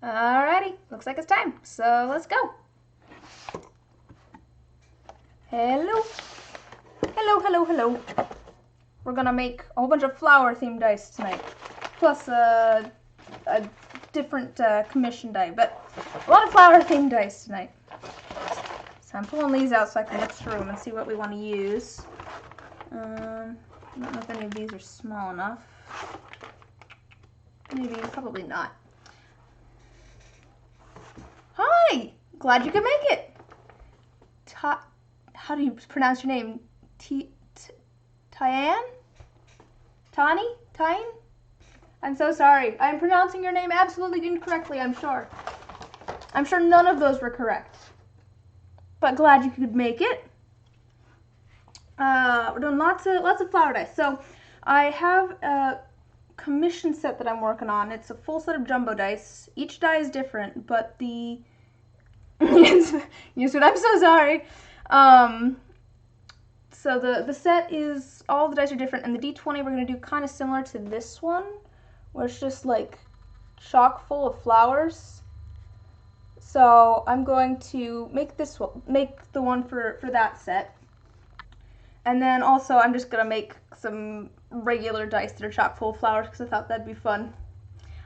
Alrighty, looks like it's time. So let's go. Hello. Hello, hello, hello. We're gonna make a whole bunch of flower themed dice tonight. Plus a different commission die, but a lot of flower themed dice tonight. So I'm pulling these out so I can look through them and see what we want to use. I don't know if any of these are small enough. Maybe, probably not. Hi! Glad you could make it. How do you pronounce your name? Tyann? Tani? Tyne? I'm so sorry. I'm pronouncing your name absolutely incorrectly, I'm sure. I'm sure none of those were correct. But glad you could make it. We're doing lots of flower dice. So I have a commission set that I'm working on. It's a full set of jumbo dice. Each die is different, but the yes, I'm so sorry. So the set is, all the dice are different, and the D20 we're going to do kind of similar to this one, where it's just like chock full of flowers. So I'm going to make the one for that set. And then also I'm just going to make some regular dice that are chock full of flowers because I thought that'd be fun.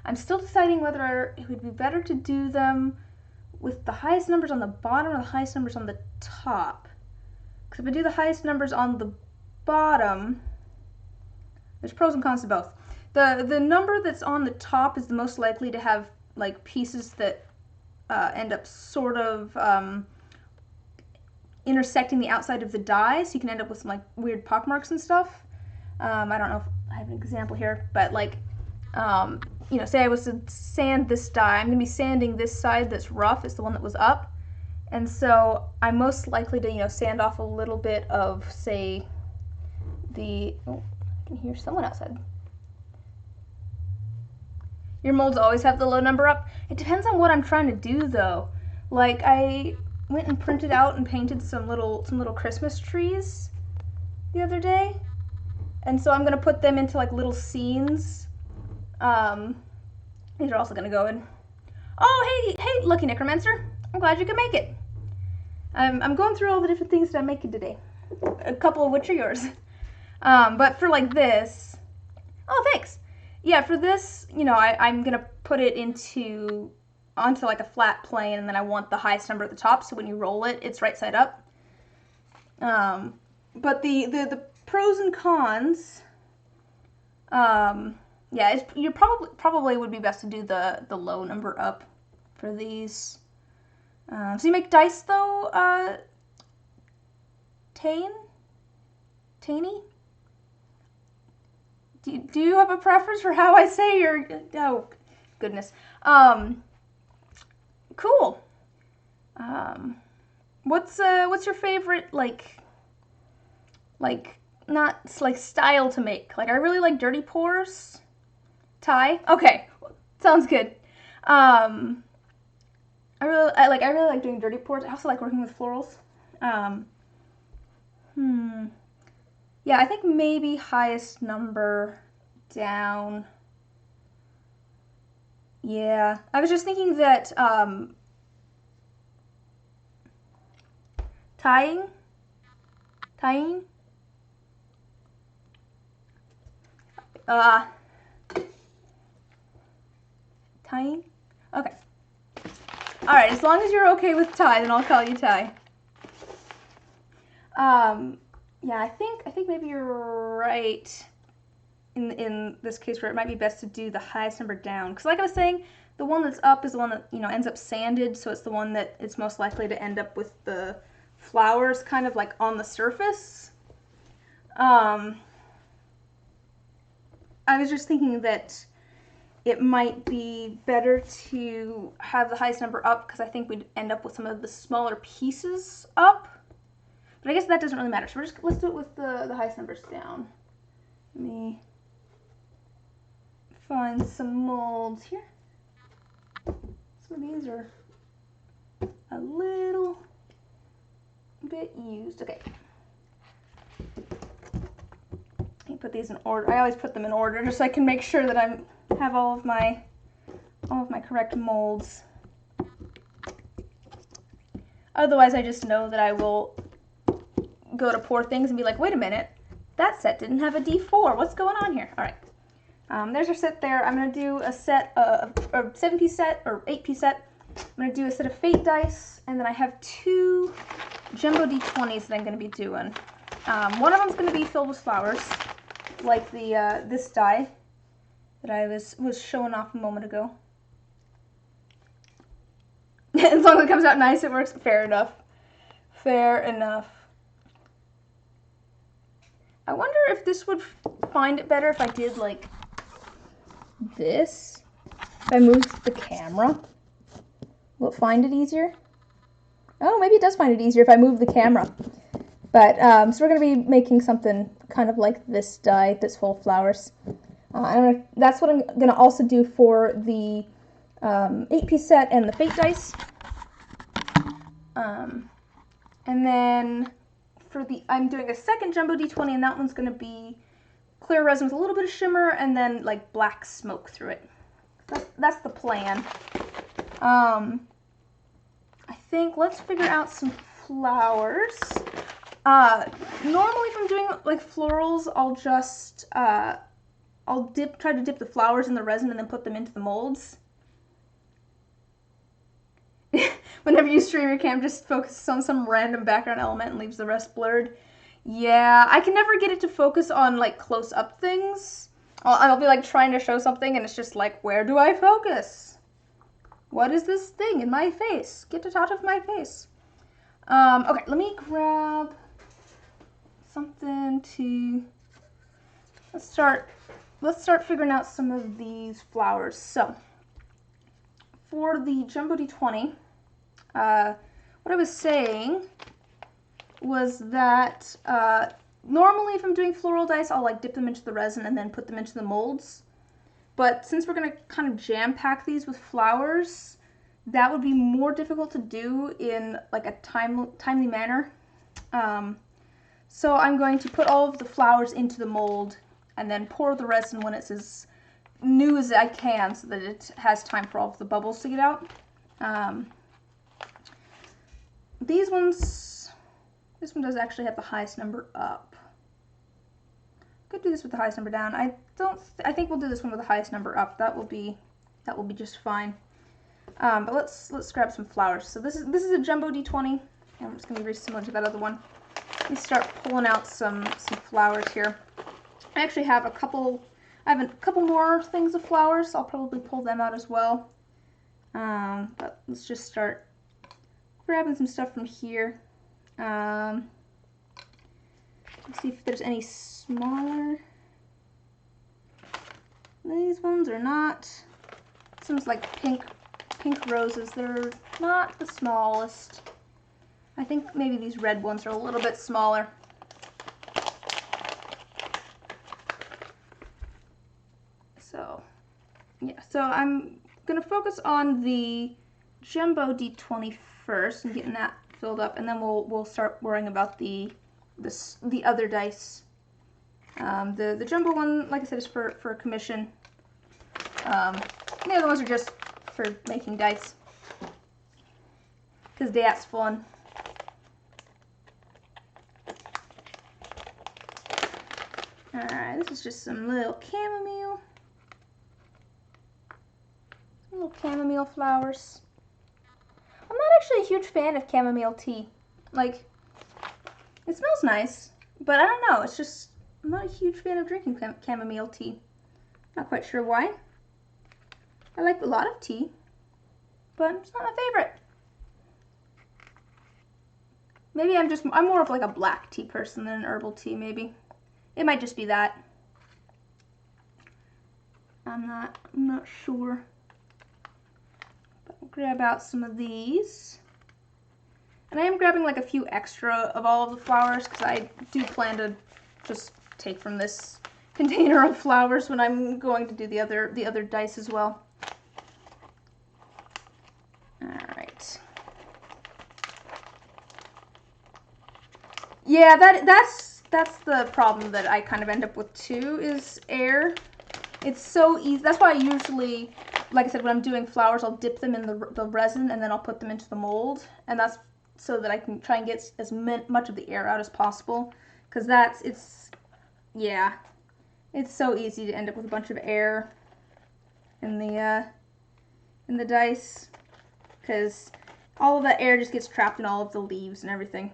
I'm still deciding whether it would be better to do them with the highest numbers on the bottom or the highest numbers on the top. Because if I do the highest numbers on the bottom, there's pros and cons to both. The number that's on the top is the most likely to have like pieces that end up sort of intersecting the outside of the die, so you can end up with some like weird pockmarks and stuff. I don't know if I have an example here, but like, you know, say I was to sand this die, I'm going to be sanding this side that's rough, it's the one that was up, and so I'm most likely to, you know, sand off a little bit of, say, the, oh, I can hear someone outside. Your molds always have the low number up? It depends on what I'm trying to do, though. Like, I went and printed out and painted some little Christmas trees the other day, and so I'm gonna put them into like little scenes. These are also gonna go in. Oh, hey, Lucky Necromancer! I'm glad you could make it. I'm going through all the different things that I'm making today. A couple of which are yours. But for like this, oh, thanks. Yeah, for this, you know, I'm gonna put it onto like a flat plane, and then I want the highest number at the top, so when you roll it, it's right side up. But the pros and cons, yeah, you probably would be best to do the low number up for these. So you make dice though, Taney? Do you have a preference for how I say your? Oh, goodness. Cool. What's your favorite like not like style to make? Like I really like dirty pours. Tie? Okay, sounds good. I really like doing dirty pours. I also like working with florals. Yeah, I think maybe highest number down. Yeah, I was just thinking that tying. Tying? Okay. Alright, as long as you're okay with Ty, then I'll call you Ty. Yeah, I think maybe you're right in this case where it might be best to do the highest number down. Because like I was saying, the one that's up is the one that, you know, ends up sanded, so it's the one that it's most likely to end up with the flowers kind of like on the surface. I was just thinking that it might be better to have the highest number up because I think we'd end up with some of the smaller pieces up. But I guess that doesn't really matter. So let's do it with the highest numbers down. Let me find some molds here. Some of these are a little bit used. Okay. Let me put these in order. I always put them in order just so I can make sure that I have all of my all of my correct molds. Otherwise, I just know that I will go to pour things and be like, wait a minute, that set didn't have a D4. What's going on here? All right. There's our set there. I'm going to do a set, a 7-piece set or 8-piece set. I'm going to do a set of fate dice, and then I have 2 jumbo D20s that I'm going to be doing. One of them's going to be filled with flowers, like the this die that I was showing off a moment ago. As long as it comes out nice, it works. Fair enough. Fair enough. I wonder if this would find it better if I did like this. If I moved the camera, will it find it easier? Oh, maybe it does find it easier if I move the camera. But, so we're going to be making something kind of like this die that's full of flowers. And that's what I'm going to also do for the 8-piece set and the fate dice. And then for the, I'm doing a second jumbo D20, and that one's going to be clear resin with a little bit of shimmer and then like black smoke through it. That's the plan. I think let's figure out some flowers. Normally if I'm doing like florals, I'll just, I'll try to dip the flowers in the resin and then put them into the molds. Whenever you stream your cam, just focuses on some random background element and leaves the rest blurred. Yeah, I can never get it to focus on like close up things. I'll be like trying to show something and it's just like, where do I focus? What is this thing in my face? Get it out of my face. Okay, let me grab something to, let's start figuring out some of these flowers. So, for the jumbo D20, what I was saying was that normally if I'm doing floral dice, I'll like dip them into the resin and then put them into the molds. But since we're going to kind of jam pack these with flowers, that would be more difficult to do in like a timely manner. So I'm going to put all of the flowers into the mold and then pour the resin when it's as new as I can so that it has time for all of the bubbles to get out. These ones, this one does actually have the highest number up. Could do this with the highest number down. I think we'll do this one with the highest number up. That will be just fine. But let's grab some flowers. So this is a jumbo D20. And I'm just gonna be very similar to that other one. Let me start pulling out some flowers here. I actually have a couple more things of flowers. I'll probably pull them out as well. But let's just start grabbing some stuff from here. Let's see if there's any smaller. These ones are not. Seems like pink roses. They're not the smallest. I think maybe these red ones are a little bit smaller. So, yeah. So I'm gonna focus on the jumbo D20 first and getting that filled up, and then we'll start worrying about the other dice. The jumbo one, like I said, is for a commission. The other ones are just for making dice, because that's fun. Alright, this is just some little chamomile flowers. I'm not actually a huge fan of chamomile tea. Like, it smells nice, but I don't know, it's just, I'm not a huge fan of drinking chamomile tea. Not quite sure why. I like a lot of tea, but it's not my favorite. Maybe I'm more of like a black tea person than an herbal tea, maybe. It might just be that. I'm not sure. But we'll grab out some of these. And I am grabbing like a few extra of all of the flowers because I do plan to just take from this container of flowers when I'm going to do the other dice as well. Alright. Yeah, that's the problem that I kind of end up with too, is air. It's so easy. That's why I usually like I said, when I'm doing flowers, I'll dip them in the resin and then I'll put them into the mold. And that's so that I can try and get as much of the air out as possible. Because yeah, it's so easy to end up with a bunch of air in the dice. Because all of that air just gets trapped in all of the leaves and everything.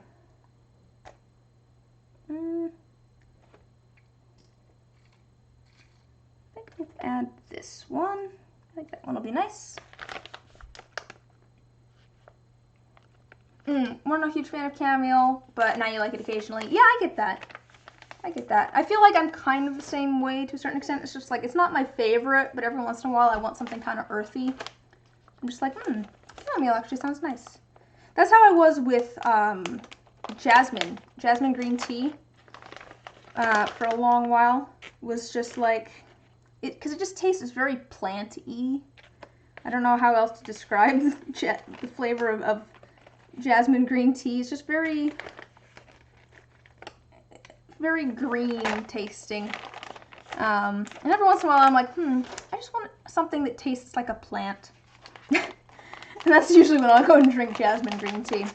I think we'll add this one. I think that one will be nice. We're not a huge fan of chamomile, but now you like it occasionally. Yeah, I get that. I get that. I feel like I'm kind of the same way to a certain extent. It's just like, it's not my favorite, but every once in a while I want something kind of earthy. I'm just like, chamomile actually sounds nice. That's how I was with jasmine green tea for a long while. Was just like, because it just tastes very plant-y. I don't know how else to describe the flavor of jasmine green tea. It's just very, very green tasting. And every once in a while I'm like, I just want something that tastes like a plant. And that's usually when I'll go and drink jasmine green tea.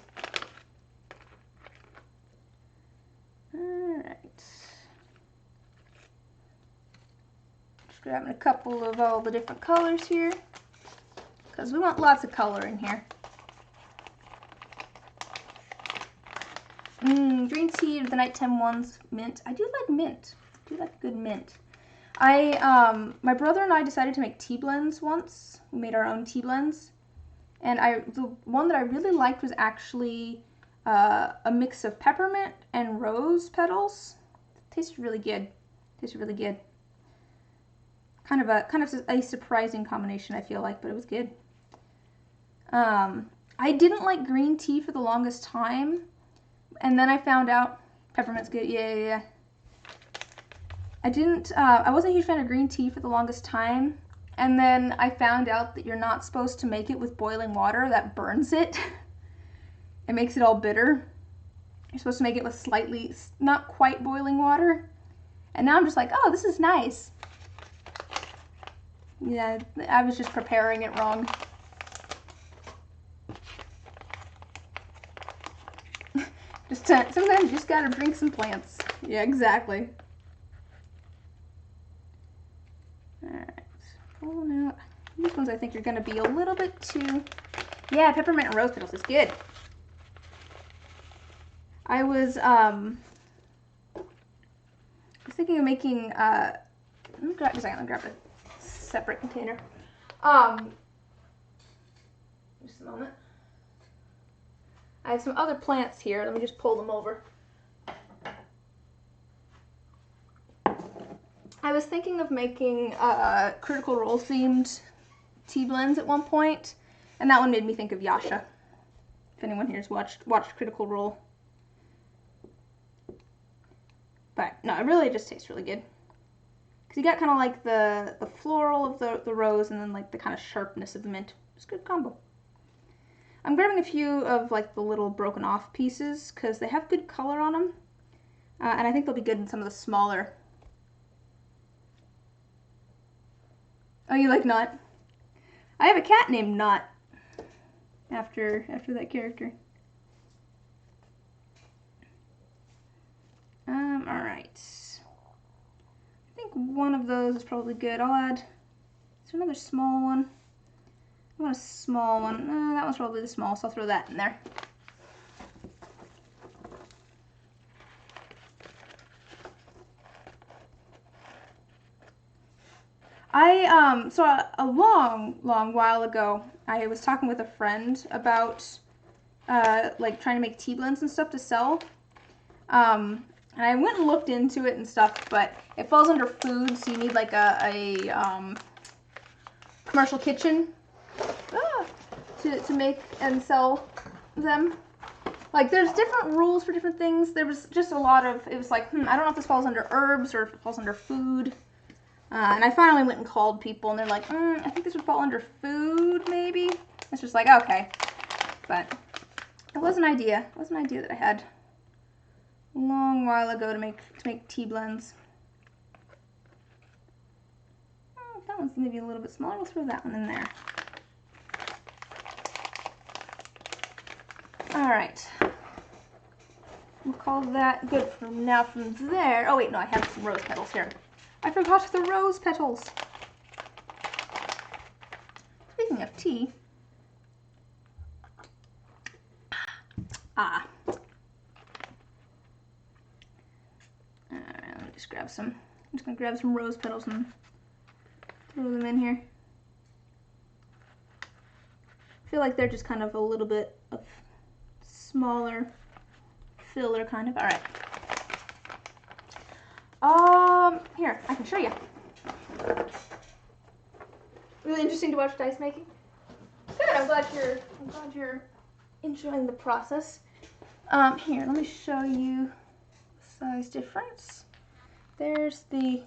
Alright. Just grabbing a couple of all the different colors here. Because we want lots of color in here. Green tea with the nighttime ones, mint. I do like mint. I do like good mint. My brother and I decided to make tea blends once. We made our own tea blends. And the one that I really liked was actually a mix of peppermint and rose petals. It tasted really good. Tasted really good. Kind of a surprising combination, I feel like, but it was good. I didn't like green tea for the longest time. And then I found out peppermint's good. Yeah. I wasn't a huge fan of green tea for the longest time. And then I found out that you're not supposed to make it with boiling water. That burns it. It makes it all bitter. You're supposed to make it with slightly, not quite boiling water. And now I'm just like, oh, this is nice. Yeah, I was just preparing it wrong. Sometimes you just gotta drink some plants. Yeah, exactly. Alright, pulling out. These ones I think are gonna be a little bit too... Yeah, peppermint and rose petals is good. I was thinking of making, let me grab a separate container. Just a moment. I have some other plants here. Let me just pull them over. I was thinking of making Critical Role themed tea blends at one point, and that one made me think of Yasha. If anyone here has watched Critical Role. But no, it really just tastes really good. Because you got kind of like the floral of the rose and then like the kind of sharpness of the mint. It's a good combo. I'm grabbing a few of like the little broken off pieces because they have good color on them. And I think they'll be good in some of the smaller. Oh, you like Nut? I have a cat named Nut after that character. Alright. I think one of those is probably good. I'll add, is there another small one? I want a small one. That one's probably the small, so I'll throw that in there. So a long while ago, I was talking with a friend about, like trying to make tea blends and stuff to sell. And I went and looked into it and stuff, but it falls under food, so you need like a commercial kitchen to make and sell them. Like, there's different rules for different things. There was just a lot of, it was like, I don't know if this falls under herbs or if it falls under food. And I finally went and called people, and they're like, I think this would fall under food, maybe? It's just like, okay. But it was an idea. It was an idea that I had a long while ago to make tea blends. Oh, one's maybe a little bit smaller. We'll throw that one in there. All right. We'll call that good from now from there. Oh wait, no, I have some rose petals here. I forgot the rose petals. Speaking of tea. Alright, let me just grab some. I'm just gonna grab some rose petals and throw them in here. I feel like they're just kind of a little bit of smaller filler kind of. All right. Here, I can show you. Really interesting to watch dice making. Good, I'm glad you're enjoying the process. Here, let me show you the size difference. There's a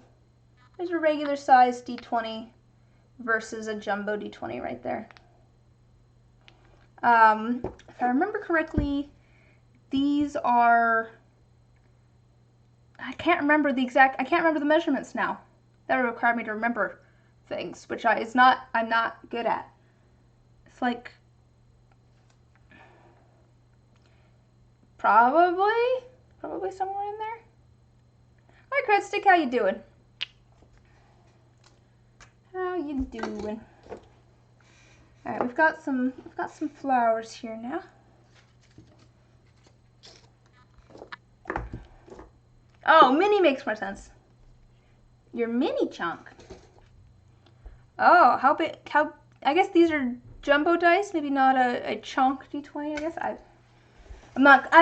regular size D20 versus a jumbo D20 right there. If I remember correctly, these are, I can't remember the measurements now. That would require me to remember things, which I'm not good at. It's like, probably somewhere in there. Hi, Credstick, how you doing? How you doing? All right, we've got some flowers here now. Oh, mini makes more sense. Your mini chunk. Oh, how big? I guess these are jumbo dice, maybe not a chunk D20. I guess I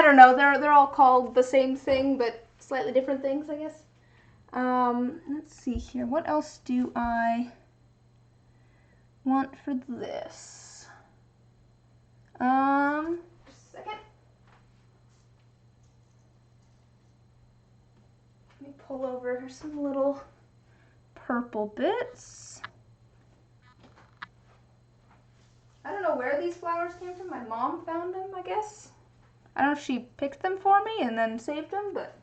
don't know. They're all called the same thing, but slightly different things, I guess. Let's see here. What else do I want for this? Just a second. Let me pull over some little purple bits. I don't know where these flowers came from. My mom found them, I guess. I don't know if she picked them for me and then saved them, but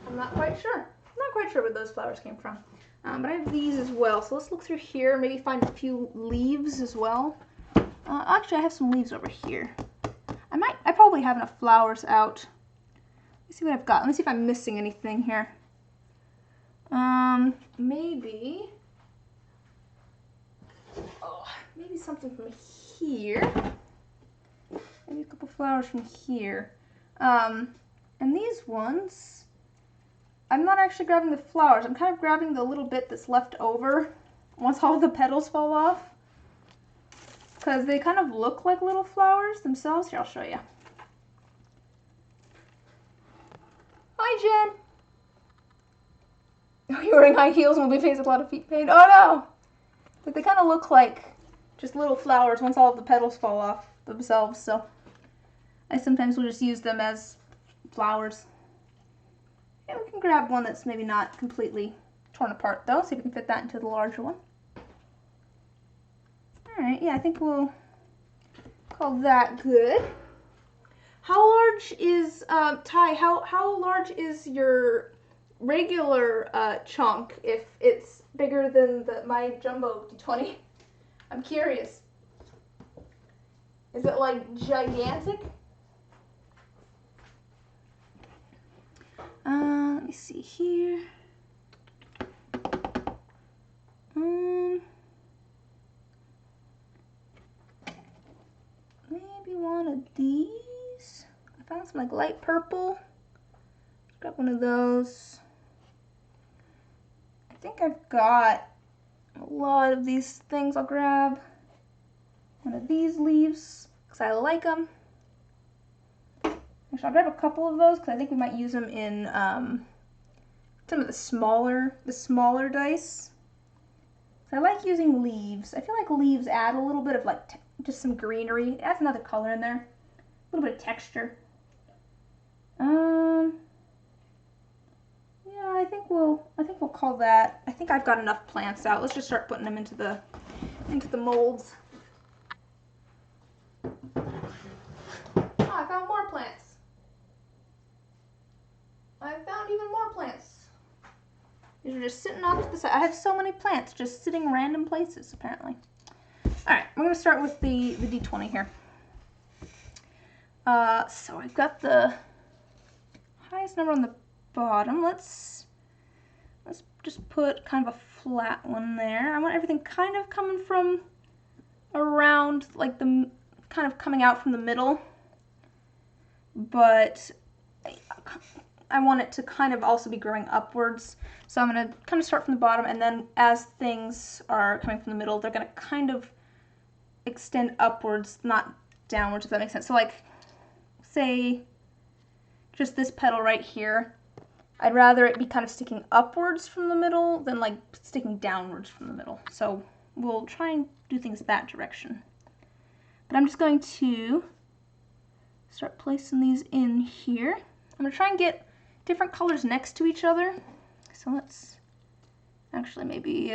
I'm not quite sure. I'm not quite sure where those flowers came from. But I have these as well, so let's look through here, maybe find a few leaves as well. Actually, I have some leaves over here. I probably have enough flowers out. Let's see what I've got. Let me see if I'm missing anything here. Maybe something from here. Maybe a couple flowers from here. And these ones, I'm not actually grabbing the flowers. I'm kind of grabbing the little bit that's left over once all the petals fall off. Because they kind of look like little flowers themselves. Here, I'll show you. Hi, Jen. Oh, you're wearing high heels and will be facing a lot of feet pain. Oh, no. But they kind of look like just little flowers once all of the petals fall off themselves. So I sometimes will just use them as flowers. Yeah, we can grab one that's maybe not completely torn apart, though. See if we can fit that into the larger one. Alright, yeah, I think we'll call that good. How large is, Ty, how large is your regular chunk if it's bigger than my jumbo D20? I'm curious. Is it like gigantic? Let me see here. Maybe one of these. I found some like light purple. Grab one of those. I think I've got a lot of these things. I'll grab one of these leaves because I like them. Actually, I'll grab a couple of those because I think we might use them in some of the smaller dice. So I like using leaves. I feel like leaves add a little bit of like just some greenery. It adds another color in there, a little bit of texture. Yeah, I think we'll call that. I think I've got enough plants out. Let's just start putting them into the molds. Oh, I found more plants. I found even more plants. These are just sitting off to the side. I have so many plants just sitting random places, apparently. All right, we're gonna start with the D20 here. So I've got the highest number on the bottom. Let's just put kind of a flat one there. I want everything kind of coming from around, like the kind of coming out from the middle, but I want it to kind of also be growing upwards. So I'm gonna kind of start from the bottom, and then as things are coming from the middle, they're gonna kind of extend upwards, not downwards, if that makes sense. So like, say, just this petal right here, I'd rather it be kind of sticking upwards from the middle than like sticking downwards from the middle. So we'll try and do things that direction. But I'm just going to start placing these in here. I'm gonna try and get different colors next to each other. So let's actually maybe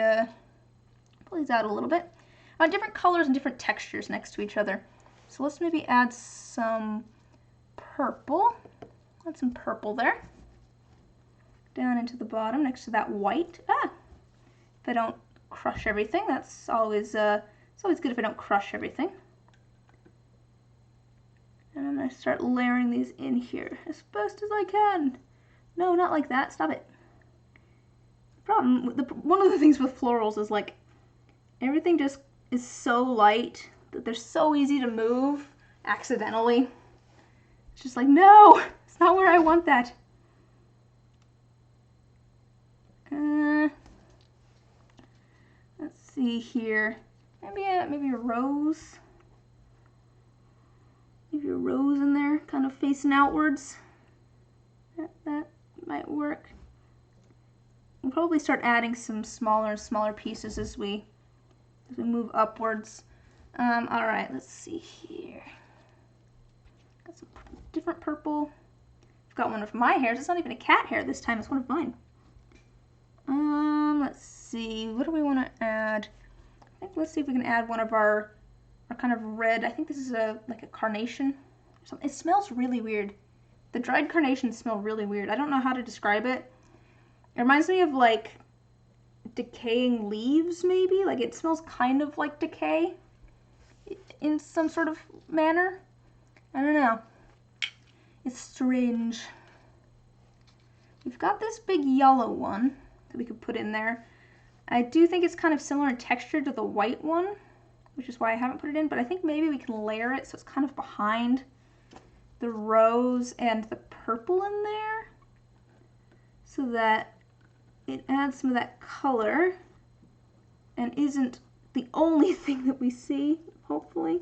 pull these out a little bit. I want different colors and different textures next to each other. So let's maybe add some purple. Add some purple there. Down into the bottom next to that white. If I don't crush everything, that's always it's always good if I don't crush everything. And I'm gonna start layering these in here as best as I can. No, not like that. Stop it. One of the things with florals is like everything just is so light that they're so easy to move accidentally. It's just like, no, it's not where I want that. Let's see here. Maybe a rose. Maybe a rose in there, kind of facing outwards. That might work. We'll probably start adding some smaller and smaller pieces as we move upwards. All right, let's see here. Got some different purple. I've got one of my hairs. It's not even a cat hair this time. It's one of mine. Let's see. What do we want to add? I think let's see if we can add one of our kind of red. I think this is like a carnation. It smells really weird. The dried carnations smell really weird. I don't know how to describe it. It reminds me of like decaying leaves, maybe. Like it smells kind of like decay in some sort of manner. I don't know. It's strange. We've got this big yellow one that we could put in there. I do think it's kind of similar in texture to the white one, which is why I haven't put it in, but I think maybe we can layer it so it's kind of behind the rose and the purple in there so that it adds some of that color and isn't the only thing that we see, hopefully.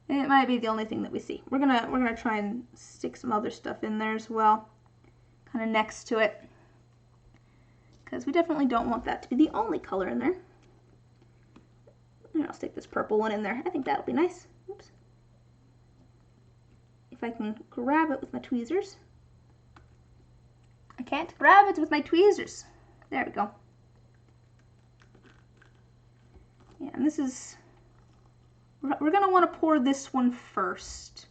It might be the only thing that we see. We're gonna try and stick some other stuff in there as well, kind of next to it, because we definitely don't want that to be the only color in there. And I'll stick this purple one in there. I think that'll be nice. Oops. If I can grab it with my tweezers. I can't grab it with my tweezers. There we go. Yeah, and this is, we're gonna want to pour this one first.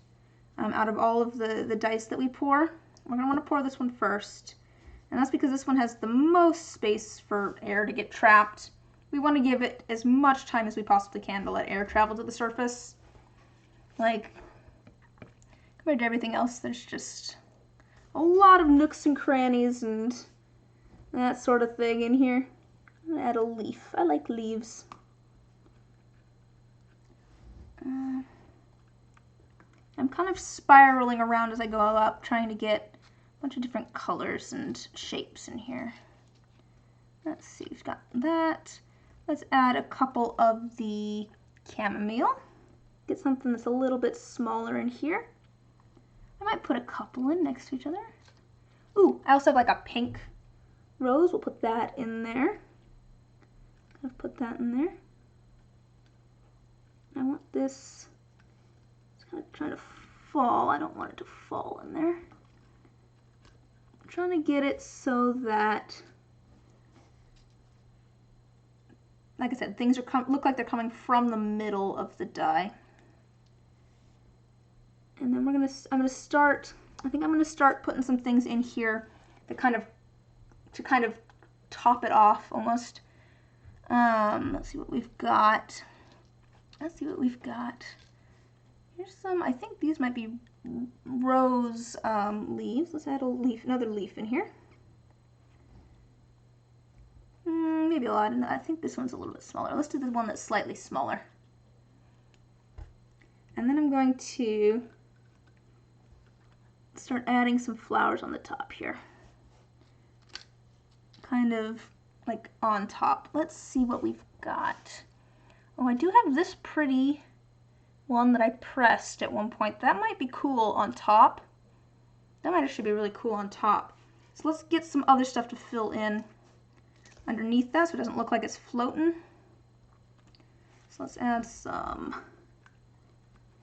Out of all of the dice that we pour, we're gonna want to pour this one first. And that's because this one has the most space for air to get trapped. We want to give it as much time as we possibly can to let air travel to the surface. Like, compared to everything else, there's just a lot of nooks and crannies and that sort of thing in here. I'm gonna add a leaf. I like leaves. I'm kind of spiraling around as I go up, trying to get a bunch of different colors and shapes in here. Let's see, we've got that. Let's add a couple of the chamomile. Get something that's a little bit smaller in here. I might put a couple in next to each other. Ooh, I also have like a pink rose. We'll put that in there. I'll put that in there. I want this, it's kind of trying to fall. I don't want it to fall in there. I'm trying to get it so that, like I said, things are look like they're coming from the middle of the die. And then I'm gonna start, I think I'm gonna start putting some things in here that kind of top it off almost. Let's see what we've got. Let's see what we've got. Here's some, I think these might be rose leaves. Let's add a leaf, another leaf in here. Maybe I'll add, I think this one's a little bit smaller. Let's do the one that's slightly smaller. And then I'm going to start adding some flowers on the top here. Kind of like on top. Let's see what we've got. Oh, I do have this pretty one that I pressed at one point. That might be cool on top. That might actually be really cool on top. So let's get some other stuff to fill in underneath that so it doesn't look like it's floating. So let's add some,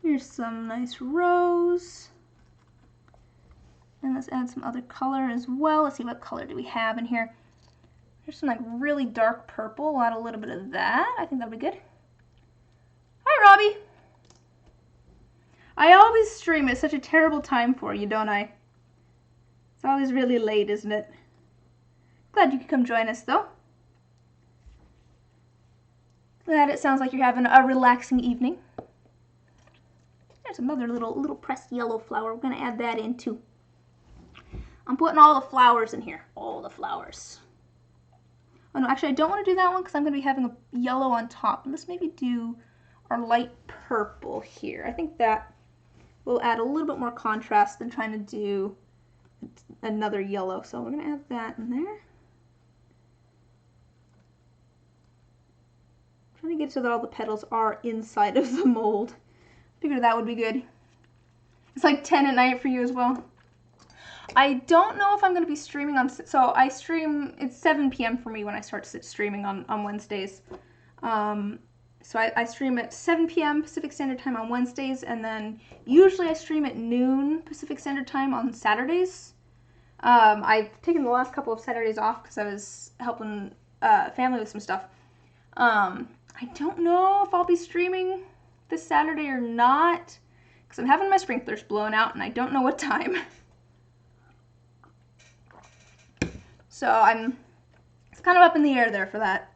here's some nice rose. And let's add some other color as well. Let's see, what color do we have in here? There's some like really dark purple. We'll add a little bit of that. I think that'll be good. Hi, Robbie. I always stream at such a terrible time for you, don't I? It's always really late, isn't it? Glad you could come join us, though. Glad it sounds like you're having a relaxing evening. There's another little pressed yellow flower. We're going to add that in, too. I'm putting all the flowers in here. All the flowers. Oh, no, actually, I don't want to do that one because I'm going to be having a yellow on top. Let's maybe do our light purple here. I think that will add a little bit more contrast than trying to do another yellow. So we're going to add that in there. Trying to get so that all the petals are inside of the mold. Figured that would be good. It's like 10 at night for you as well. I don't know if I'm going to be streaming on, so I stream, it's 7 p.m. for me when I start streaming on Wednesdays. So I stream at 7 p.m. Pacific Standard Time on Wednesdays, and then usually I stream at noon Pacific Standard Time on Saturdays. I've taken the last couple of Saturdays off because I was helping family with some stuff. I don't know if I'll be streaming this Saturday or not, because I'm having my sprinklers blown out, and I don't know what time. So it's kind of up in the air there for that.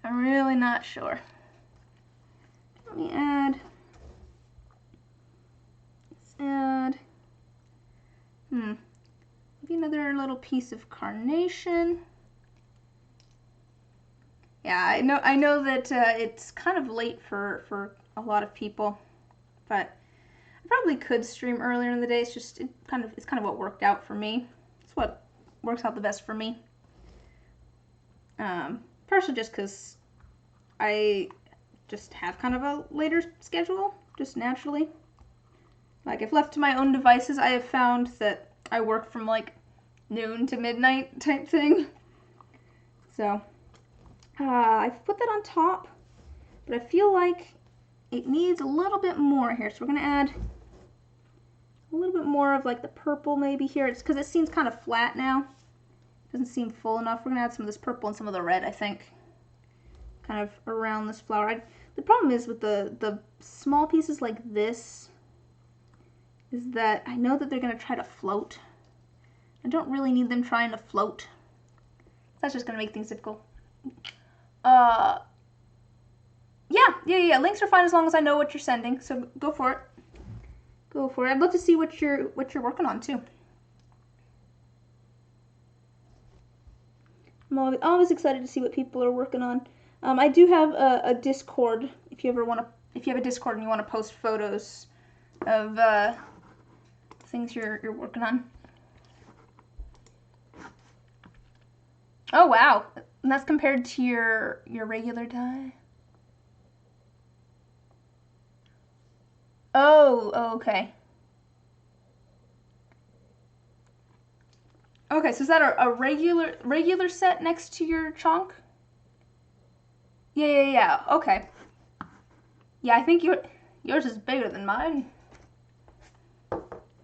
I'm really not sure. Let me add, maybe another little piece of carnation. Yeah, I know that it's kind of late for a lot of people, but I probably could stream earlier in the day. It's just it's kind of what worked out for me. It's what works out the best for me. Partially just because I just have kind of a later schedule, just naturally. Like, if left to my own devices, I have found that I work from like noon to midnight type thing. So I've put that on top, but I feel like it needs a little bit more here. So we're gonna add a little bit more of like the purple maybe here. It's because it seems kind of flat now. Doesn't seem full enough. We're gonna add some of this purple and some of the red, I think, kind of around this flower. The problem is with the small pieces like this is that I know that they're gonna try to float. I don't really need them trying to float. That's just gonna make things difficult. Yeah. Links are fine as long as I know what you're sending. So go for it. Go for it. I'd love to see what you're working on too. I'm always excited to see what people are working on. I do have a Discord. If you have a Discord and you want to post photos of things you're working on. Oh wow, and that's compared to your regular dye. Oh, okay. Okay, so is that a regular set next to your chunk? Yeah. Okay. Yeah, I think yours is bigger than mine.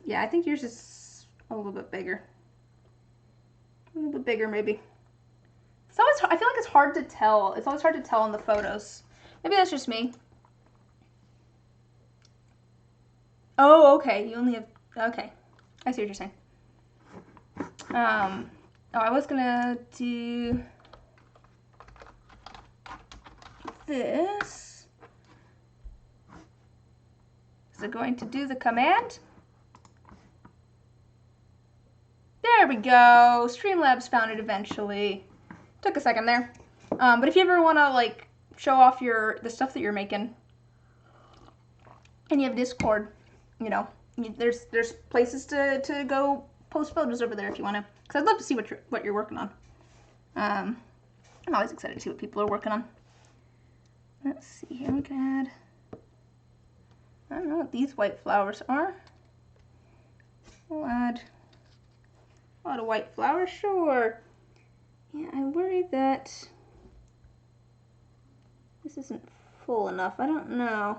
Yeah, I think yours is a little bit bigger. A little bit bigger, maybe. It's always, I feel like it's hard to tell. It's always hard to tell in the photos. Maybe that's just me. Oh, okay. You only have, okay. I see what you're saying. Oh, I was gonna do this. Is it going to do the command? There we go. Streamlabs found it eventually. Took a second there. But if you ever want to like show off the stuff that you're making, and you have Discord, you know, there's places to go post photos over there if you want to. Because I'd love to see what you're working on. I'm always excited to see what people are working on. Let's see here. We can add. I don't know what these white flowers are. We'll add a lot of white flowers, sure. Yeah, I worry that this isn't full enough. I don't know.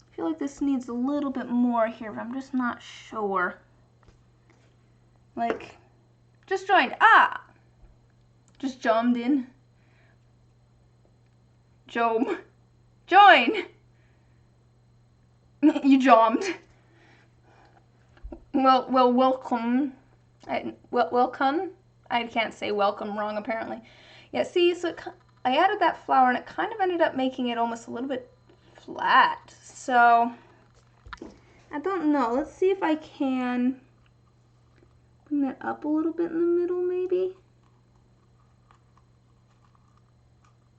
I feel like this needs a little bit more here, but I'm just not sure. Like, just joined. Ah! Just joined in. Join. You jomed. Well, welcome. Welcome. I can't say welcome wrong, apparently. Yeah, see, so I added that flower, and it kind of ended up making it almost a little bit flat. So, I don't know. Let's see if I can bring that up a little bit in the middle, maybe.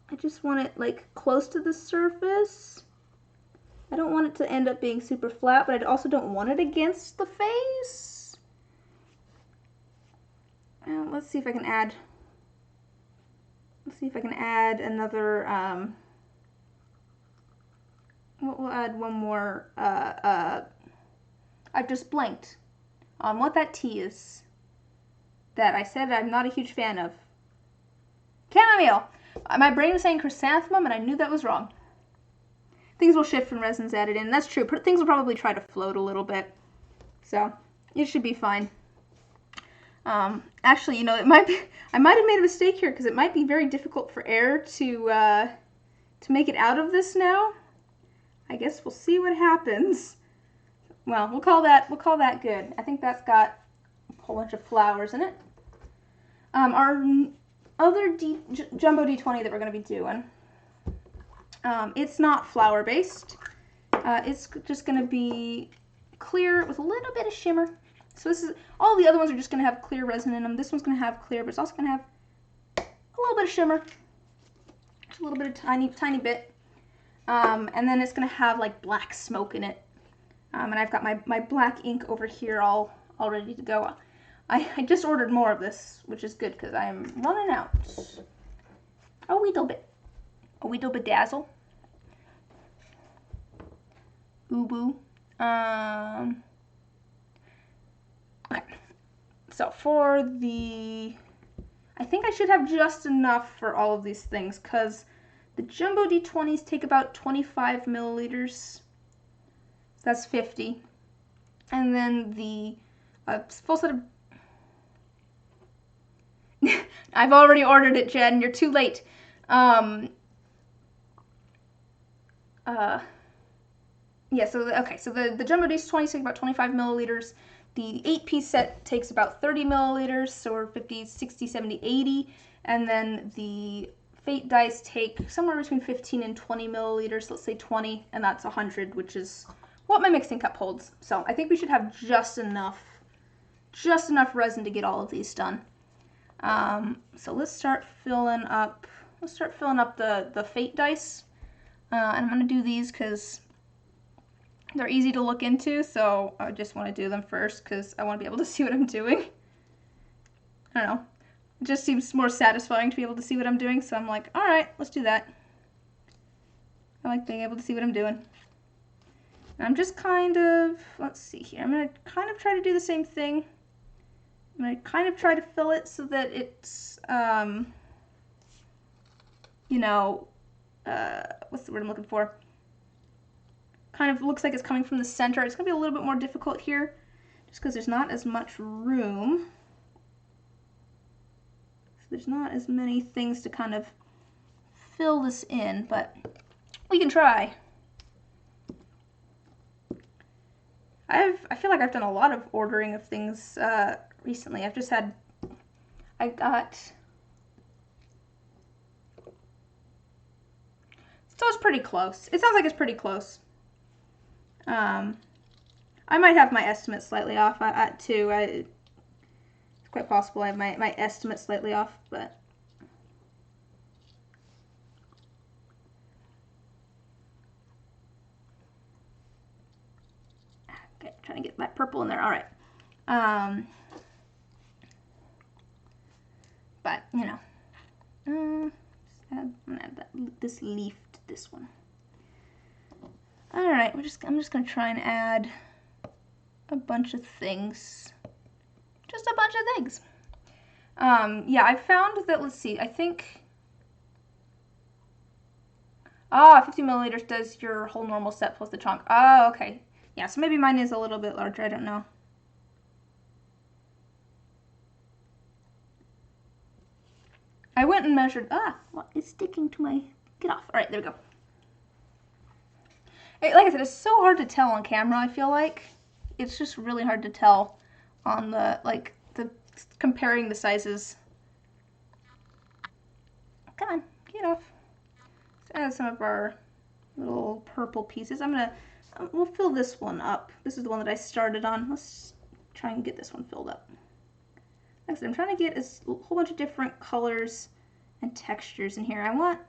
I just want it, like, close to the surface. I don't want it to end up being super flat, but I also don't want it against the face. Let's see if I can add. Let's see if I can add another. We'll add one more. I've just blanked on what that tea is. That I said I'm not a huge fan of. Chamomile. My brain was saying chrysanthemum, and I knew that was wrong. Things will shift when resin's added in. That's true. Things will probably try to float a little bit. So, it should be fine. Actually, you know, I might have made a mistake here because it might be very difficult for air to make it out of this now. I guess we'll see what happens. Well, we'll call that good. I think that's got a whole bunch of flowers in it. Our other jumbo D20 that we're going to be doing, it's not flower based. It's just going to be clear with a little bit of shimmer. So this is, all the other ones are just going to have clear resin in them. This one's going to have clear, but it's also going to have a little bit of shimmer. Just a little bit of tiny bit. And then it's going to have like black smoke in it. And I've got my black ink over here all ready to go. I just ordered more of this, which is good because I am running out. A wee bit dazzle. Boo boo. Okay. So for the, I think I should have just enough for all of these things because the jumbo D20s take about 25 milliliters. So that's 50. And then the full set of, I've already ordered it, Jen. You're too late. Yeah, so the jumbo D20s take about 25 milliliters. The 8-piece set takes about 30 milliliters, so we're 50, 60, 70, 80. And then the Fate dice take somewhere between 15 and 20 milliliters, let's say 20, and that's 100, which is what my mixing cup holds. So I think we should have just enough resin to get all of these done. So let's start filling up the Fate dice. And I'm going to do these because they're easy to look into, so I just want to do them first because I want to be able to see what I'm doing. I don't know. It just seems more satisfying to be able to see what I'm doing, so I'm like, alright, let's do that. I like being able to see what I'm doing. And I'm just kind of, let's see here, I'm going to kind of try to do the same thing. I'm going to kind of try to fill it so that it's, you know, what's the word I'm looking for? Kind of looks like it's coming from the center. It's going to be a little bit more difficult here just because there's not as much room. So there's not as many things to kind of fill this in, but we can try. I feel like I've done a lot of ordering of things recently. I got, so it's pretty close. It sounds like it's pretty close. I might have my estimate slightly off too. It's quite possible I have my estimate slightly off, but okay, trying to get that purple in there. All right. But you know, I'm gonna add this leaf to this one. All right, I'm just gonna try and add a bunch of things, just a bunch of things. Yeah, I found that. Let's see. I think 50 milliliters does your whole normal set plus the chunk. Oh, okay. Yeah, so maybe mine is a little bit larger. I don't know. I went and measured. What is sticking to my? Get off. All right, there we go. Like I said, it's so hard to tell on camera. I feel like it's just really hard to tell on the comparing the sizes. Come on, get off. Let's add some of our little purple pieces. We'll fill this one up. This is the one that I started on. Let's try and get this one filled up. Like I said, I'm trying to get a whole bunch of different colors and textures in here. I want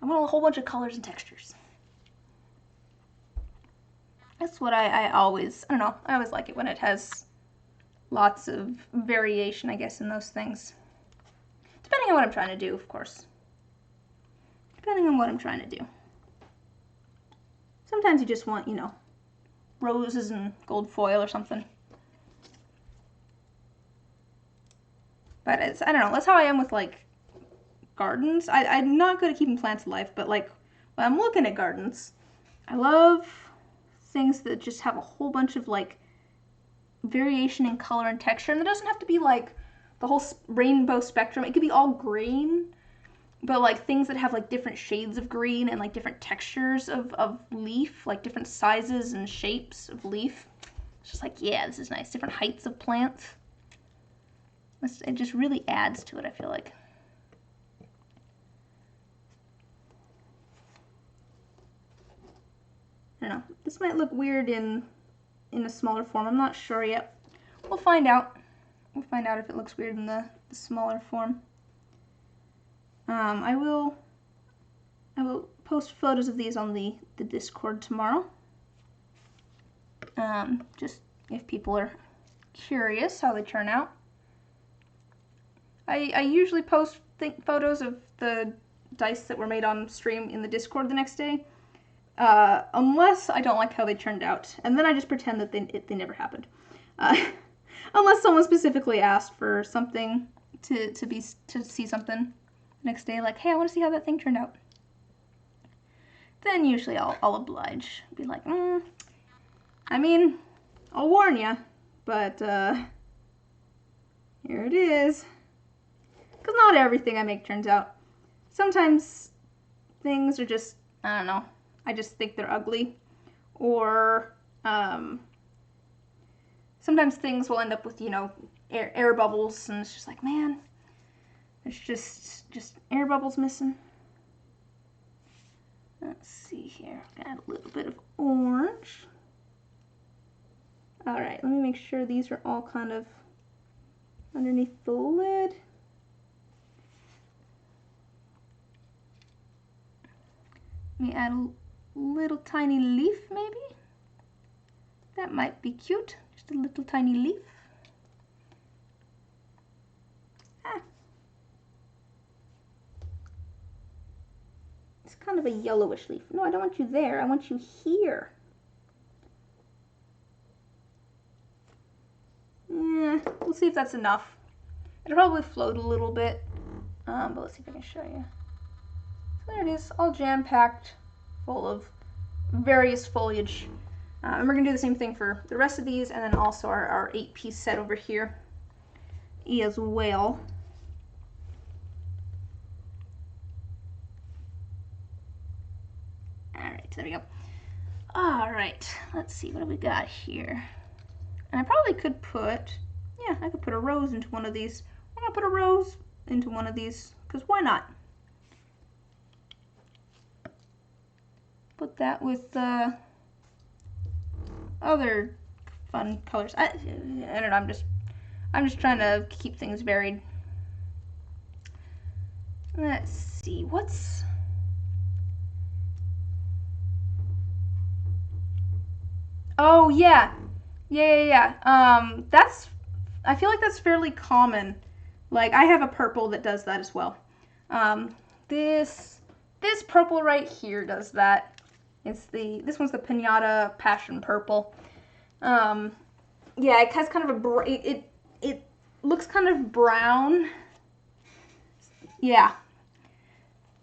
a whole bunch of colors and textures. That's what I always like it when it has lots of variation, I guess, in those things. Depending on what I'm trying to do, of course. Depending on what I'm trying to do. Sometimes you just want, roses and gold foil or something. But I don't know, that's how I am with, like, gardens. I'm not good at keeping plants alive, but, like, when I'm looking at gardens, I love things that just have a whole bunch of, like, variation in color and texture. And it doesn't have to be, like, the whole rainbow spectrum. It could be all green, but, like, things that have, like, different shades of green and, like, different textures of leaf, like, different sizes and shapes of leaf. It's just like, yeah, this is nice. Different heights of plants. It just really adds to it, I feel like. I don't know. This might look weird in a smaller form. I'm not sure yet. We'll find out. We'll find out if it looks weird in the smaller form. I will post photos of these on the Discord tomorrow. Just if people are curious how they turn out. I usually post photos of the dice that were made on stream in the Discord the next day. Unless I don't like how they turned out, and then I just pretend that they never happened. Unless someone specifically asked for something to see something the next day, like, hey, I want to see how that thing turned out. Then usually I'll oblige, be like, I mean, I'll warn you, but here it is. Because not everything I make turns out. Sometimes things are just, I don't know, I just think they're ugly. Or sometimes things will end up with, air bubbles, and it's just like, man, there's just air bubbles missing. Let's see here. Add a little bit of orange. All right, let me make sure these are all kind of underneath the lid. Let me add a little tiny leaf, maybe. That might be cute. Just a little tiny leaf. It's kind of a yellowish leaf. No, I don't want you there. I want you here. We'll see if that's enough. It'll probably float a little bit, but let's see if I can show you. So there it is, all jam-packed, full of various foliage. And we're going to do the same thing for the rest of these, and then also our 8-piece set over here as well. Alright, there we go. Alright, let's see, what do we got here? And I probably could put, yeah, I could put a rose into one of these. I'm gonna put a rose into one of these, because why not? Put that with other fun colors. I don't know, I'm just trying to keep things varied. Let's see, what's... Oh, yeah. That's, I feel like that's fairly common. Like, I have a purple that does that as well. This purple right here does that. This one's the Pinata Passion Purple. Yeah, it has kind of a, it looks kind of brown. Yeah.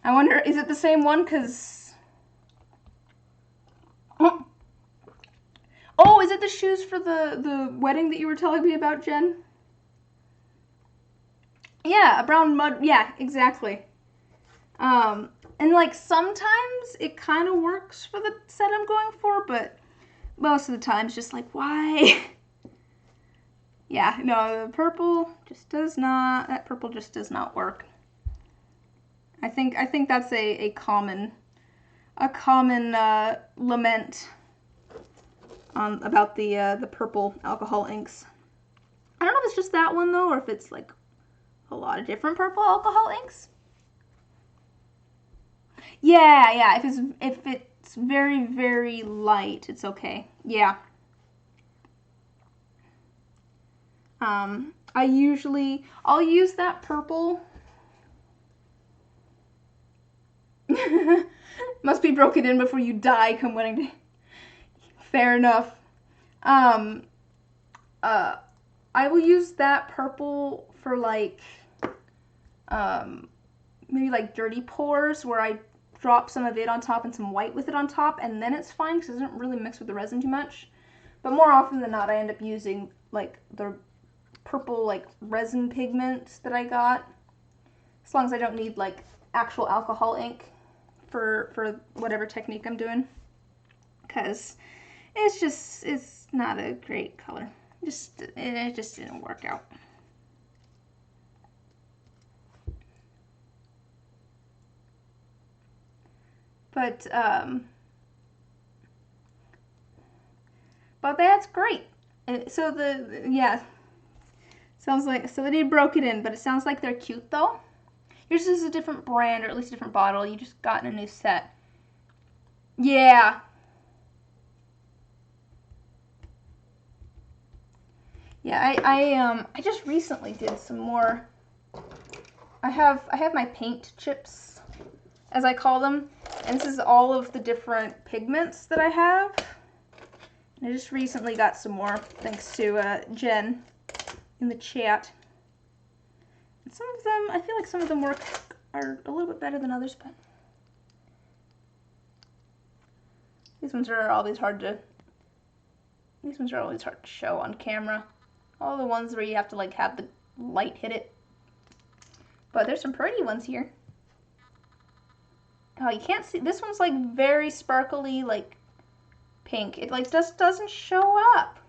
I wonder, is it the same one? Because... Oh, is it the shoes for the wedding that you were telling me about, Jen? Yeah, a brown mud, yeah, exactly. And like sometimes it kind of works for the set I'm going for, but most of the time it's just like, why? Yeah, no, the purple just does not, that purple just does not work. I think that's a common lament about the purple alcohol inks. I don't know if it's just that one though, or if it's like a lot of different purple alcohol inks. Yeah, if it's very, very light, it's okay. Yeah. I'll use that purple. Must be broken in before you die come wedding day. Fair enough. I will use that purple for like, maybe like dirty pores where I drop some of it on top and some white with it on top, and then it's fine because it doesn't really mix with the resin too much. But more often than not, I end up using like the purple like resin pigment that I got, as long as I don't need like actual alcohol ink for whatever technique I'm doing, because it's not a great color. It just didn't work out. But that's great. So yeah, sounds like, so they broke it in, but it sounds like they're cute though. Yours is a different brand, or at least a different bottle. You just got in a new set. Yeah. Yeah, I just recently did some more. I have my paint chips, as I call them, and this is all of the different pigments that I have. And I just recently got some more, thanks to Jen in the chat. And some of them, I feel like some of them are a little bit better than others, but these ones are always hard to show on camera. All the ones where you have to like have the light hit it. But there's some pretty ones here. Oh, you can't see, this one's like very sparkly, like pink. It like just doesn't show up.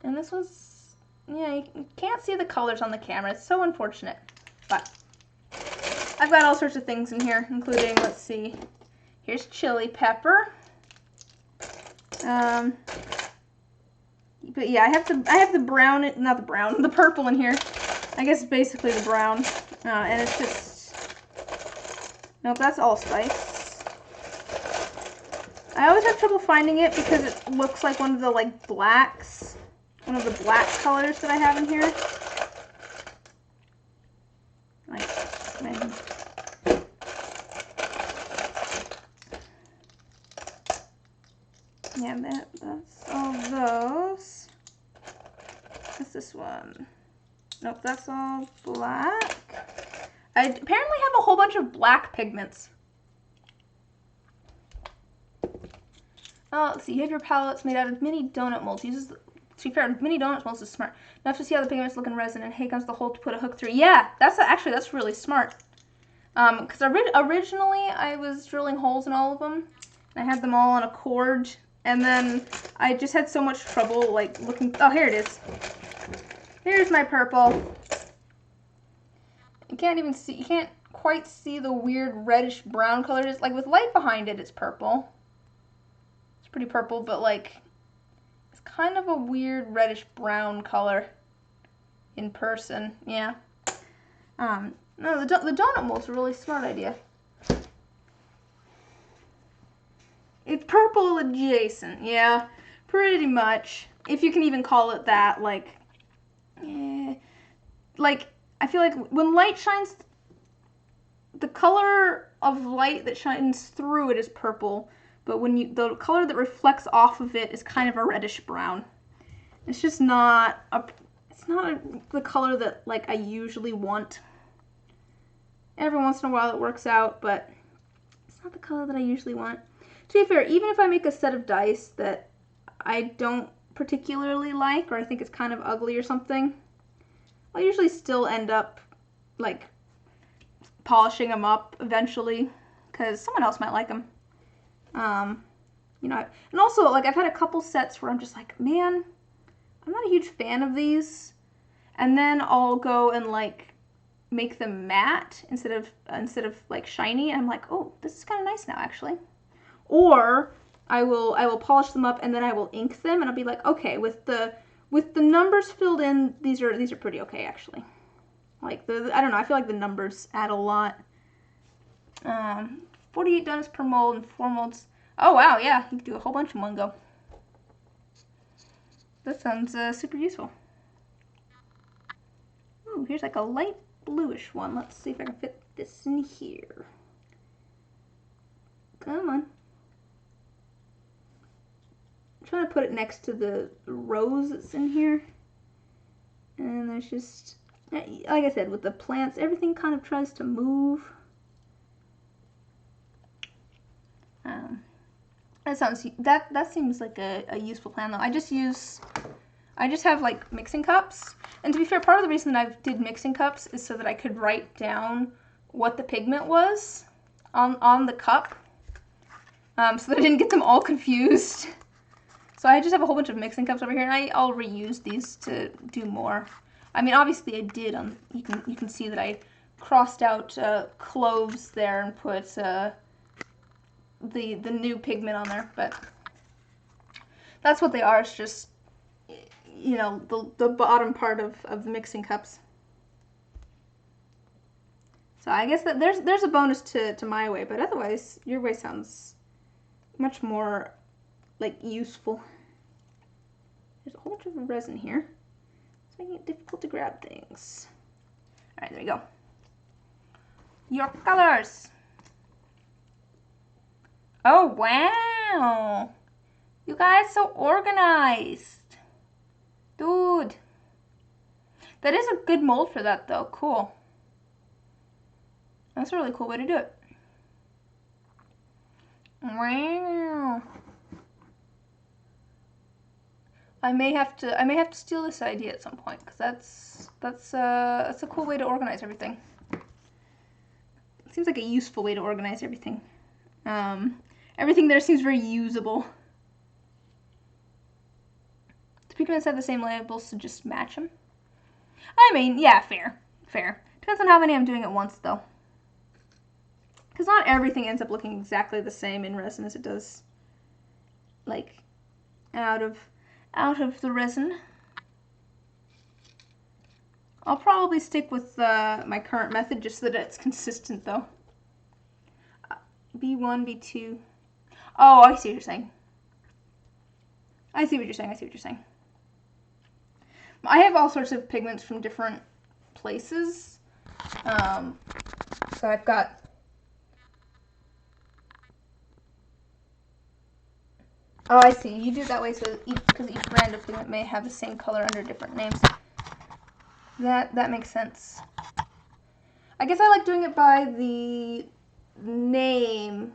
And this one's, yeah, you can't see the colors on the camera. It's so unfortunate. But I've got all sorts of things in here, including, let's see, here's chili pepper. But yeah, I have the brown, not the brown, the purple in here. I guess basically the brown. And it's just, nope, that's allspice. I always have trouble finding it because it looks like one of the like blacks, one of the black colors that I have in here. Like, maybe. Yeah, that's all those. What's this one? Nope, that's all black. I apparently have a whole bunch of black pigments. Oh, let's see, you have your palettes made out of mini donut molds. Uses, to be fair, mini donut molds is smart. Enough to see how the pigments look in resin, and hey comes the hole to put a hook through. Yeah, actually that's really smart. Because originally I was drilling holes in all of them, and I had them all on a cord, and then I just had so much trouble like looking. Oh, here it is. Here's my purple. You can't even see, you can't quite see the weird reddish brown color. It's like with light behind it, it's purple. It's pretty purple, but like it's kind of a weird reddish brown color in person. Yeah. No, the donut mold's a really smart idea. It's purple adjacent, yeah, pretty much. If you can even call it that, like I feel like when light shines, the color of light that shines through it is purple, but when the color that reflects off of it is kind of a reddish brown. It's just not the color that like I usually want. Every once in a while it works out, but it's not the color that I usually want. To be fair, even if I make a set of dice that I don't particularly like, or I think it's kind of ugly or something, I'll usually still end up like polishing them up eventually because someone else might like them. You know, and also like I've had a couple sets where I'm just like, man, I'm not a huge fan of these, and then I'll go and like make them matte instead of like shiny, and I'm like, oh, this is kind of nice now actually. Or I will polish them up and then I will ink them, and I'll be like, okay, with the numbers filled in, these are pretty okay actually. Like I don't know, I feel like the numbers add a lot. 48 donuts per mold and 4 molds. Oh wow, yeah, you can do a whole bunch in one go. That sounds super useful. Ooh, here's like a light bluish one. Let's see if I can fit this in here. Come on. I'm trying to put it next to the rose that's in here. And there's just, like I said, with the plants, everything kind of tries to move. That seems like a useful plan though. I just have like mixing cups, and to be fair, part of the reason that I did mixing cups is so that I could write down what the pigment was on the cup, so that I didn't get them all confused. So I just have a whole bunch of mixing cups over here, and I'll reuse these to do more. I mean, obviously I did. You can see that I crossed out cloves there and put the new pigment on there, but that's what they are. It's just, you know, the bottom part of the mixing cups. So I guess that there's a bonus to my way, but otherwise your way sounds much more like useful. There's a whole bunch of resin here. It's making it difficult to grab things. All right, there you go. Your colors. Oh, wow. You guys so organized. Dude. That is a good mold for that, though. Cool. That's a really cool way to do it. Wow. I may have to steal this idea at some point, because that's a cool way to organize everything. It seems like a useful way to organize everything. Everything there seems very usable. Do pigments have the same labels, so just match them? I mean, yeah, fair. Depends on how many I'm doing at once, though. Because not everything ends up looking exactly the same in resin as it does, like, out of the resin. I'll probably stick with my current method just so that it's consistent, though. B1, B2. Oh, I see what you're saying. I see what you're saying. I have all sorts of pigments from different places. So I've got... Oh, I see. You do it that way so because each brand of pigment may have the same color under different names. That makes sense. I guess I like doing it by the name.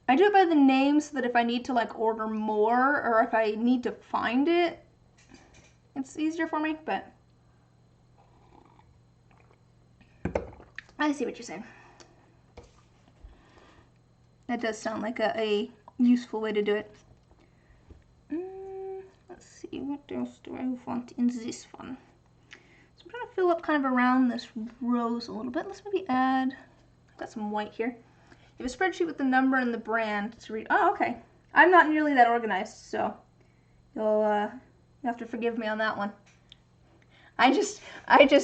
I do it by the name so that if I need to like order more or if I need to find it, it's easier for me, but I see what you're saying. That does sound like a useful way to do it. Let's see, what else do I want in this one? So I'm trying to fill up kind of around this rose a little bit. Let's maybe add, I've got some white here. You have a spreadsheet with the number and the brand to read. Oh, okay. I'm not nearly that organized, so you'll have to forgive me on that one. I just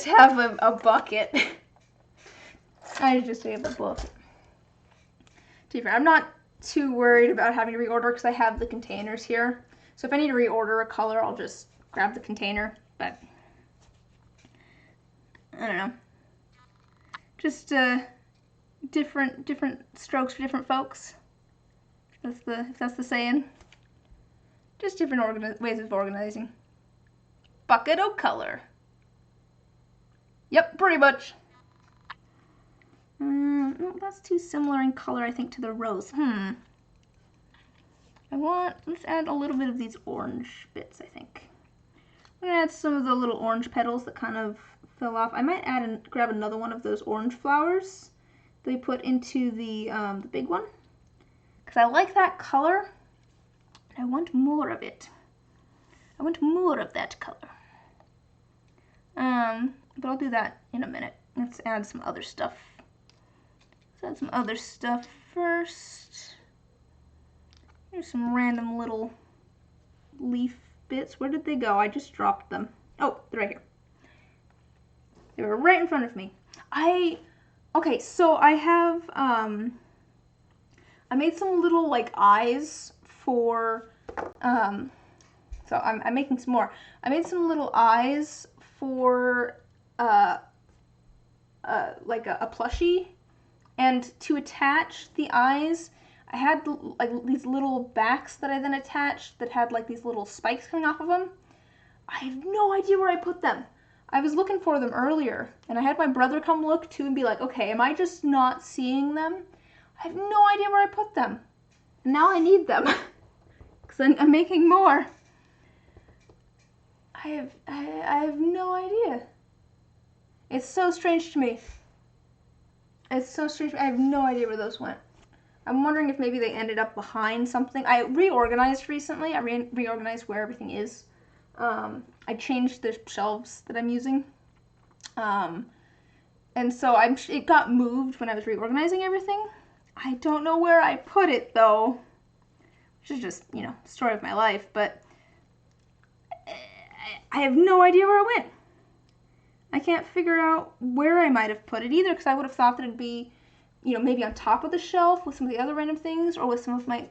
have a bucket. I just have a bucket. To be fair, I'm not too worried about having to reorder because I have the containers here. So if I need to reorder a color, I'll just grab the container. But I don't know. Just different strokes for different folks. If that's the saying. Just different ways of organizing. Bucket of color. Yep, pretty much. That's too similar in color, I think, to the rose. Let's add a little bit of these orange bits, I think. I'm gonna add some of the little orange petals that kind of fell off. I might add and grab another one of those orange flowers they put into the big one. Because I like that color. I want more of it. I want more of that color. But I'll do that in a minute. Let's add some other stuff. Let's add some other stuff first. Here's some random little leaf bits. Where did they go? I just dropped them. Oh, they're right here. They were right in front of me. Okay, so I have, I made some little, like, eyes for, so I'm making some more. I made some little eyes for, like a plushie, and to attach the eyes, I had like these little backs that I then attached that had like these little spikes coming off of them. I have no idea where I put them. I was looking for them earlier, and I had my brother come look too and be like, okay, am I just not seeing them? I have no idea where I put them. And now I need them, because I'm making more. I have no idea. It's so strange to me. It's so strange. I have no idea where those went. I'm wondering if maybe they ended up behind something. I reorganized recently. I reorganized where everything is. I changed the shelves that I'm using. And so it got moved when I was reorganizing everything. I don't know where I put it, though. Which is just, you know, the story of my life. But I have no idea where it went. I can't figure out where I might have put it either, because I would have thought that it'd be, you know, maybe on top of the shelf with some of the other random things, or with some of my,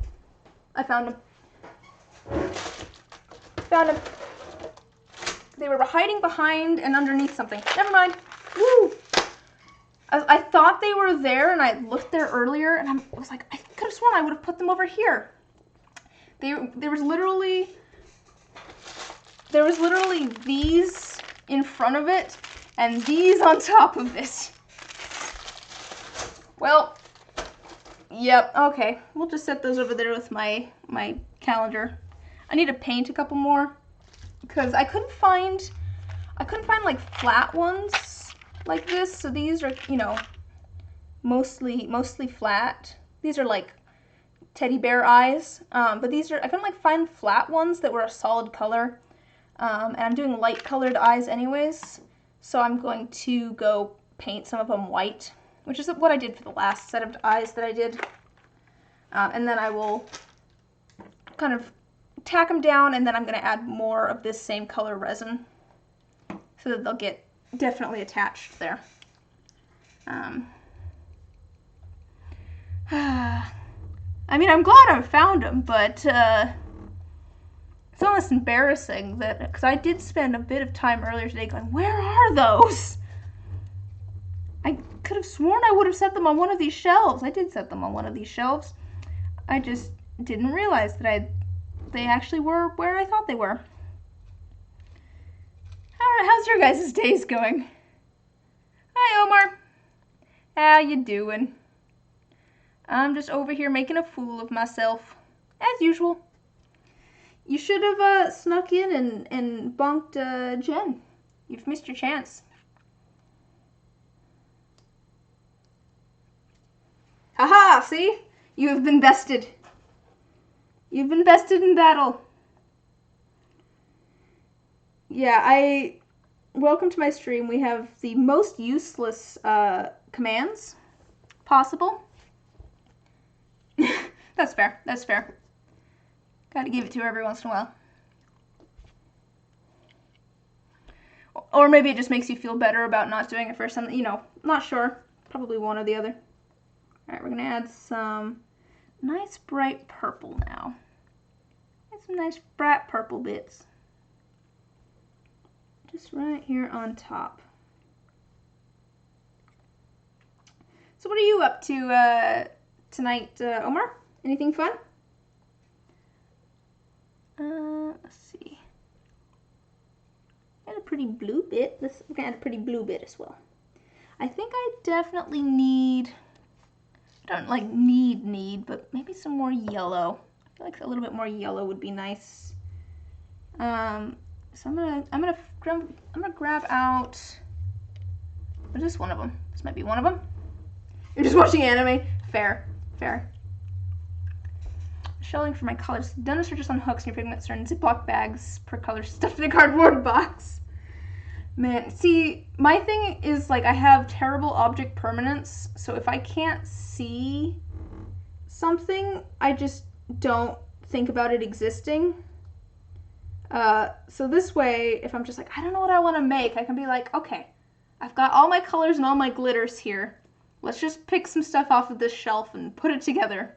I found them. They were hiding behind and underneath something. Never mind. Woo! I thought they were there, and I looked there earlier, and I was like, I could have sworn I would have put them over here. There was literally these in front of it, and these on top of this. Well, yep, okay. We'll just set those over there with my calendar. I need to paint a couple more, because I couldn't find like flat ones like this. So these are, you know, mostly flat. These are like teddy bear eyes, but these are, I couldn't like find flat ones that were a solid color. And I'm doing light colored eyes anyways, so I'm going to go paint some of them white, which is what I did for the last set of eyes that I did. And then I will kind of tack them down, and then I'm going to add more of this same color resin so that they'll get definitely attached there. I mean, I'm glad I found them, but it's almost embarrassing that, because I did spend a bit of time earlier today going, where are those? I could have sworn I would have set them on one of these shelves. I did set them on one of these shelves. I just didn't realize that they actually were where I thought they were. How's your guys' days going? Hi, Omar. How you doing? I'm just over here making a fool of myself, as usual. You should have snuck in and bonked Jen. You've missed your chance. Haha, see? You have been bested. You've been bested in battle. Yeah, welcome to my stream. We have the most useless commands possible. That's fair. That's fair. Gotta give it to her every once in a while. Or maybe it just makes you feel better about not doing it for something, you know, not sure. Probably one or the other. Alright, we're gonna add some nice bright purple now. Add some nice bright purple bits. Just right here on top. So what are you up to tonight, Omar? Anything fun? Let's see. Add a pretty blue bit. We're gonna add a pretty blue bit as well. I think I definitely need, I don't like need, but maybe some more yellow. I feel like a little bit more yellow would be nice. So I'm gonna grab out. Is this one of them? This might be one of them. You're just watching anime. Fair. Shelving for my colors. Dentists are just on hooks and your pigments are in Ziploc bags per color stuffed in a cardboard box. Man, see, my thing is like I have terrible object permanence, so if I can't see something, I just don't think about it existing. So this way, if I'm just like, I don't know what I want to make, I can be like, okay, I've got all my colors and all my glitters here. Let's just pick some stuff off of this shelf and put it together.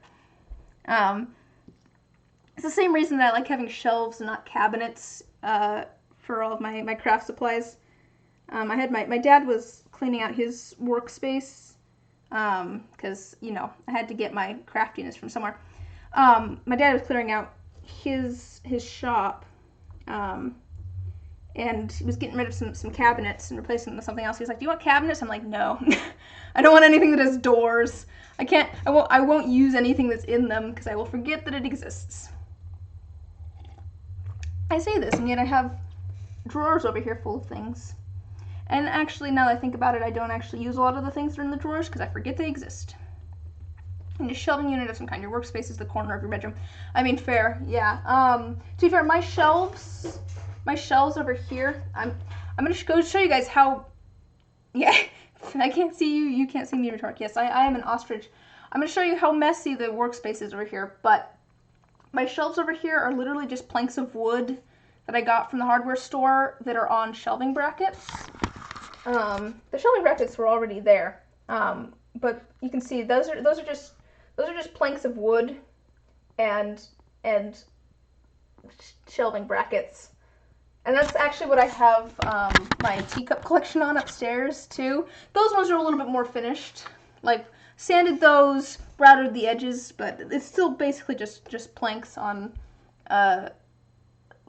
It's the same reason that I like having shelves and not cabinets for all of my craft supplies. I had my dad was cleaning out his workspace because, you know, I had to get my craftiness from somewhere. My dad was clearing out his shop and he was getting rid of some cabinets and replacing them with something else. He was like, do you want cabinets? I'm like, no. I don't want anything that has doors. I won't use anything that's in them because I will forget that it exists. I say this, and yet I have drawers over here full of things. And actually, now that I think about it, I don't actually use a lot of the things that are in the drawers because I forget they exist. And a shelving unit of some kind. Your workspace is the corner of your bedroom. I mean, fair, yeah. To be fair, my shelves over here, I'm going to go show you guys how, yeah, I can't see you, you can't see me, retort. Yes, I am an ostrich. I'm going to show you how messy the workspace is over here, but my shelves over here are literally just planks of wood that I got from the hardware store that are on shelving brackets. The shelving brackets were already there, but you can see those are just planks of wood and shelving brackets. And that's actually what I have my teacup collection on upstairs too. Those ones are a little bit more finished, like sanded those, routed the edges, but it's still basically just planks on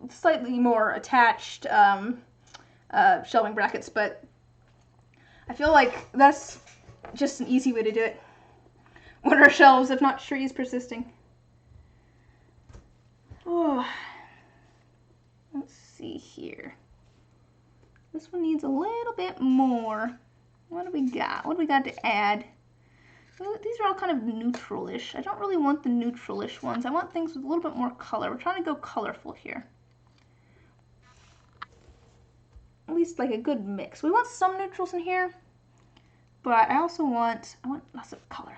slightly more attached shelving brackets, but I feel like that's just an easy way to do it. What are shelves if not trees persisting? Oh, let's see here. This one needs a little bit more. What do we got? What do we got to add? These are all kind of neutral-ish. I don't really want the neutral-ish ones. I want things with a little bit more color. We're trying to go colorful here. At least like a good mix. We want some neutrals in here, but I want lots of color.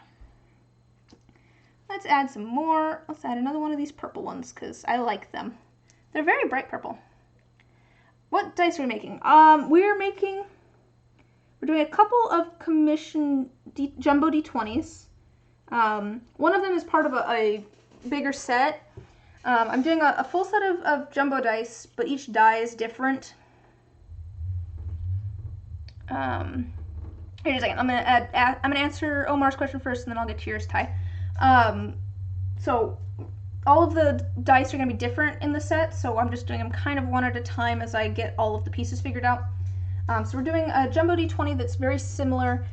Let's add some more. Let's add another one of these purple ones because I like them. They're very bright purple. What dice are we making? We're doing a couple of commission jumbo D20s. One of them is part of a bigger set. I'm doing a full set of jumbo dice, but each die is different. Here a second. I'm gonna answer Omar's question first, and then I'll get to yours, Ty. So all of the dice are gonna be different in the set, so I'm just doing them kind of one at a time as I get all of the pieces figured out. So we're doing a jumbo D20 that's very similar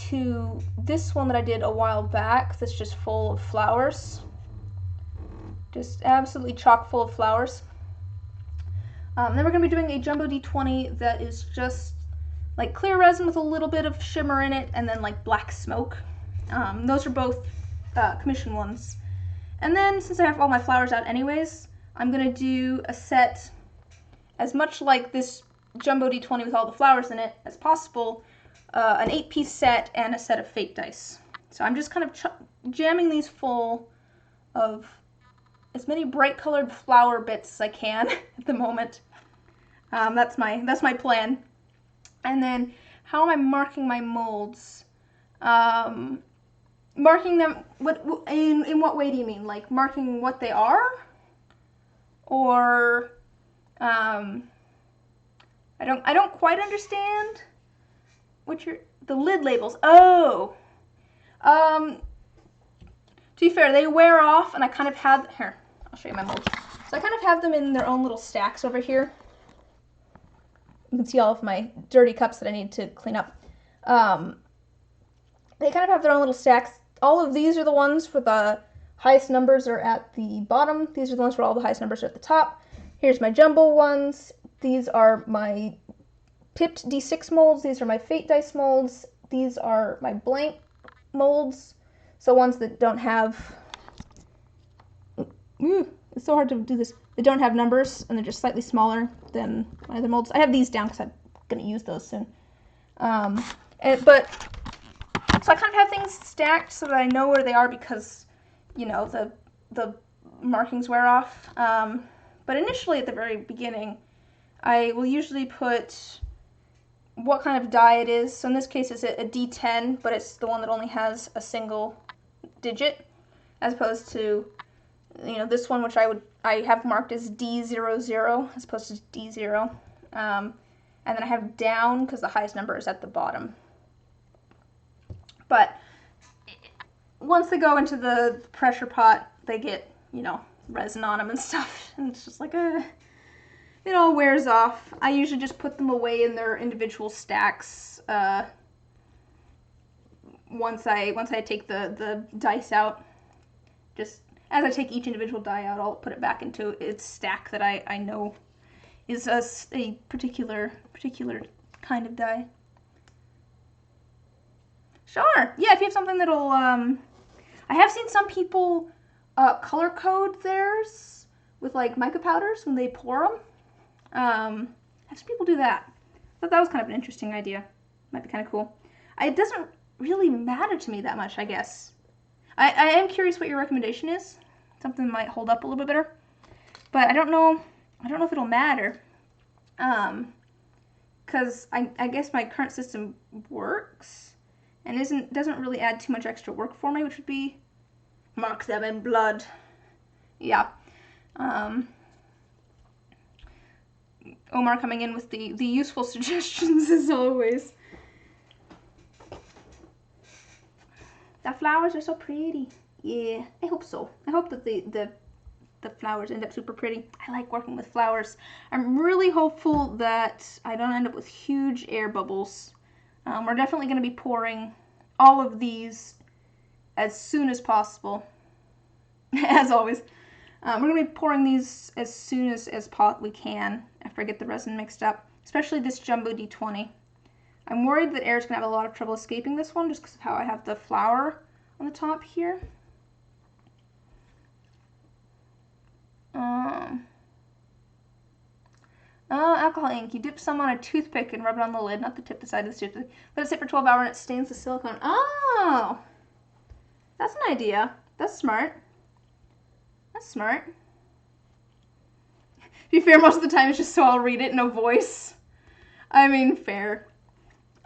to this one that I did a while back. That's just full of flowers, just absolutely chock full of flowers. Then we're gonna be doing a jumbo D20 that is just like clear resin with a little bit of shimmer in it, and then like black smoke. Those are both commission ones. And then since I have all my flowers out anyways, I'm gonna do a set as much like this jumbo D20 with all the flowers in it as possible, an 8-piece set and a set of fate dice. So I'm just kind of jamming these full of as many bright colored flower bits as I can at the moment. That's my plan. And then how am I marking my molds? Marking them, in what way do you mean? Like marking what they are? Or, I don't quite understand what the lid labels. Oh! To be fair, they wear off, and I kind of have, here, I'll show you my molds. So I kind of have them in their own little stacks over here. You can see all of my dirty cups that I need to clean up. They kind of have their own little stacks. All of these are the ones for the highest numbers are at the bottom. These are the ones where all the highest numbers are at the top. Here's my jumbo ones. These are my pipped D6 molds. These are my fate dice molds. These are my blank molds. So ones that don't have, it's so hard to do this. They don't have numbers and they're just slightly smaller than my other molds. I have these down because I'm going to use those soon. So I kind of have things stacked so that I know where they are because, you know, the markings wear off. But initially at the very beginning, I will usually put what kind of die it is. So in this case, it's a D10, but it's the one that only has a single digit, as opposed to, you know, this one, which I have marked as D00, as opposed to D0. And then I have down because the highest number is at the bottom. But once they go into the pressure pot, they get, you know, resin on them and stuff, and it's just like it all wears off. I usually just put them away in their individual stacks once I take the dice out. Just as I take each individual die out, I'll put it back into its stack that I know is a particular kind of die. Sure. Yeah, if you have something that'll, I have seen some people color code theirs with like mica powders when they pour them. I've seen people do that. I thought that was kind of an interesting idea. Might be kind of cool. It doesn't really matter to me that much, I guess. I am curious what your recommendation is. Something that might hold up a little bit better. But I don't know if it'll matter. Because I guess my current system works and doesn't really add too much extra work for me, which would be mark them in blood. Yeah. Omar coming in with the useful suggestions as always. The flowers are so pretty. Yeah, I hope so. I hope that the flowers end up super pretty. I like working with flowers. I'm really hopeful that I don't end up with huge air bubbles. We're definitely going to be pouring all of these as soon as possible. As always. We're going to be pouring these as soon as we can after I get the resin mixed up. Especially this jumbo D20. I'm worried that air is going to have a lot of trouble escaping this one just because of how I have the flower on the top here. Alcohol ink. You dip some on a toothpick and rub it on the lid, not the tip, the side of the toothpick. Let it sit for 12 hours and it stains the silicone. Oh! That's an idea. That's smart. That's smart. To be fair, most of the time it's just so I'll read it in a voice. I mean, fair.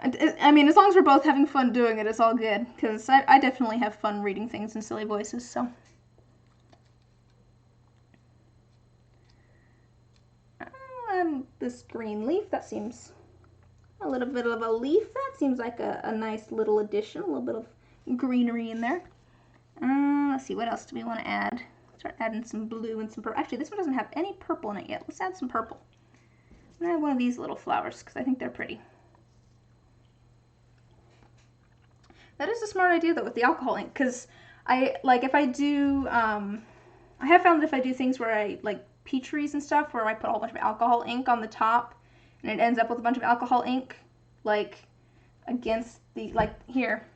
I mean, as long as we're both having fun doing it, it's all good. Because I definitely have fun reading things in silly voices, so. This green leaf, that seems a little bit of a leaf. That seems like a nice little addition, a little bit of greenery in there. Let's see, what else do we want to add? Start adding some blue and some purple. Actually, this one doesn't have any purple in it yet. Let's add some purple. I'm going to add one of these little flowers because I think they're pretty. That is a smart idea, though, with the alcohol ink, because I have found that if I do things where I, like, peach trees and stuff, where I put a whole bunch of alcohol ink on the top, and it ends up with a bunch of alcohol ink, like, against the, like, here.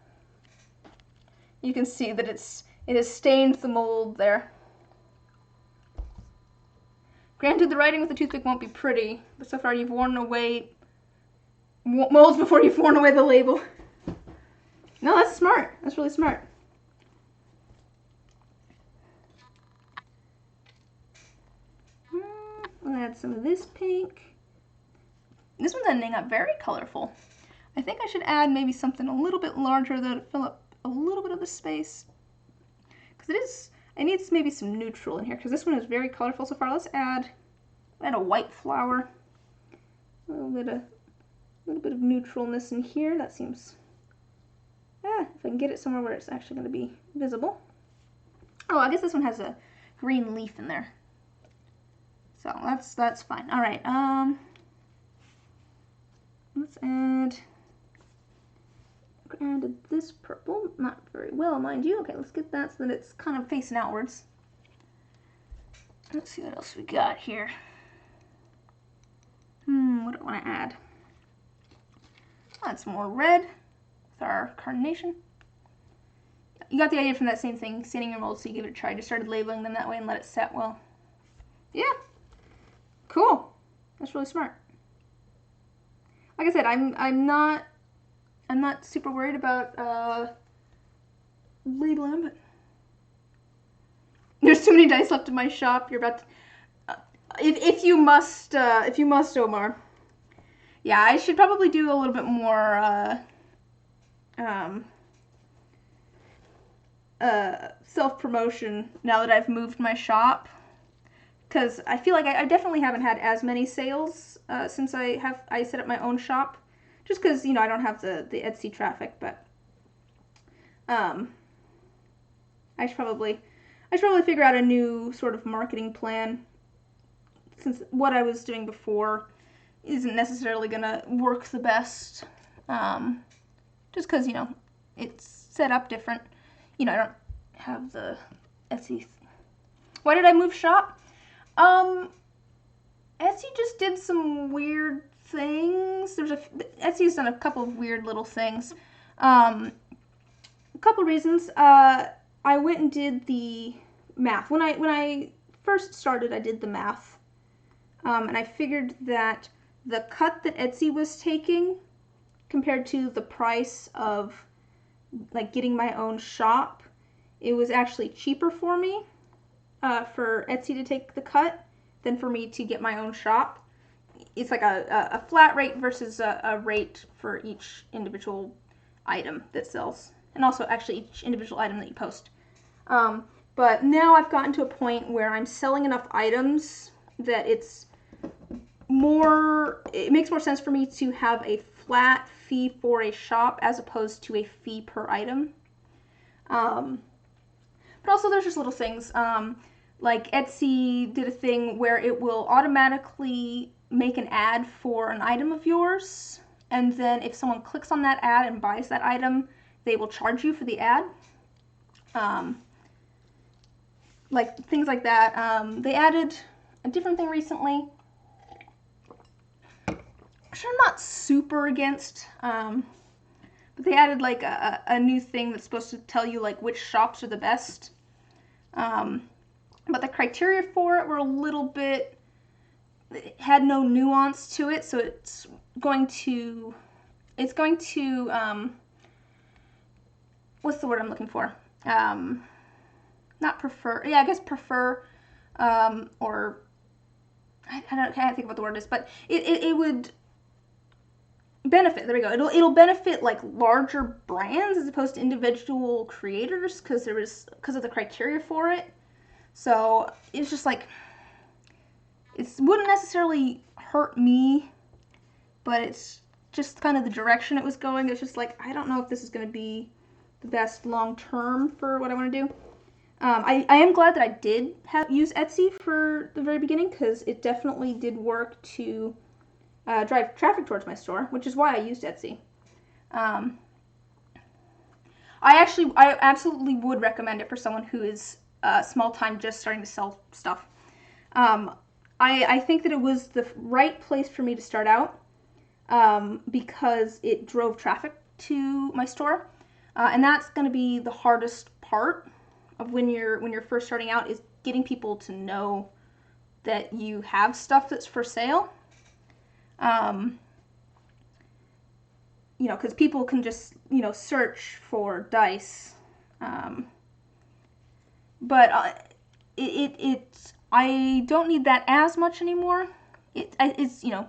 You can see that it has stained the mold there. Granted, the writing with the toothpick won't be pretty, but so far you've worn away molds before you've worn away the label. No, that's smart. That's really smart. I'll add some of this pink. This one's ending up very colorful. I think I should add maybe something a little bit larger though to fill up a little bit of the space. Because it needs maybe some neutral in here because this one is very colorful so far. Let's add a white flower. A little bit of neutralness in here. That seems, if I can get it somewhere where it's actually going to be visible. Oh, I guess this one has a green leaf in there. So that's fine. All right. Let's add this purple. Not very well, mind you. Okay, let's get that so that it's kind of facing outwards. Let's see what else we got here. What do I want to add? Add some more red with our carnation. You got the idea from that same thing, sanding your molds, so you give it a try. Just started labeling them that way and let it set well. Yeah, cool. That's really smart. Like I said, I'm not super worried about labeling them, but there's too many dice left in my shop. You're about to, if you must, Omar. Yeah, I should probably do a little bit more self-promotion now that I've moved my shop, because I feel like I definitely haven't had as many sales since I set up my own shop, just because, you know, I don't have the Etsy traffic. But I should probably figure out a new sort of marketing plan, since what I was doing before isn't necessarily gonna work the best, just because, you know, it's set up different. You know, I don't have the Etsy. Why did I move shop? Etsy just did some weird things. Etsy's done a couple of weird little things. A couple reasons. I went and did the math. When I first started, I did the math, and I figured that the cut that Etsy was taking compared to the price of like getting my own shop, it was actually cheaper for me for Etsy to take the cut than for me to get my own shop. It's like a flat rate versus a rate for each individual item that sells, and also actually each individual item that you post. But now I've gotten to a point where I'm selling enough items that it makes more sense for me to have a flat fee for a shop as opposed to a fee per item. But also there's just little things, like Etsy did a thing where it will automatically make an ad for an item of yours, and then if someone clicks on that ad and buys that item, they will charge you for the ad. Like things like that. They added a different thing recently, which I'm not super against, but they added like a new thing that's supposed to tell you like which shops are the best. But the criteria for it were a little bit, it had no nuance to it, so it's going to what's the word I'm looking for? Not prefer, yeah, I guess prefer, or I can't think of what the word is, but it would benefit, there we go, it'll benefit like larger brands as opposed to individual creators, because of the criteria for it. So it's just like, it wouldn't necessarily hurt me, but it's just kind of the direction it was going. It's just like, I don't know if this is going to be the best long term for what I want to do. I am glad that I did use Etsy for the very beginning, because it definitely did work to drive traffic towards my store, which is why I used Etsy. I absolutely would recommend it for someone who is small time, just starting to sell stuff. I think that it was the right place for me to start out, because it drove traffic to my store, and that's going to be the hardest part of when you're first starting out, is getting people to know that you have stuff that's for sale. You know, because people can just, you know, search for dice. But I don't need that as much anymore. It's, you know,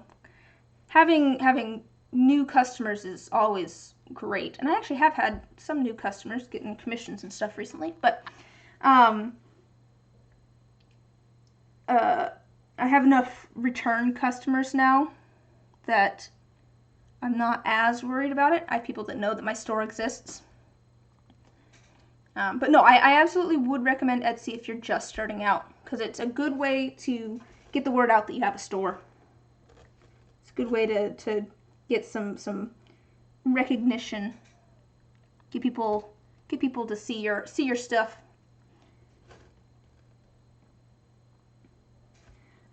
having new customers is always great. And I actually have had some new customers getting commissions and stuff recently. But I have enough return customers now that I'm not as worried about it. I have people that know that my store exists. But no, I absolutely would recommend Etsy if you're just starting out, because it's a good way to get the word out that you have a store. It's a good way to get some recognition, get people to see your stuff.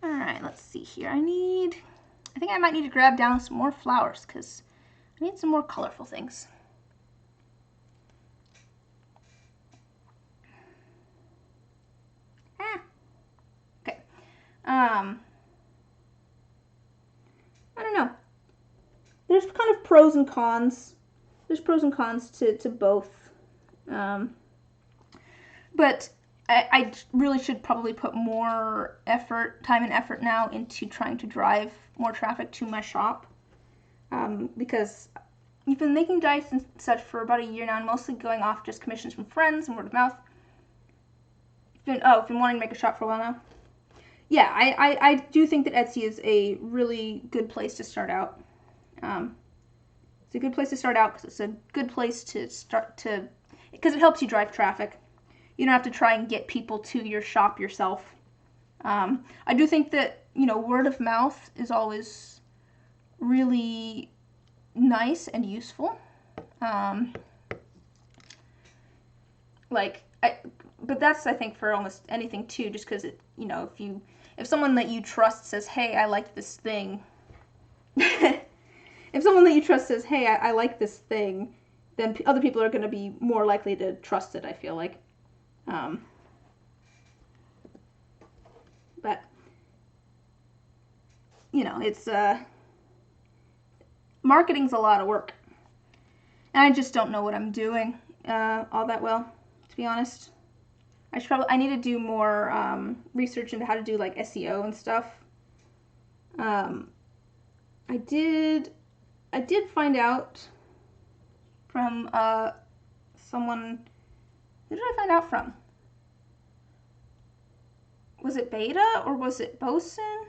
All right, let's see here. I think I might need to grab down some more flowers because I need some more colorful things. Okay. I don't know. There's kind of pros and cons. There's pros and cons to both. But I really should probably put more time and effort now into trying to drive more traffic to my shop. Because you've been making dice and such for about a year now, and mostly going off just commissions from friends and word of mouth. You've been wanting to make a shop for a while now. Yeah, I do think that Etsy is a really good place to start out. It's a good place to start out because it's a good place to because it helps you drive traffic. You don't have to try and get people to your shop yourself. I do think that, you know, word of mouth is always really nice and useful. But that's, I think, for almost anything too, just because it, you know, if someone that you trust says, hey, I like this thing, if someone that you trust says, hey, I like this thing, then other people are going to be more likely to trust it, I feel like. But, you know, it's, marketing's a lot of work. And I just don't know what I'm doing all that well, to be honest. I need to do more research into how to do like SEO and stuff. I did find out from someone. Who did I find out from? Was it Beta or was it Bosun?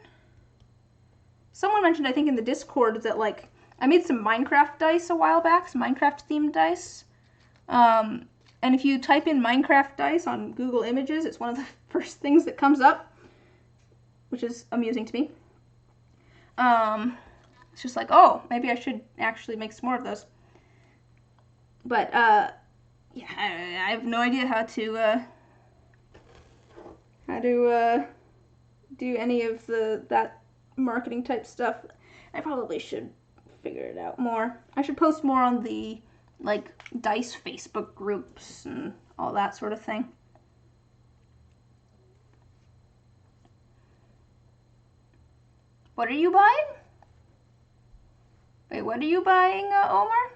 Someone mentioned, I think, in the Discord that, like, I made some Minecraft dice a while back, some Minecraft themed dice. And if you type in Minecraft dice on Google Images, it's one of the first things that comes up, which is amusing to me. It's just like, oh, maybe I should actually make some more of those. But, yeah, I have no idea how to do any of that marketing type stuff. I probably should figure it out more. I should post more on the, like, dice Facebook groups and all that sort of thing. What are you buying? Wait, what are you buying, Omar?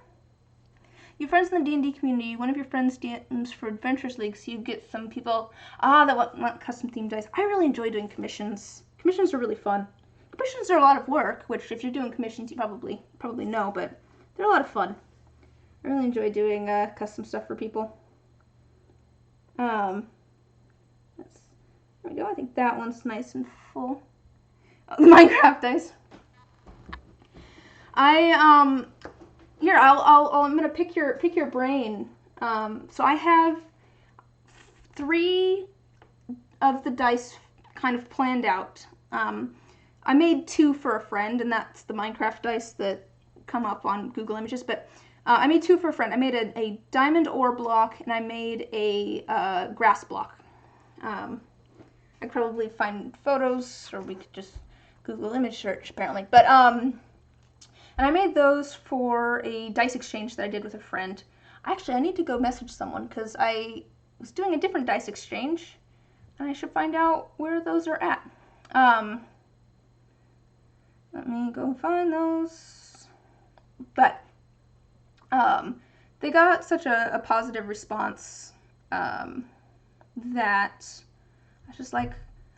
Your friends in the D&D community, one of your friends DMs for Adventures League, so you get some people that want custom themed dice. I really enjoy doing commissions. Commissions are really fun. Commissions are a lot of work, which if you're doing commissions, you probably know, but they're a lot of fun. I really enjoy doing custom stuff for people. There we go. I think that one's nice and full. Oh, the Minecraft dice. Here, I'm gonna pick your brain. So I have 3 of the dice kind of planned out. I made 2 for a friend, and that's the Minecraft dice that come up on Google Images. But I made 2 for a friend. I made a diamond ore block, and I made a grass block. I could probably find photos, or we could just Google image search apparently. But and I made those for a dice exchange that I did with a friend. Actually, I need to go message someone because I was doing a different dice exchange, and I should find out where those are at. Let me go find those. But they got such a positive response that I was just like,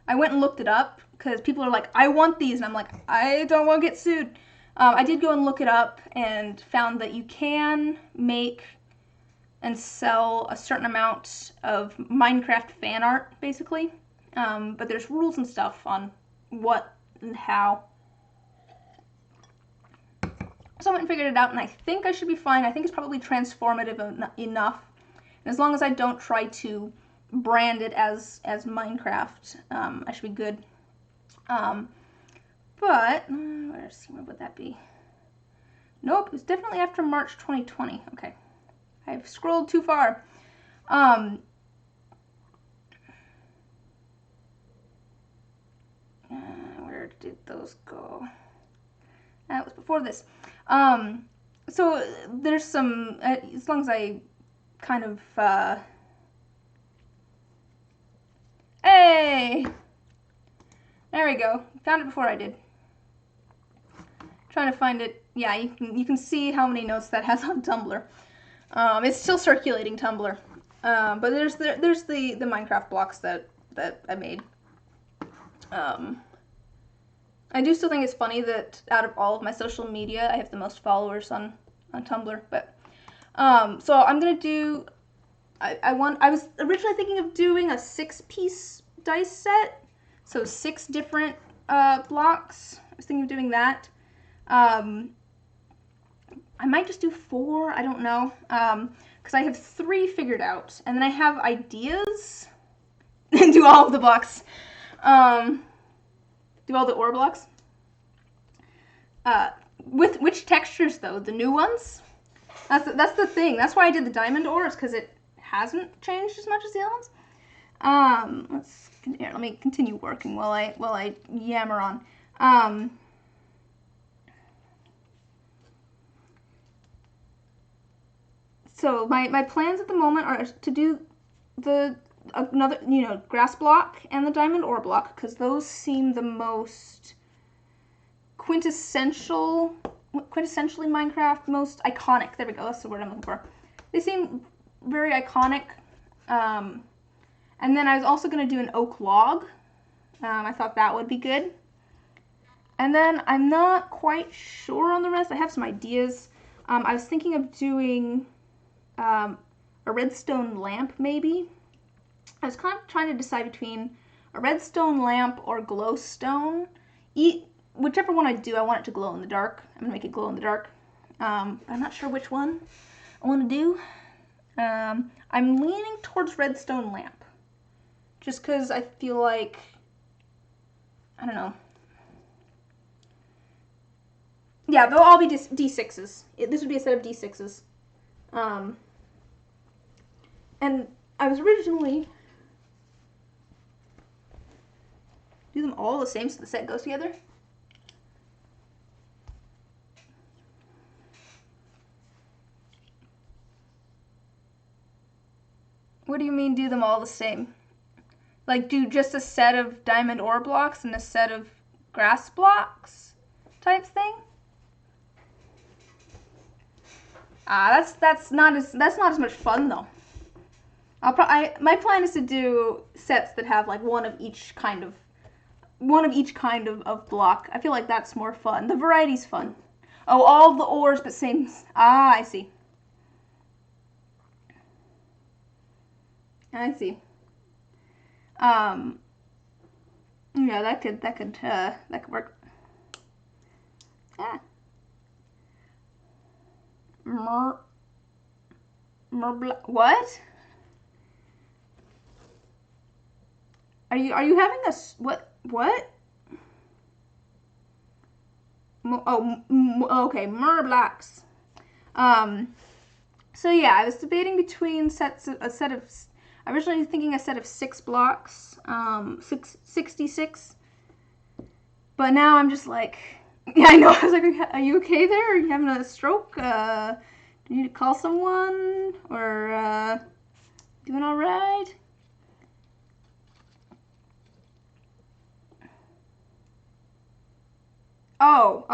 I went and looked it up because people are like, I want these, and I'm like, I don't want to get sued. I did go and look it up and found that you can make and sell a certain amount of Minecraft fan art, basically. But there's rules and stuff on what and how. So I went and figured it out, and I think I should be fine. I think it's probably transformative enough. And as long as I don't try to brand it as Minecraft, I should be good. But, where would that be? Nope, it was definitely after March 2020. Okay. I've scrolled too far. Where did those go? That was before this. So there's some, as long as I kind of, hey! There we go. Found it before I did. Trying to find it. Yeah, you can see how many notes that has on Tumblr. It's still circulating Tumblr. But there's the Minecraft blocks that I made. I do still think it's funny that out of all of my social media, I have the most followers on Tumblr. But so I'm gonna do. I was originally thinking of doing a 6-piece dice set, so 6 different blocks. I was thinking of doing that. I might just do 4. I don't know, because I have 3 figured out, and then I have ideas. And do all of the blocks. Do all the ore blocks. With which textures though? The new ones? That's the thing. That's why I did the diamond ores, because it hasn't changed as much as the other ones. Let me continue working while I yammer on. So my plans at the moment are to do another grass block and the diamond ore block, because those seem the most quintessentially Minecraft, most iconic. There we go. That's the word I'm looking for. They seem very iconic. And then I was also going to do an oak log. I thought that would be good. And then I'm not quite sure on the rest. I have some ideas. I was thinking of doing a redstone lamp, maybe. I was kind of trying to decide between a redstone lamp or glowstone. Whichever one I do, I want it to glow in the dark. I'm going to make it glow in the dark. I'm not sure which one I want to do. I'm leaning towards redstone lamp. Just because I feel like, I don't know. Yeah, they'll all be D6s. This would be a set of D6s. And I was originally do them all the same so the set goes together. What do you mean do them all the same? Like do just a set of diamond ore blocks and a set of grass blocks type thing? That's not as much fun though. My plan is to do sets that have like one of each kind of block. I feel like that's more fun. The variety's fun. Oh, all the ores but same. I see. I see. Yeah, that could work. Yeah. What? Are you having a what? Okay, blocks. So yeah, I was debating between originally thinking a set of 6 blocks, 66. But now I'm just like, yeah, I know. I was like, are you okay there? Are you having a stroke? Do you need to call someone? Or doing all right? Oh.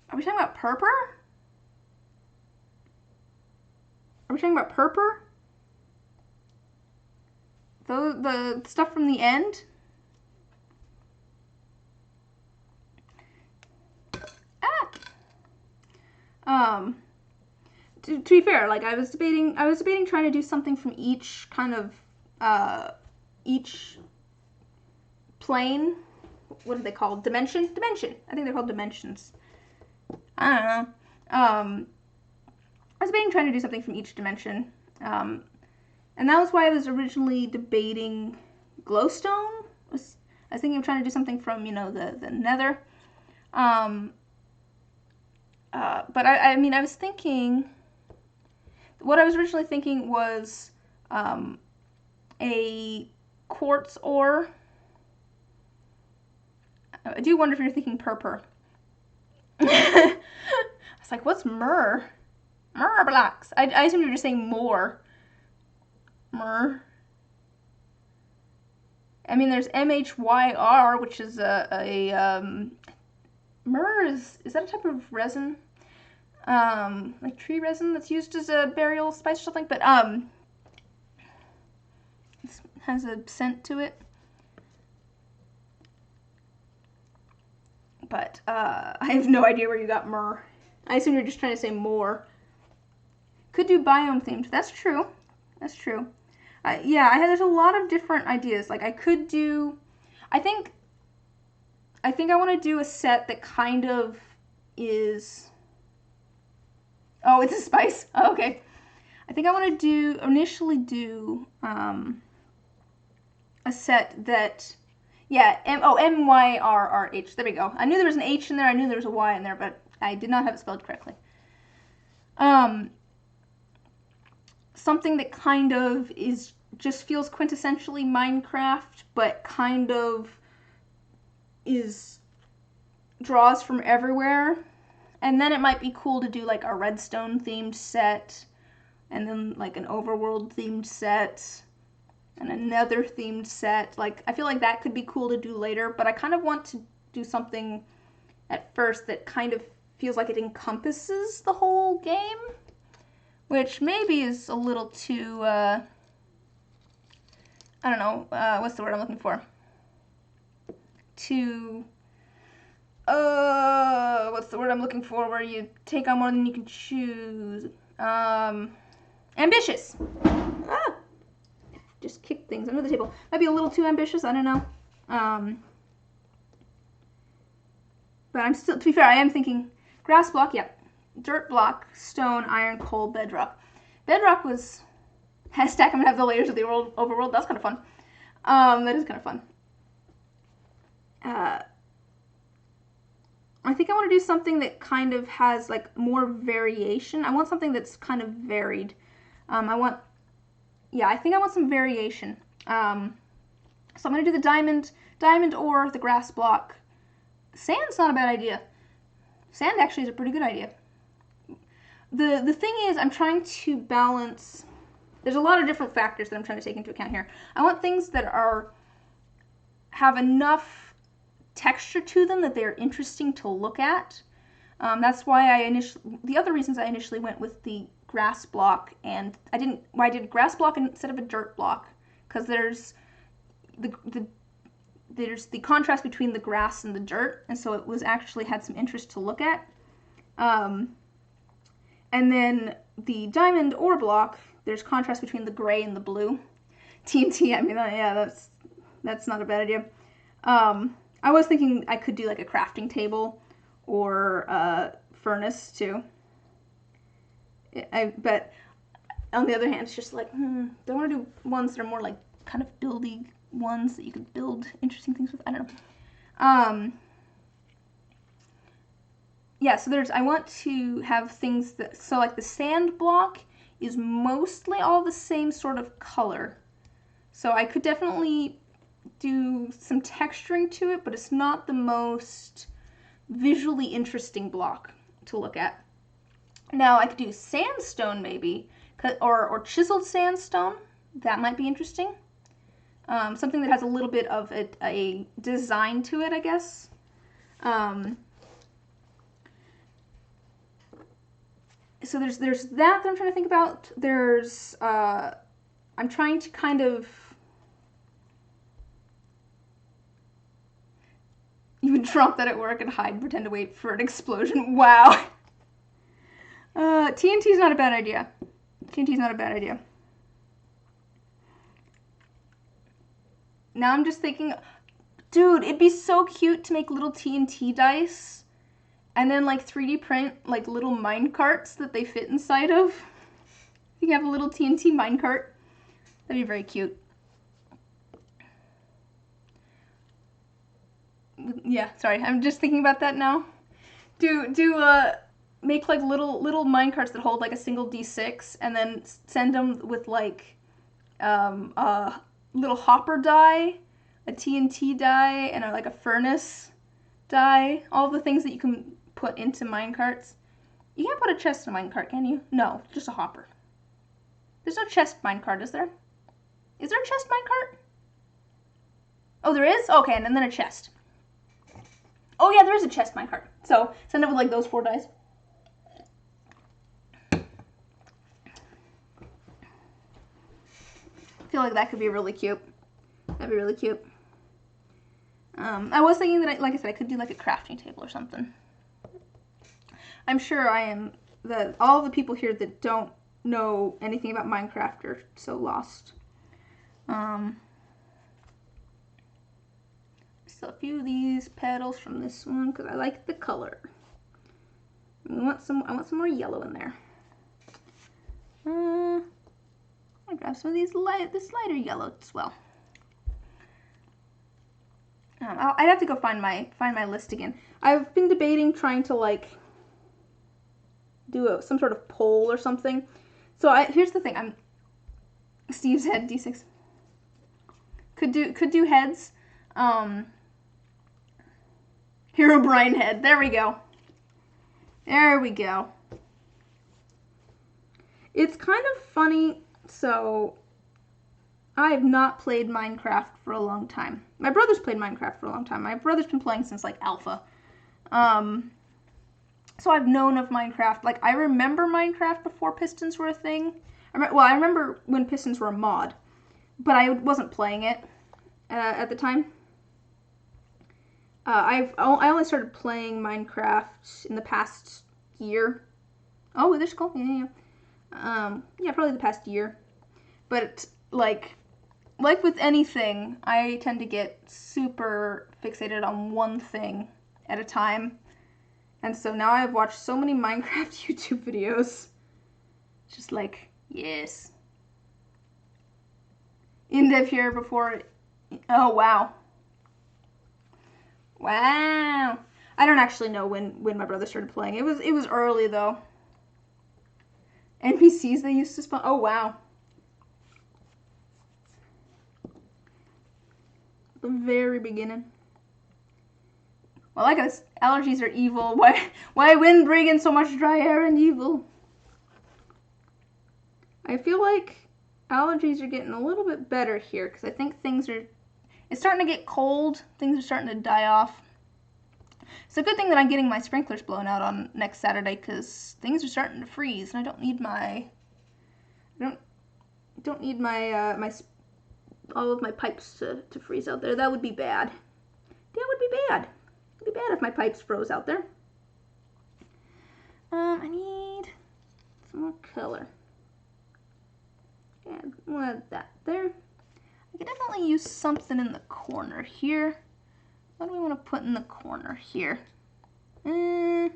Are we talking about purpur? Are we talking about purpur? The stuff from the end? To be fair, like I was debating trying to do something from each kind of each plane. What are they called? Dimension. I think they're called dimensions. I don't know. I was debating trying to do something from each dimension, and that was why I was originally debating glowstone. I was thinking of trying to do something from the nether. But I mean, I was thinking, what I was originally thinking was a quartz ore. I do wonder if you're thinking purpur. I was like, what's myrrh? Myrrh blocks. I assume you're just saying more. Myrrh. I mean, there's MHYR, which is myrrh is that a type of resin? Like tree resin that's used as a burial spice or something, but it has a scent to it. But I have no idea where you got myrrh. I assume you're just trying to say more. Could do biome themed. That's true. Yeah, there's a lot of different ideas. Like I could do, I think I want to do a set that kind of is, oh, it's a spice. Oh, okay. I think I want to initially do a set that, yeah, MYRRH. There we go. I knew there was an H in there. I knew there was a Y in there, but I did not have it spelled correctly. Something that kind of just feels quintessentially Minecraft, but kind of draws from everywhere. And then it might be cool to do like a redstone themed set, and then like an overworld themed set, and another themed set. Like I feel like that could be cool to do later, but I kind of want to do something at first that kind of feels like it encompasses the whole game, which maybe is a little too, I don't know, what's the word I'm looking for? What's the word I'm looking for, where you take on more than you can choose? Ambitious. Just kick things under the table. Might be a little too ambitious, I don't know. But I'm still, to be fair, I am thinking grass block, yep. Dirt block, stone, iron, coal, bedrock. Bedrock was, stack them and have the layers of the overworld. That's kind of fun. That is kind of fun. I think I want to do something that kind of has like more variation. I want something that's kind of varied. I think I want some variation. So I'm going to do the diamond ore, the grass block. Sand's not a bad idea. Sand actually is a pretty good idea. The thing is, I'm trying to balance, there's a lot of different factors that I'm trying to take into account here. I want things that have enough texture to them that they're interesting to look at. That's why the other reasons I initially went with the grass block, and I did grass block instead of a dirt block, because there's the contrast between the grass and the dirt, and so it was actually had some interest to look at. And then the diamond ore block, there's contrast between the gray and the blue. TNT, I mean, yeah, that's not a bad idea. I was thinking I could do like a crafting table or a furnace too. But on the other hand, it's just like, don't want to do ones that are more like kind of buildy ones that you could build interesting things with. I don't know. Yeah, so I want to have things so like the sand block is mostly all the same sort of color. So I could definitely do some texturing to it, but it's not the most visually interesting block to look at. Now I could do sandstone maybe, or chiseled sandstone. That might be interesting. something that has a little bit of a design to it, I guess. So there's that I'm trying to think about. There's I'm trying to kind of even drop that at work and hide, pretend to wait for an explosion. Wow. TNT's not a bad idea. TNT's not a bad idea. Now I'm just thinking, dude, it'd be so cute to make little TNT dice and then like 3D print like little mine carts that they fit inside of. You can have a little TNT mine cart. That'd be very cute. Yeah, sorry, I'm just thinking about that now. Make like little mine carts that hold like a single D6 and then send them with like a little hopper die, a TNT die, and like a furnace die. All the things that you can put into mine carts. You can't put a chest in a mine cart, can you? No, just a hopper. There's no chest mine cart, is there? Is there a chest mine cart? Oh, there is? Okay, and then a chest. Oh yeah, there is a chest minecart. So send it with like those 4 dice. I feel like that could be really cute. That'd be really cute. I was thinking that, like I said, I could do like a crafting table or something. I'm sure that all of the people here that don't know anything about Minecraft are so lost. So a few of these petals from this one because I like the color. I want some more yellow in there. I'll grab some of this lighter yellow as well. I'd have to go find my list again. I've been debating trying to like do some sort of poll or something. So here's the thing. Steve's head D6. Could do heads. Herobrine head. There we go. There we go. It's kind of funny. So I have not played Minecraft for a long time. My brother's played Minecraft for a long time. My brother's been playing since like alpha. So I've known of Minecraft. Like I remember Minecraft before pistons were a thing. I remember when pistons were a mod, but I wasn't playing it at the time. I only started playing Minecraft in the past year. Oh, there's cool. Yeah, probably the past year. But like with anything, I tend to get super fixated on one thing at a time. And so now I've watched so many Minecraft YouTube videos. Just like, yes. In-dev here before. Oh, wow. Wow. I don't actually know when my brother started playing. It was early though. NPCs they used to spawn. Oh wow. The very beginning. Well, I guess allergies are evil. Why wind bringing so much dry air and evil? I feel like allergies are getting a little bit better here because I think it's starting to get cold. Things are starting to die off. It's a good thing that I'm getting my sprinklers blown out on next Saturday because things are starting to freeze and I don't need all of my pipes to freeze out there. That would be bad. That would be bad. It would be bad if my pipes froze out there. I need some more color. And we'll add that there. I could definitely use something in the corner here. What do we want to put in the corner here? We'll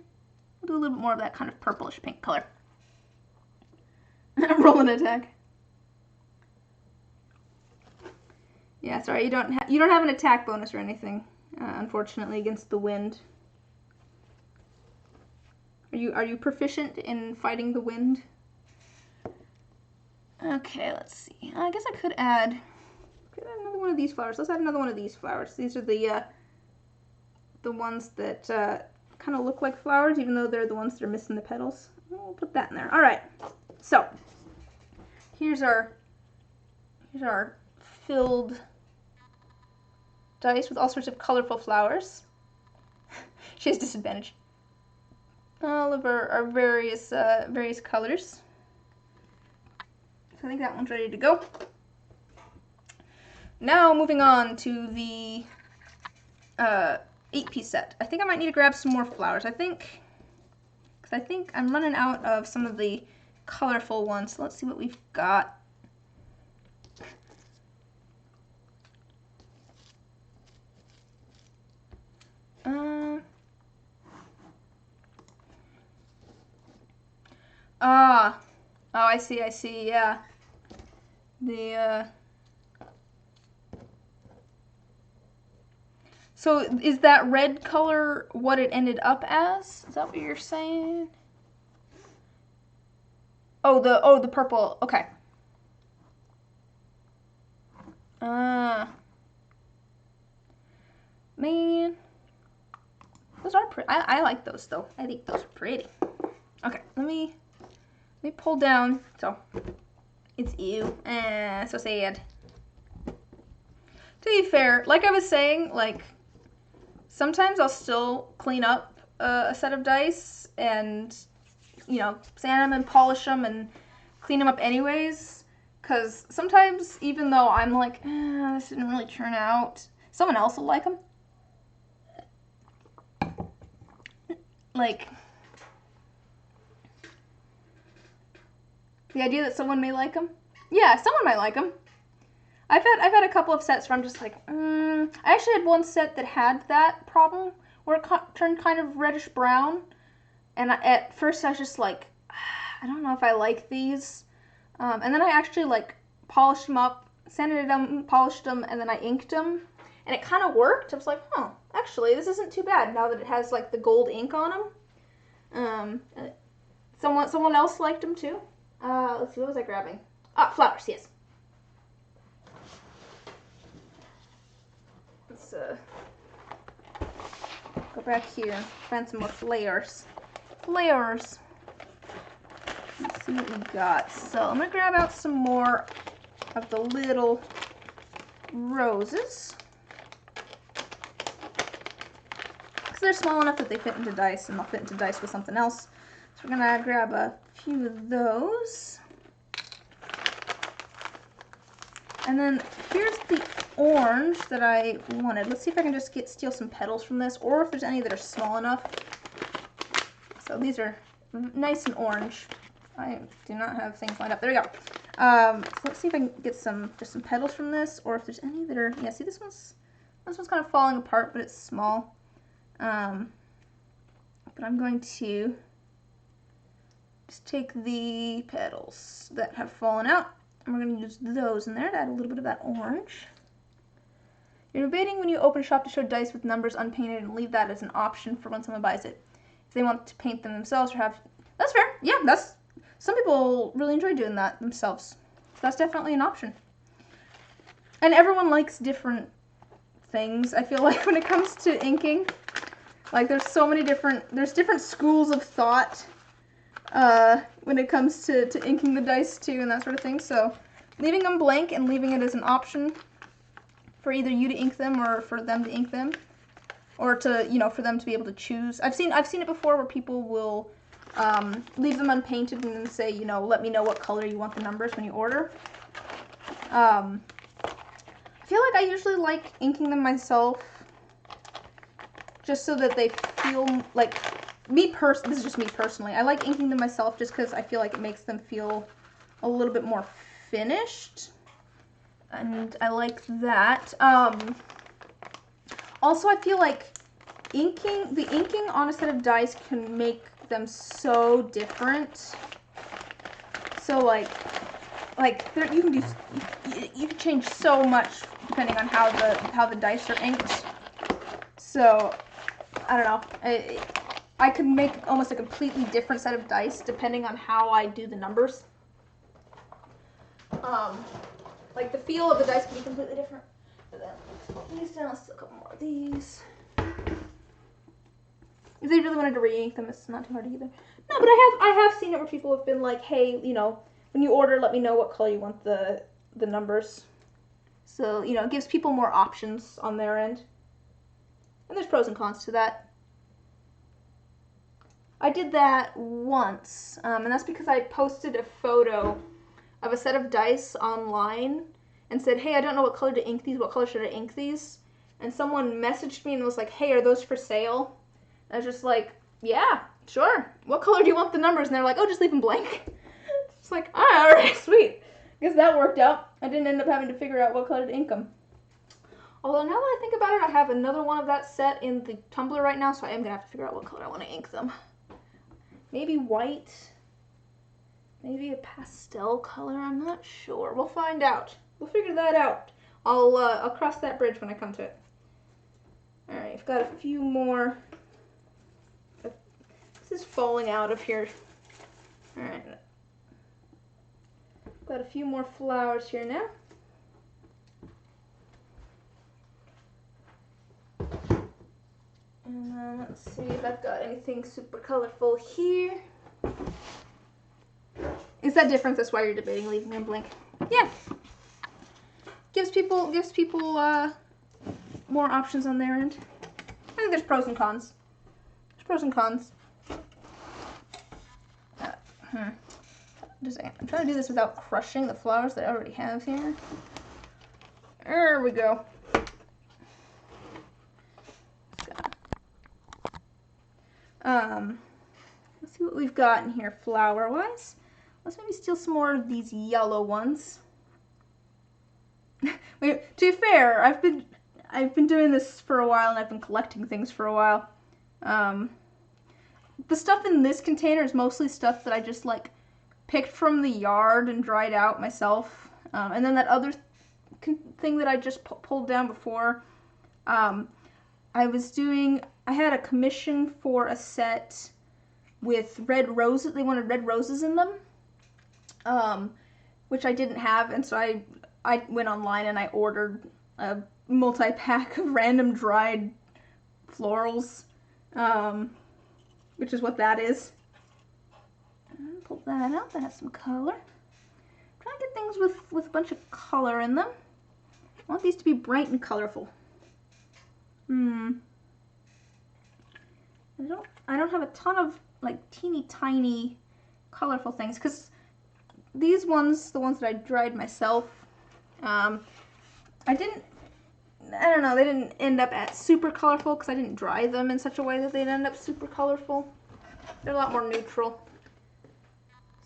do a little bit more of that kind of purplish pink color. Roll an attack. Yeah, sorry, you don't have an attack bonus or anything, unfortunately, against the wind. Are you proficient in fighting the wind? Okay, let's see. I guess I could add another one of these flowers. Let's add another one of these flowers. These are the ones that kind of look like flowers, even though they're the ones that are missing the petals. We'll put that in there. All right. So here's our filled dice with all sorts of colorful flowers. She has disadvantage. All of our various colors. So I think that one's ready to go. Now moving on to the 8-piece set. I think I might need to grab some more flowers. Because I think I'm running out of some of the colorful ones. So let's see what we've got. Oh, I see, yeah. So is that red color what it ended up as? Is that what you're saying? Oh, the purple. Okay. Man. Those are pretty. I like those though. I think those are pretty. Okay, let me pull down. So it's you. So sad. To be fair, like I was saying, like sometimes I'll still clean up a set of dice and, you know, sand them and polish them and clean them up anyways. Because sometimes, even though I'm like, this didn't really turn out, someone else will like them. Like, the idea that someone may like them. Yeah, someone might like them. I've had a couple of sets where I'm just like, I actually had one set that had that problem where it turned kind of reddish brown, and at first I was just like, I don't know if I like these, and then I actually like polished them up, sanded them, polished them, and then I inked them, and it kind of worked. I was like, oh, actually this isn't too bad now that it has like the gold ink on them. Someone else liked them too. Let's see, what was I grabbing? Flowers, yes. Let's go back here and find some more flowers. Let's see what we got. So I'm gonna grab out some more of the little roses. Because they're small enough that they fit into dice, and they'll fit into dice with something else. So we're gonna grab a few of those. And then here's the orange that I wanted. Let's see if I can just steal some petals from this, or if there's any that are small enough. So these are nice and orange. I do not have things lined up. There we go. So let's see if I can get just some petals from this, or if there's any that are, yeah, see this one's kind of falling apart, but it's small. But I'm going to just take the petals that have fallen out, and we're going to use those in there to add a little bit of that orange. You're debating when you open a shop to show dice with numbers unpainted and leave that as an option for when someone buys it. If they want to paint them themselves or have... That's fair. Yeah, some people really enjoy doing that themselves. So that's definitely an option. And everyone likes different things, I feel like, when it comes to inking. Like, there's different schools of thought when it comes to inking the dice too and that sort of thing. So leaving them blank and leaving it as an option for either you to ink them or for them to ink them, or to, you know, for them to be able to choose. I've seen it before where people will leave them unpainted and then say, you know, let me know what color you want the numbers when you order. I feel like I usually like inking them myself, just so that they feel like this is just me personally. I like inking them myself just because I feel like it makes them feel a little bit more finished. And I like that. Also, I feel like the inking on a set of dice can make them so different. So like you can change so much depending on how the dice are inked. So I don't know. I could make almost a completely different set of dice depending on how I do the numbers. Like the feel of the dice can be completely different. But then these down, let's do a couple more of these. If they really wanted to re-ink them, it's not too hard either. No, but I have seen it where people have been like, hey, you know, when you order, let me know what color you want the numbers. So, you know, it gives people more options on their end. And there's pros and cons to that. I did that once, and that's because I posted a photo of a set of dice online and said, hey, I don't know what color to ink these, what color should I ink these? And someone messaged me and was like, hey, are those for sale? And I was just like, yeah, sure. What color do you want the numbers? And they're like, oh, just leave them blank. It's like, all right, sweet. Guess that worked out. I didn't end up having to figure out what color to ink them. Although now that I think about it, I have another one of that set in the tumbler right now, so I am going to have to figure out what color I want to ink them. Maybe white. Maybe a pastel color. I'm not sure. We'll find out. We'll figure that out. I'll cross that bridge when I come to it. All right, I've got a few more. This is falling out of here. All right. Got a few more flowers here now. And then let's see if I've got anything super colorful here. Is that different? That's why you're debating leaving them blank. Yeah. Gives people more options on their end. I think there's pros and cons. There's pros and cons. Just a second. I'm trying to do this without crushing the flowers that I already have here. There we go. Let's see what we've got in here flower-wise. Let's maybe steal some more of these yellow ones. To be fair, I've been doing this for a while and I've been collecting things for a while. The stuff in this container is mostly stuff that I just like picked from the yard and dried out myself. And then that other thing that I just pulled down before, I had a commission for a set with red roses. They wanted red roses in them, which I didn't have, and so I went online and I ordered a multi-pack of random dried florals, which is what that is. Pull that out. That has some color. Try to get things with a bunch of color in them. I want these to be bright and colorful. I don't have a ton of like teeny tiny colorful things, because these ones, the ones that I dried myself, I don't know, they didn't end up at super colorful because I didn't dry them in such a way that they'd end up super colorful. They're a lot more neutral.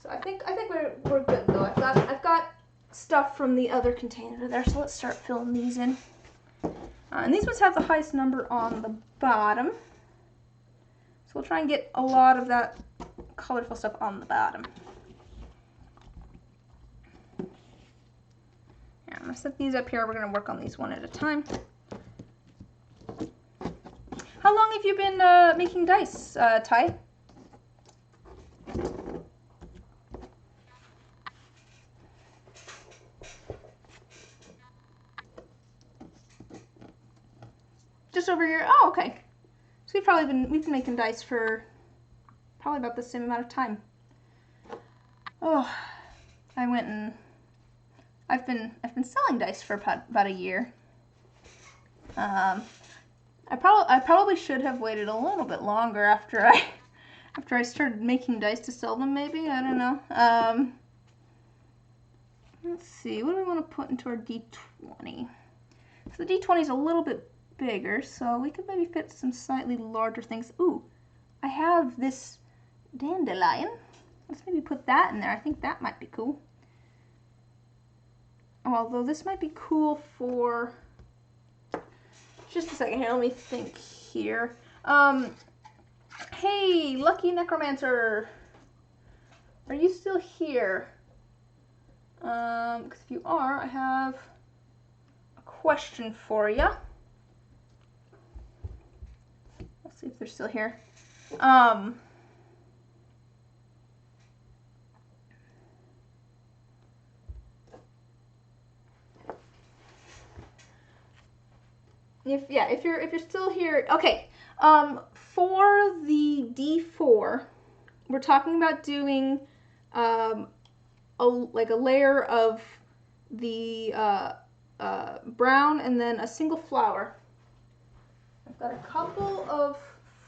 So I think we're good though. I've got stuff from the other container there, so let's start filling these in. And these ones have the highest number on the bottom. So we'll try and get a lot of that colorful stuff on the bottom. Yeah, I'm going to set these up here. We're going to work on these one at a time. How long have you been making dice, Ty? Just over here. Oh, okay. So we've been making dice for probably about the same amount of time. Oh, I've been selling dice for about a year. I probably should have waited a little bit longer after I started making dice to sell them. Maybe, I don't know. Let's see. What do we want to put into our D20? So the D20 is a little bit bigger, so we could maybe fit some slightly larger things. Ooh, I have this dandelion. Let's maybe put that in there. I think that might be cool. Although this might be cool for... Just a second here, let me think here. Hey, Lucky Necromancer! Are you still here? Because if you are, I have a question for you. Let's see if they're still here. If you're still here, okay. For the D4, we're talking about doing a layer of the brown, and then a single flower. I've got a couple of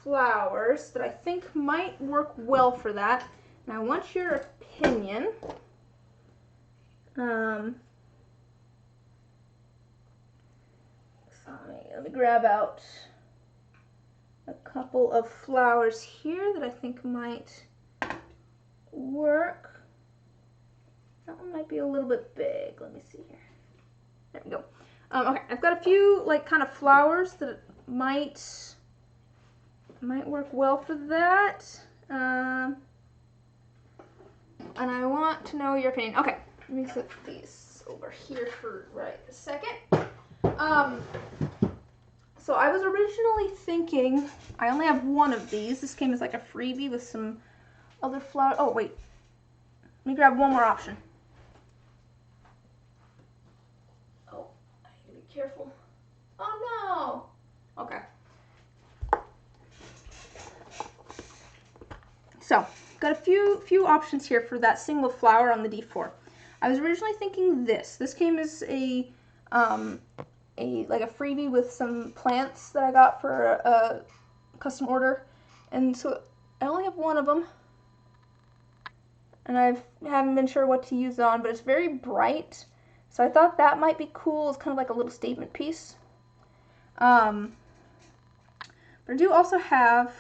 flowers that I think might work well for that, and I want your opinion. So let me grab out a couple of flowers here that I think might work. That one might be a little bit big. Let me see here. There we go. Okay, I've got a few like kind of flowers that might work well for that. And I want to know your opinion. Okay, let me put these over here for right a second. So I was originally thinking, I only have one of these. This came as like a freebie with some other flowers. Oh wait, let me grab one more option. Oh, I need to be careful. Oh no. Okay. So, got a few options here for that single flower on the D4. I was originally thinking this. This came as a like a freebie with some plants that I got for a custom order, and so I only have one of them, and I haven't been sure what to use it on, but it's very bright, so I thought that might be cool. It's kind of like a little statement piece. But I do also have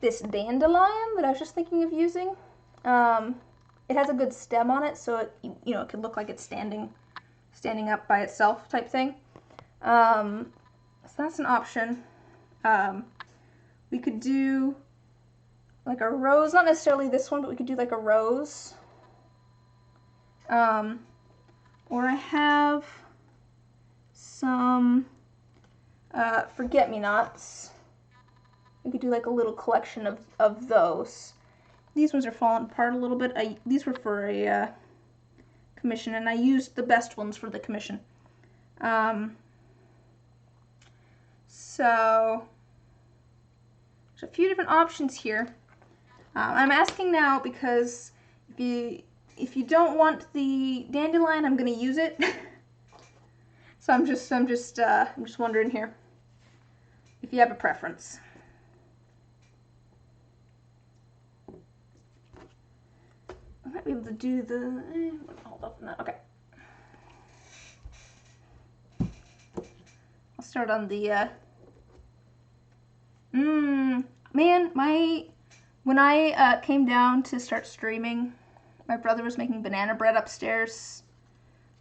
this dandelion that I was just thinking of using. It has a good stem on it, so it, you know, it could look like it's standing up by itself type thing. So that's an option. We could do like a rose, not necessarily this one, but we could do like a rose. Or I have some forget-me-nots. We could do like a little collection of those. These ones are falling apart a little bit. These were for a commission, and I used the best ones for the commission. So there's a few different options here. I'm asking now because if you don't want the dandelion, I'm going to use it. So I'm just wondering here if you have a preference. I might be able to do the, hold up on that, okay. I'll start on the, man, when I came down to start streaming, my brother was making banana bread upstairs.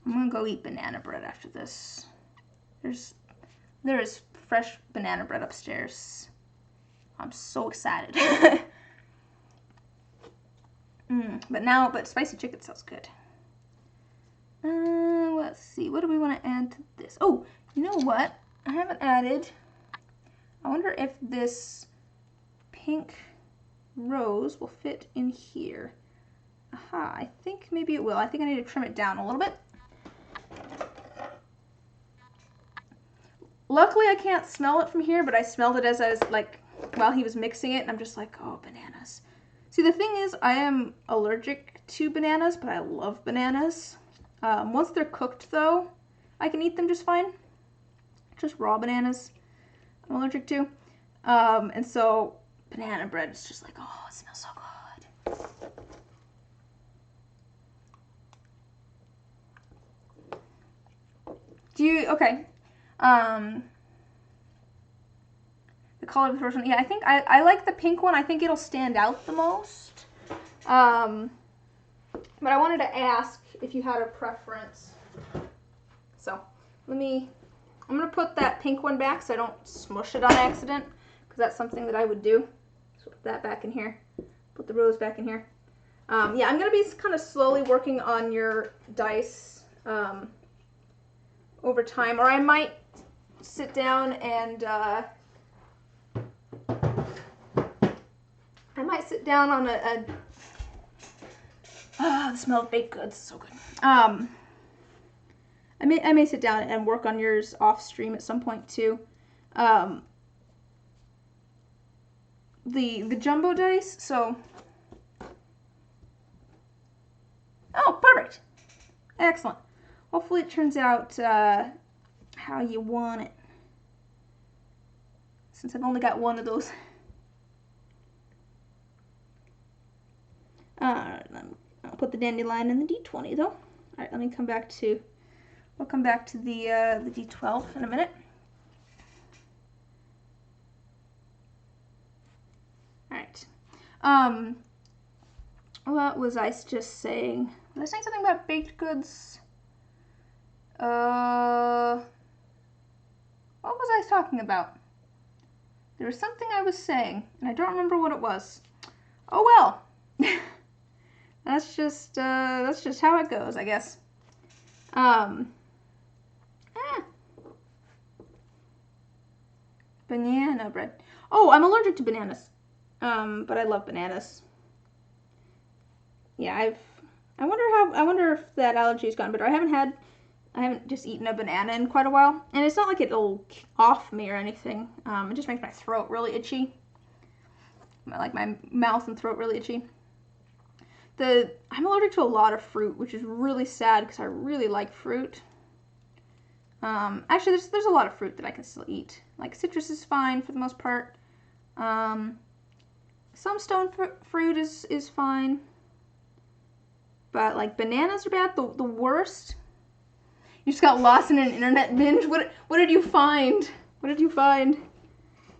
I'm gonna go eat banana bread after this. There is fresh banana bread upstairs. I'm so excited. But spicy chicken sounds good. Let's see, what do we want to add to this? Oh, you know what? I haven't added. I wonder if this pink rose will fit in here. Aha, I think maybe it will. I think I need to trim it down a little bit. Luckily, I can't smell it from here, but I smelled it as I was like, while he was mixing it, and I'm just like, oh, bananas. See, the thing is, I am allergic to bananas, but I love bananas. Once they're cooked, though, I can eat them just fine. Just raw bananas I'm allergic to. And so banana bread is just like, oh, it smells so good. Okay. The color of the first one, yeah, I think I like the pink one. I think it'll stand out the most. But I wanted to ask if you had a preference. So I'm gonna put that pink one back so I don't smush it on accident, because that's something that I would do. So put that back in here. Put the rose back in here. Yeah, I'm gonna be kind of slowly working on your dice over time, or I might sit down and on the smell of baked goods is so good. I may sit down and work on yours off stream at some point too. The jumbo dice, so, oh, perfect, excellent. hopefully it turns out how you want it. Since I've only got one of those. Alright, I'll put the dandelion in the D20 though. Alright, let me come back to, we'll come back to the D12 in a minute. Alright. What was I just saying? Was I saying something about baked goods? What was I talking about? There was something I was saying, and I don't remember what it was. Oh well. That's just how it goes, I guess. Banana bread. Oh, I'm allergic to bananas. But I love bananas. Yeah, I wonder if that allergy's gone better. I haven't just eaten a banana in quite a while, and it's not like it'll off me or anything. It just makes my throat really itchy. Like my mouth and throat really itchy. I'm allergic to a lot of fruit, which is really sad because I really like fruit. Actually, there's a lot of fruit that I can still eat. Like citrus is fine for the most part. Some stone fruit is fine. But like bananas are bad. The worst. You just got lost in an internet binge. What did you find? What did you find?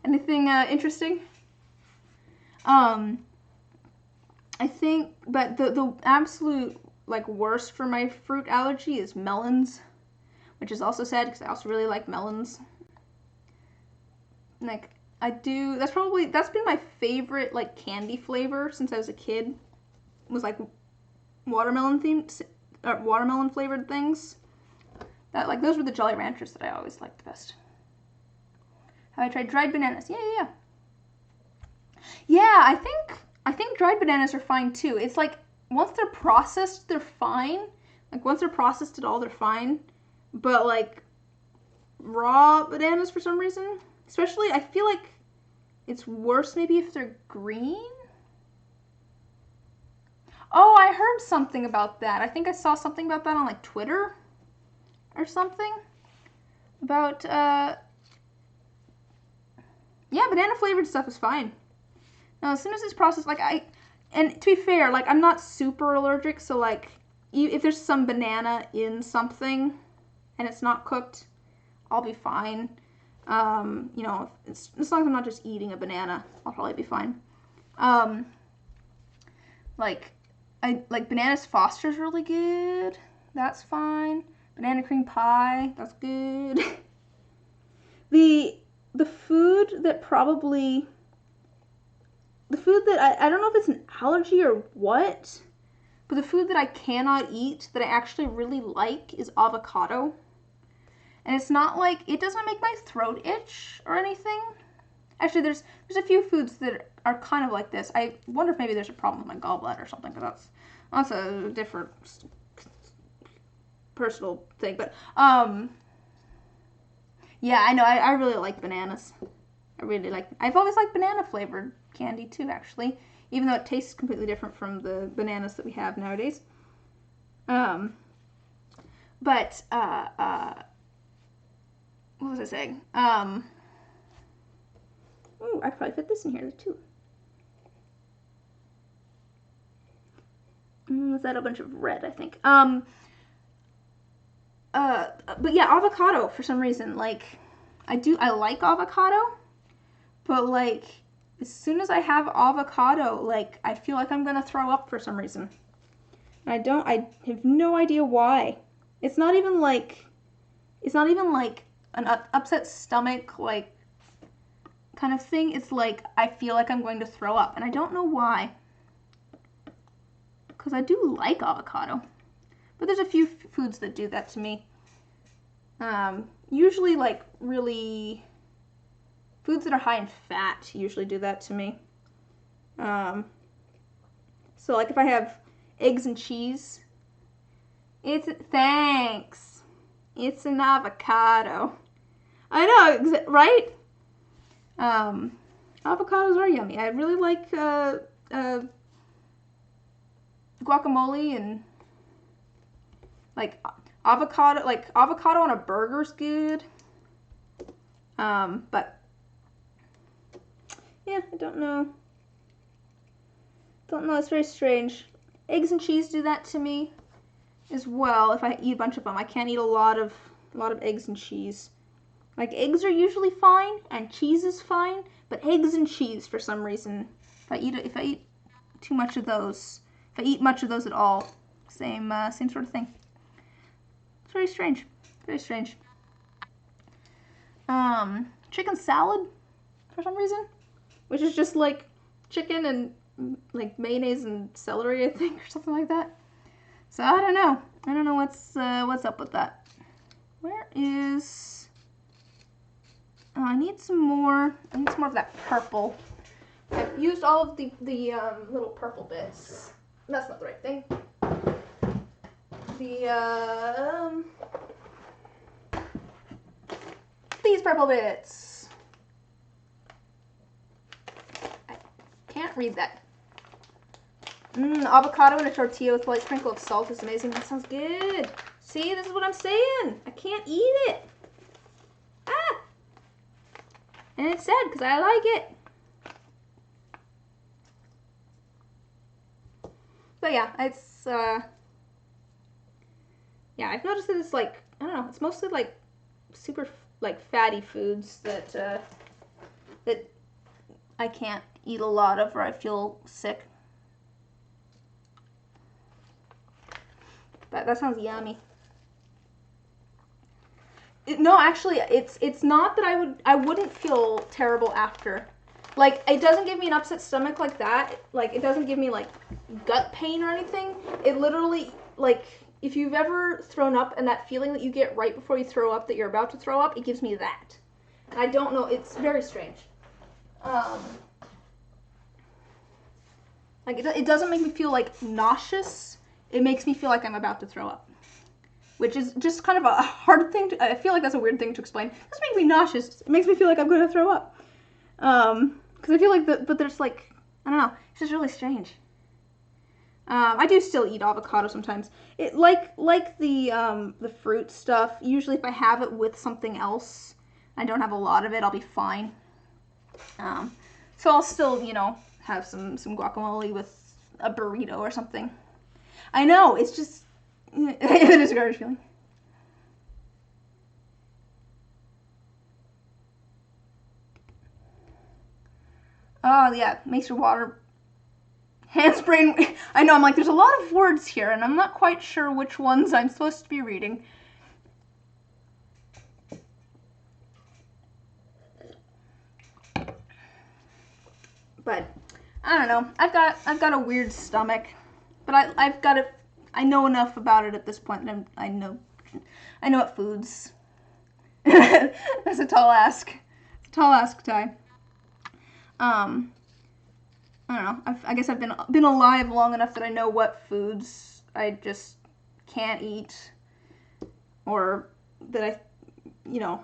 Anything interesting? I think, but the absolute like worst for my fruit allergy is melons, which is also sad because I also really like melons. Like that's been my favorite like candy flavor since I was a kid. Was like watermelon flavored things. That like those were the Jolly Ranchers that I always liked the best. Have I tried dried bananas? Yeah. Yeah, I think dried bananas are fine too. It's like once they're processed, they're fine. Like once they're processed at all, they're fine. But like raw bananas for some reason, especially I feel like it's worse maybe if they're green. Oh, I heard something about that. I think I saw something about that on like Twitter or something. About yeah, banana flavored stuff is fine. Now, as soon as it's processed, like and to be fair, like I'm not super allergic, so like if there's some banana in something and it's not cooked, I'll be fine. You know, as long as I'm not just eating a banana, I'll probably be fine. Like Bananas Foster's really good. That's fine. Banana cream pie, that's good. The food that I don't know if it's an allergy or what, but the food that I cannot eat that I actually really like is avocado. And it's not like, it doesn't make my throat itch or anything. Actually, there's a few foods that are kind of like this. I wonder if maybe there's a problem with my gallbladder or something, but that's a different personal thing. But yeah, I know. I really like bananas. I've always liked banana flavored candy too, actually, even though it tastes completely different from the bananas that we have nowadays. But what was I saying? Ooh, I probably fit this in here too. Is that a bunch of red, I think. But yeah, avocado for some reason. Like, I like avocado, but like, as soon as I have avocado, like, I feel like I'm gonna throw up for some reason. I have no idea why. It's not even like an upset stomach, like, kind of thing. It's like, I feel like I'm going to throw up, and I don't know why. Because I do like avocado. But there's a few foods that do that to me. Usually, like, really, foods that are high in fat usually do that to me. So, like, if I have eggs and cheese, thanks. It's an avocado. I know, right? Avocados are yummy. I really like guacamole and like Avocado, like avocado on a burger's good. But yeah, I don't know. Don't know, it's very strange. Eggs and cheese do that to me as well. If I eat a bunch of them, I can't eat a lot of eggs and cheese. Like eggs are usually fine and cheese is fine, but eggs and cheese for some reason, if I eat too much of those, if I eat much of those at all, same sort of thing. It's very strange. Very strange. Chicken salad for some reason, which is just like chicken and like mayonnaise and celery, I think, or something like that. So I don't know. I don't know what's up with that. Where is? Oh, I need some more. I need some more of that purple. I've used all of the little purple bits. That's not the right thing. These purple bits. I can't read that. Avocado and a tortilla with a light sprinkle of salt is amazing. That sounds good. See, this is what I'm saying. I can't eat it. Ah! And it's sad because I like it. But yeah, it's, yeah, I've noticed that it's like, I don't know, it's mostly like super, like, fatty foods that, that I can't eat a lot of or I feel sick. But that sounds yummy. No, actually, it's not that I wouldn't feel terrible after. Like, it doesn't give me an upset stomach like that. Like, it doesn't give me, like, gut pain or anything. It literally, like, if you've ever thrown up and that feeling that you get right before you throw up that you're about to throw up, it gives me that. And I don't know, it's very strange. Like, it doesn't make me feel, like, nauseous. It makes me feel like I'm about to throw up. Which is just kind of a hard thing to, I feel like that's a weird thing to explain. It doesn't make me nauseous. It makes me feel like I'm going to throw up. Because I feel like, but there's like, I don't know, it's just really strange. I do still eat avocado sometimes. It like the fruit stuff, usually if I have it with something else, I don't have a lot of it, I'll be fine. So I'll still, you know, have some guacamole with a burrito or something. I know, it's just, it is a garbage feeling. Oh, yeah, makes your water... Handspray... I know, I'm like, there's a lot of words here, and I'm not quite sure which ones I'm supposed to be reading. But, I don't know. I've got a weird stomach. But I've got it... I know enough about it at this point, and I know what foods. That's a tall ask. It's a tall ask, Ty. I don't know. I guess I've been alive long enough that I know what foods I just can't eat, or that I, you know,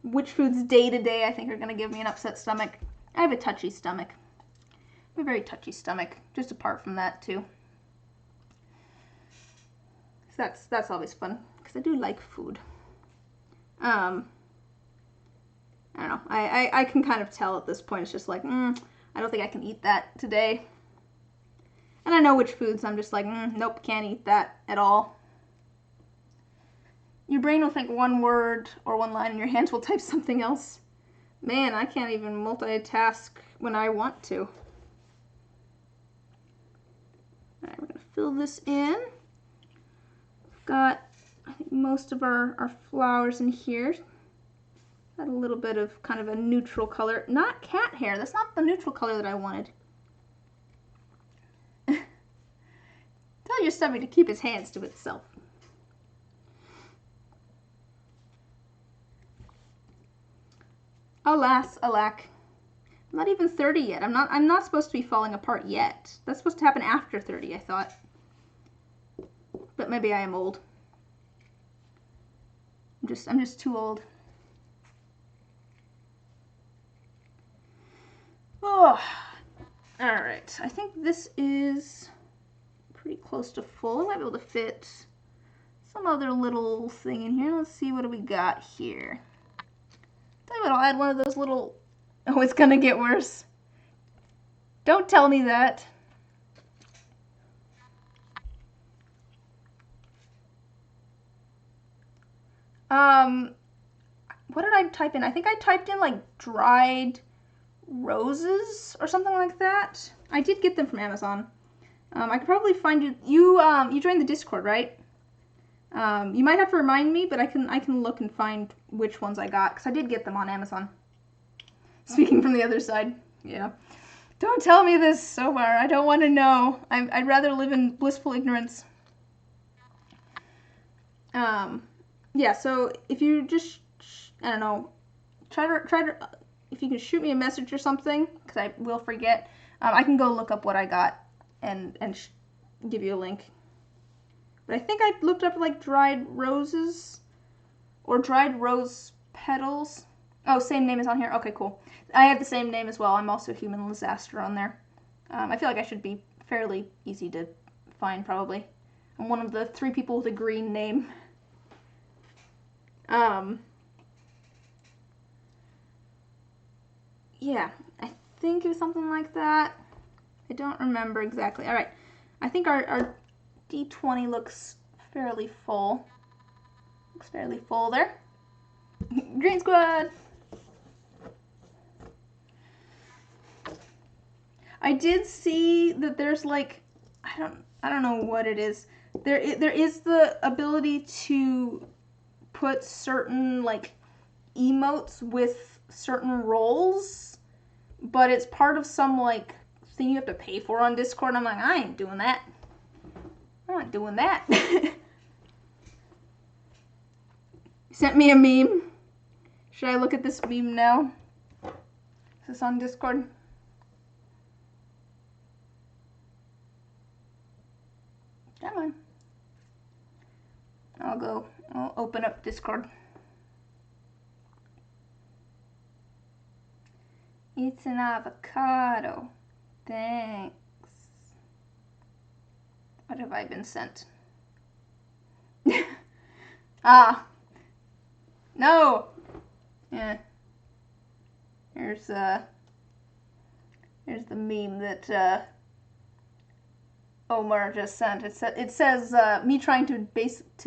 which foods day to day I think are gonna give me an upset stomach. I have a touchy stomach. I have a very touchy stomach. Just apart from that too. So that's always fun because I do like food. I don't know. I can kind of tell at this point. It's just like, I don't think I can eat that today. And I know which foods I'm just like, nope, can't eat that at all. Your brain will think one word or one line and your hands will type something else. Man, I can't even multitask when I want to. Alright, we're going to fill this in. We've got, I think, most of our flowers in here. Got a little bit of kind of a neutral color. Not cat hair. That's not the neutral color that I wanted. Tell your stomach to keep his hands to itself. Alas, alack. I'm not even 30 yet. I'm not supposed to be falling apart yet. That's supposed to happen after 30, I thought. But maybe I am old. I'm just too old. Oh, all right. I think this is pretty close to full. I might be able to fit some other little thing in here. Let's see what do we got here. Tell you what, I'll add one of those little... Oh, it's gonna get worse. Don't tell me that. What did I type in? I think I typed in like dried roses or something like that. I did get them from Amazon. I could probably find you. You joined the Discord, right? You might have to remind me, but I can look and find which ones I got because I did get them on Amazon. Speaking from the other side, yeah. Don't tell me this, Somar. I don't want to know. I'd rather live in blissful ignorance. Yeah. So if you just, I don't know, try to, if you can shoot me a message or something, because I will forget. I can go look up what I got and give you a link. But I think I looked up like dried roses or dried rose petals. Oh, same name is on here. Okay, cool. I have the same name as well. I'm also Human Disaster on there. I feel like I should be fairly easy to find, probably. I'm one of the 3 people with a green name. Yeah, I think it was something like that. I don't remember exactly. All right, I think our D20 looks fairly full. Looks fairly full there. Green squad. I did see that there's like, I don't know what it is. There is the ability to put certain like emotes with certain roles, but it's part of some like thing you have to pay for on Discord. I'm like, I ain't doing that. I'm not doing that. Sent me a meme. Should I look at this meme now? Is this on Discord? Come on. I'll open up Discord. It's an avocado. Thanks. What have I been sent? Ah. No. Yeah. Here's the meme that Omar just sent. It says me trying to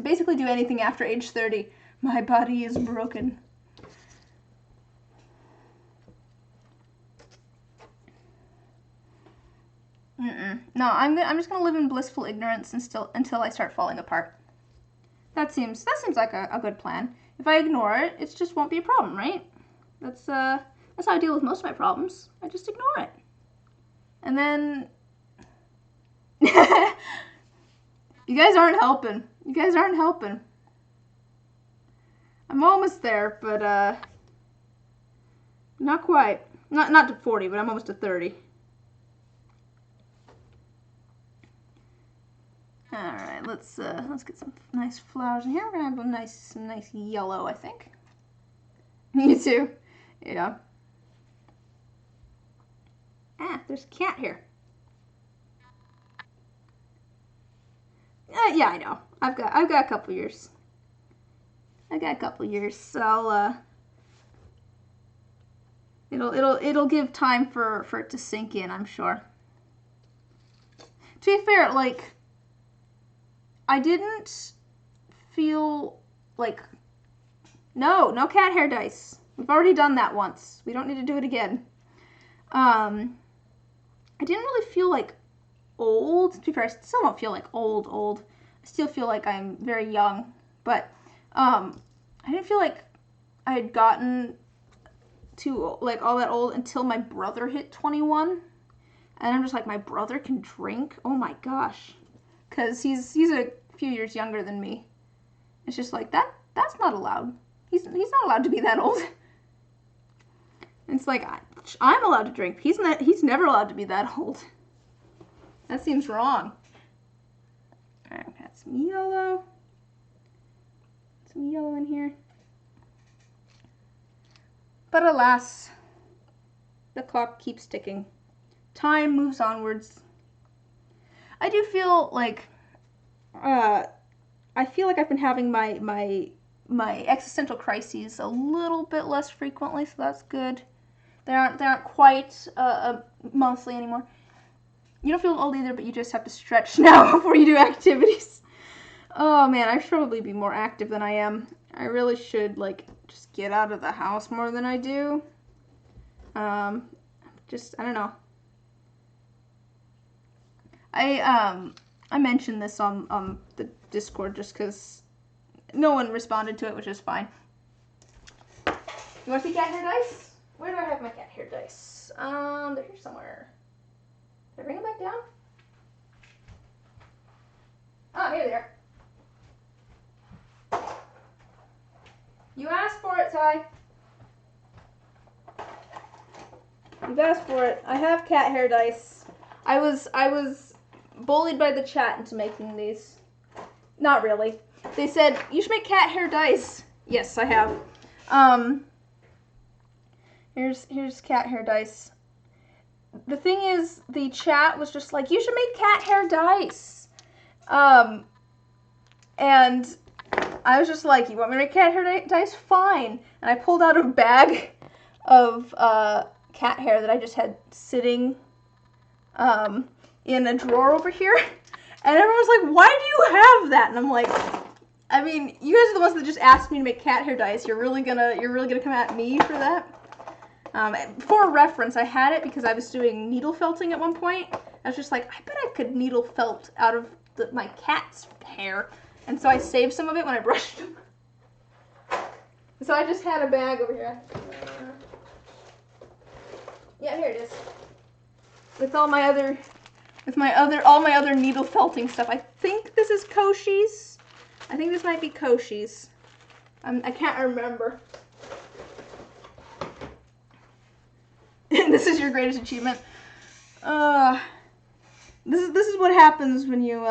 basically do anything after age 30. My body is broken. No, I'm just gonna live in blissful ignorance until I start falling apart. That seems like a good plan. If I ignore it, it just won't be a problem, right? That's how I deal with most of my problems. I just ignore it, and then you guys aren't helping. You guys aren't helping. I'm almost there, but not quite. Not to 40, but I'm almost to 30. All right, let's get some nice flowers in here. We're gonna have some nice yellow, I think. You too. Yeah. Ah, there's a cat here. Yeah, I know. I've got a couple years. I got a couple years, so it'll give time for it to sink in, I'm sure. To be fair, like, I didn't feel like, no cat hair dice. We've already done that once. We don't need to do it again. I didn't really feel like old. To be fair, I still don't feel like old. I still feel like I'm very young, but I didn't feel like I had gotten to like all that old until my brother hit 21, and I'm just like, my brother can drink? Oh my gosh, because he's a few years younger than me. It's just like that's not allowed. He's not allowed to be that old. It's like I'm allowed to drink. He's never allowed to be that old. That seems wrong. All right, got some yellow. Some yellow in here. But alas, the clock keeps ticking. Time moves onwards. I do feel like I I feel like I've been having my existential crises a little bit less frequently, so that's good. They aren't quite monthly anymore. You don't feel old either, but you just have to stretch now before you do activities. Oh man, I should probably be more active than I am. I really should like just get out of the house more than I do. Just I don't know. I mentioned this on the Discord just because no one responded to it, which is fine. You want to see cat hair dice? Where do I have my cat hair dice? They're here somewhere. Did I bring them back down? Oh, here they are. You asked for it, Ty. You've asked for it. I have cat hair dice. I was bullied by the chat into making these. Not really. They said, you should make cat hair dice. Yes, I have. Here's cat hair dice. The thing is, the chat was just like, you should make cat hair dice. And I was just like, you want me to make cat hair dice? Fine. And I pulled out a bag of cat hair that I just had sitting in a drawer over here. And everyone was like, why do you have that? And I'm like, I mean, you guys are the ones that just asked me to make cat hair dice. You're really gonna come at me for that? For reference, I had it because I was doing needle felting at one point. I was just like, I bet I could needle felt out of my cat's hair. And so I saved some of it when I brushed them. So I just had a bag over here. Yeah, here it is. With all my other needle felting stuff. I think this is Koshi's. I think this might be Koshi's. I can't remember. This is your greatest achievement. This is what happens when you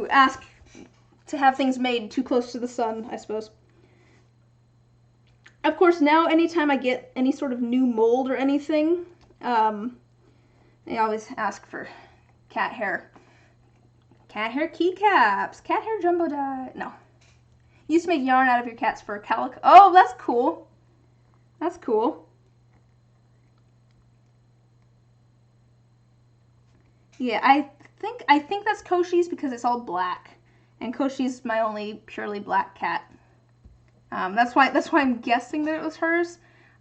ask to have things made too close to the sun, I suppose. Of course, now anytime I get any sort of new mold or anything, they always ask for cat hair. Cat hair keycaps. Cat hair jumbo die. No. You used to make yarn out of your cat's fur. Calico. Oh, that's cool. That's cool. Yeah, I think that's Koshi's because it's all black. And Koshi's my only purely black cat. That's why I'm guessing that it was hers.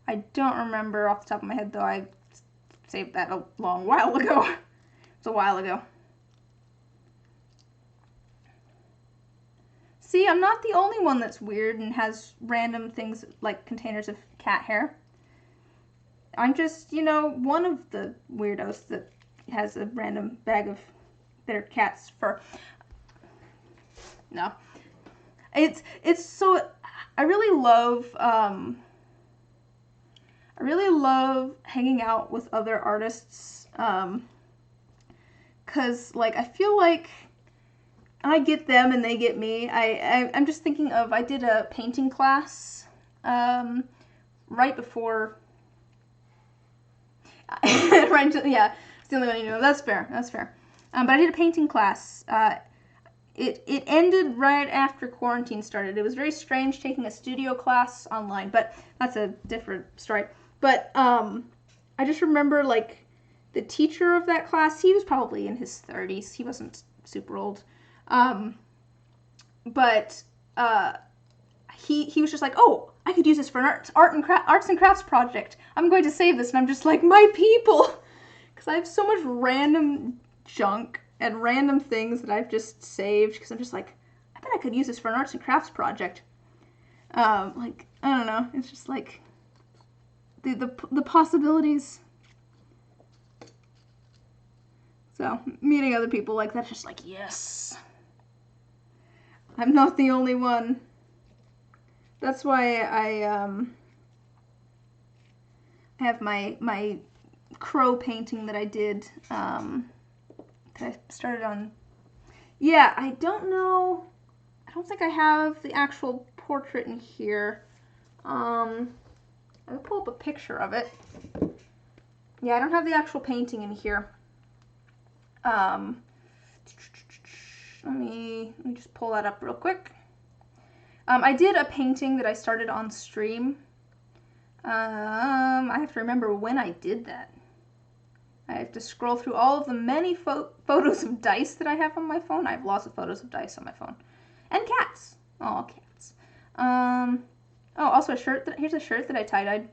I don't remember off the top of my head though. I saved that a long while ago. It was a while ago. See, I'm not the only one that's weird and has random things like containers of cat hair. I'm just, you know, one of the weirdos that has a random bag of their cat's fur. No. It's so, I really love hanging out with other artists, 'cause like I feel like I get them and they get me. I'm just thinking of, I did a painting class right before yeah, it's the only one you know. That's fair. But I did a painting class. It ended right after quarantine started. It was very strange taking a studio class online, but that's a different story. But I just remember like the teacher of that class, he was probably in his 30s. He wasn't super old. But he was just like, oh, I could use this for an arts and crafts project. I'm going to save this. And I'm just like, my people, because I have so much random junk and random things that I've just saved, because I'm just like, I bet I could use this for an arts and crafts project. Like, I don't know. It's just like the possibilities. So meeting other people like that's just like, yes, I'm not the only one. That's why I have my crow painting that I did, that I started on. Yeah, I don't know. I don't think I have the actual portrait in here. I'll pull up a picture of it. Yeah, I don't have the actual painting in here. let me just pull that up real quick. I did a painting that I started on stream. I have to remember when I did that. I have to scroll through all of the many photos of dice that I have on my phone. I have lots of photos of dice on my phone. And cats. Oh, cats. Oh, also a shirt. Here's a shirt that I tie-dyed.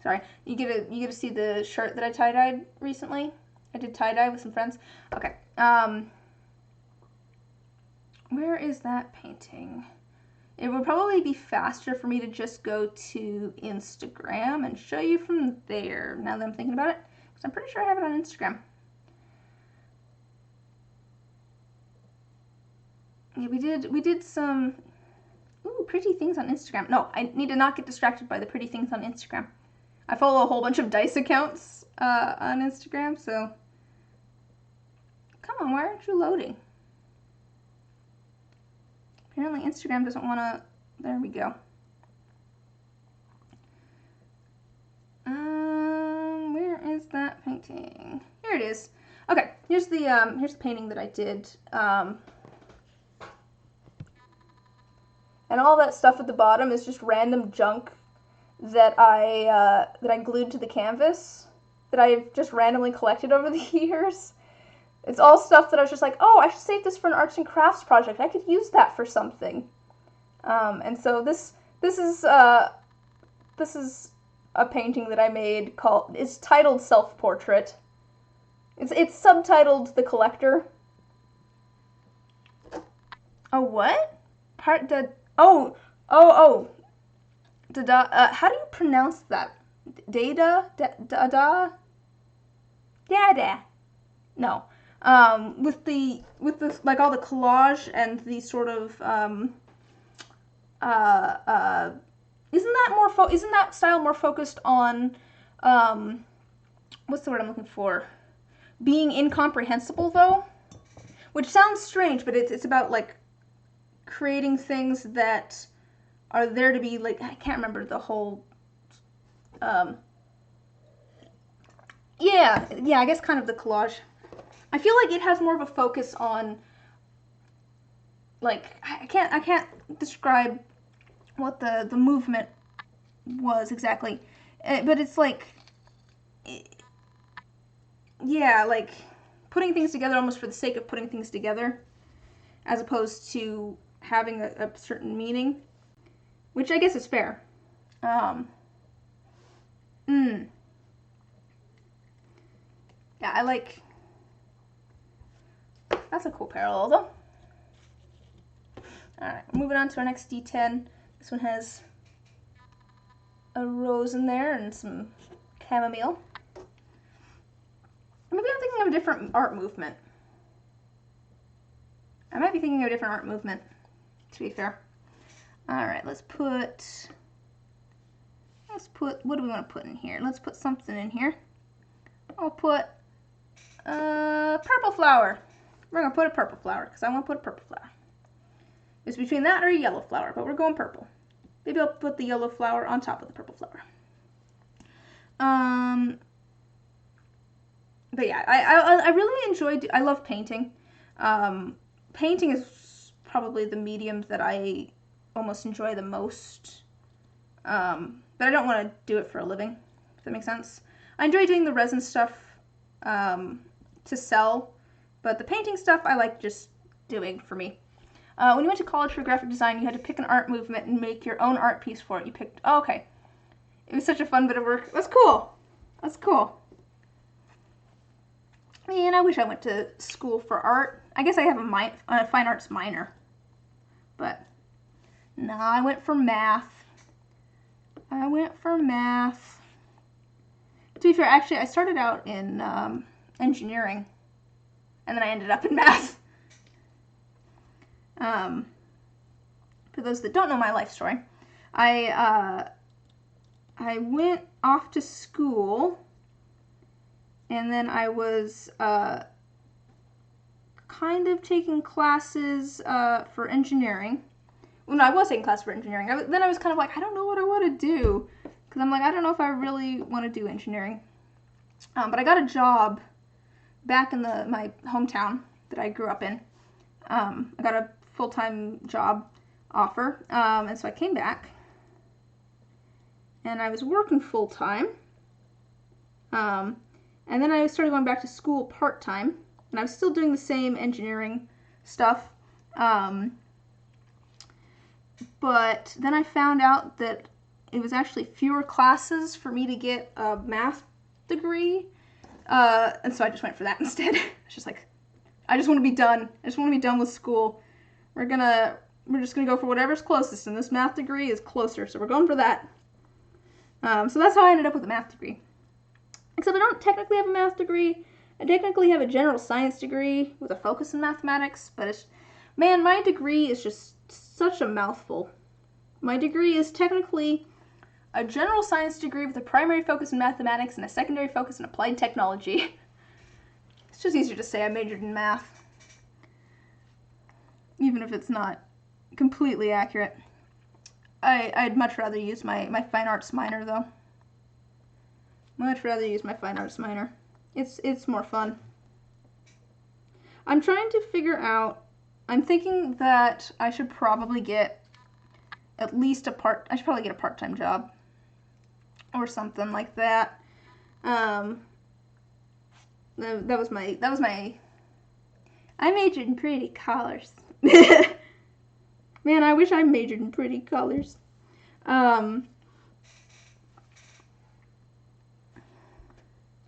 Sorry, you get to see the shirt that I tie-dyed recently. I did tie-dye with some friends. Okay. Where is that painting? It would probably be faster for me to just go to Instagram and show you from there, now that I'm thinking about it, because I'm pretty sure I have it on Instagram. Yeah, we did some pretty things on Instagram. No, I need to not get distracted by the pretty things on Instagram. I follow a whole bunch of dice accounts on Instagram, so come on, why aren't you loading? Apparently Instagram doesn't want to. There we go. Where is that painting? Here it is. Okay, here's the painting that I did. And all that stuff at the bottom is just random junk that I glued to the canvas that I've just randomly collected over the years. It's all stuff that I was just like, oh, I should save this for an arts and crafts project. I could use that for something. And so this is a painting that I made it's titled Self-Portrait. It's subtitled The Collector. Oh, what? How do you pronounce that? Dada? Dada? No. With the like all the collage and the sort of isn't that style more focused on what's the word I'm looking for? Being incomprehensible, though, which sounds strange, but it's about like creating things that are there to be like, I can't remember the whole yeah, I guess kind of the collage. I feel like it has more of a focus on, like, I can't describe what the movement was exactly, but it's like, yeah, like putting things together almost for the sake of putting things together, as opposed to having a certain meaning, which I guess is fair. Yeah, I like. That's a cool parallel, though. Alright, moving on to our next D10. This one has a rose in there and some chamomile. Maybe I'm thinking of a different art movement. I might be thinking of a different art movement, to be fair. Alright, let's put, what do we want to put in here? Let's put something in here. I'll put purple flower. We're going to put a purple flower, because I want to put a purple flower. It's between that or a yellow flower, but we're going purple. Maybe I'll put the yellow flower on top of the purple flower. But yeah, I really enjoyed, I love painting. Painting is probably the medium that I almost enjoy the most. But I don't want to do it for a living, if that makes sense. I enjoy doing the resin stuff to sell, but the painting stuff I like just doing for me. When you went to college for graphic design, you had to pick an art movement and make your own art piece for it. You picked, oh, okay. It was such a fun bit of work. That's cool. That's cool. Man, I wish I went to school for art. I guess I have a fine arts minor. But, no, I went for math. To be fair, actually, I started out in engineering, and then I ended up in math. For those that don't know my life story, I went off to school, and then I was kind of taking classes for engineering. Well, no, I was taking classes for engineering. Then I was kind of like, I don't know what I want to do, because I'm like, I don't know if I really want to do engineering. But I got a job back in my hometown that I grew up in. I got a full-time job offer, and so I came back, and I was working full-time, and then I started going back to school part-time, and I was still doing the same engineering stuff, but then I found out that it was actually fewer classes for me to get a math degree, and so I just went for that instead. It's just like, I just want to be done. I just want to be done with school. We're just gonna go for whatever's closest, and this math degree is closer, so we're going for that. So that's how I ended up with a math degree. Except I don't technically have a math degree. I technically have a general science degree with a focus in mathematics, but man, my degree is just such a mouthful. My degree is technically a general science degree with a primary focus in mathematics and a secondary focus in applied technology. It's just easier to say I majored in math, even if it's not completely accurate. I'd much rather use my fine arts minor, though. Much rather use my fine arts minor. It's more fun. I'm trying to figure out, I'm thinking that I should probably get at least I should probably get a part-time job or something like that. That was my, I majored in pretty colors. Man, I wish I majored in pretty colors.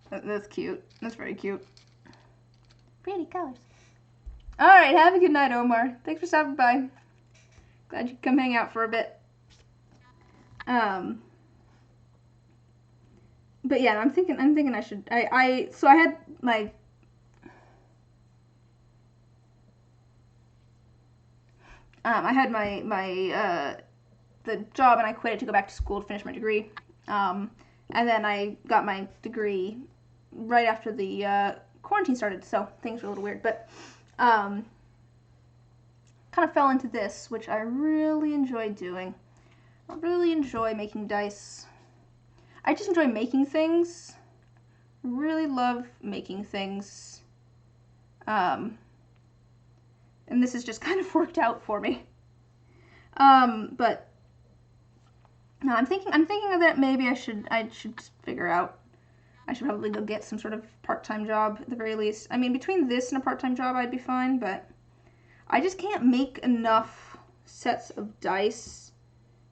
That's cute. That's very cute. Pretty colors. Alright, have a good night, Omar. Thanks for stopping by. Glad you could come hang out for a bit. But yeah, I'm thinking I should, so I had my, the job, and I quit it to go back to school to finish my degree. And then I got my degree right after the quarantine started, so things were a little weird. But kind of fell into this, which I really enjoy doing. I really enjoy making dice. I just enjoy making things. I really love making things. And this has just kind of worked out for me. But no, I'm thinking of that. Maybe I should figure out. I should probably go get some sort of part-time job at the very least. I mean, between this and a part-time job, I'd be fine. But I just can't make enough sets of dice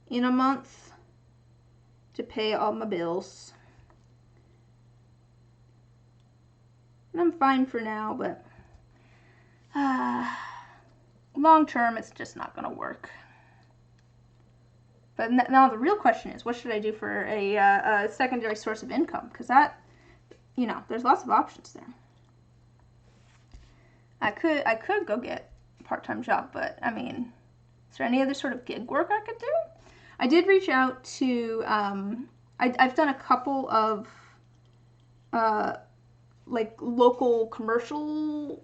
in a month to pay all my bills. And I'm fine for now, but long term, it's just not going to work. But now the real question is, what should I do for a secondary source of income? Because that, there's lots of options there. I could go get a part-time job, but I mean, is there any other sort of gig work I could do? I did reach out to, I've done a couple of, like, local commercial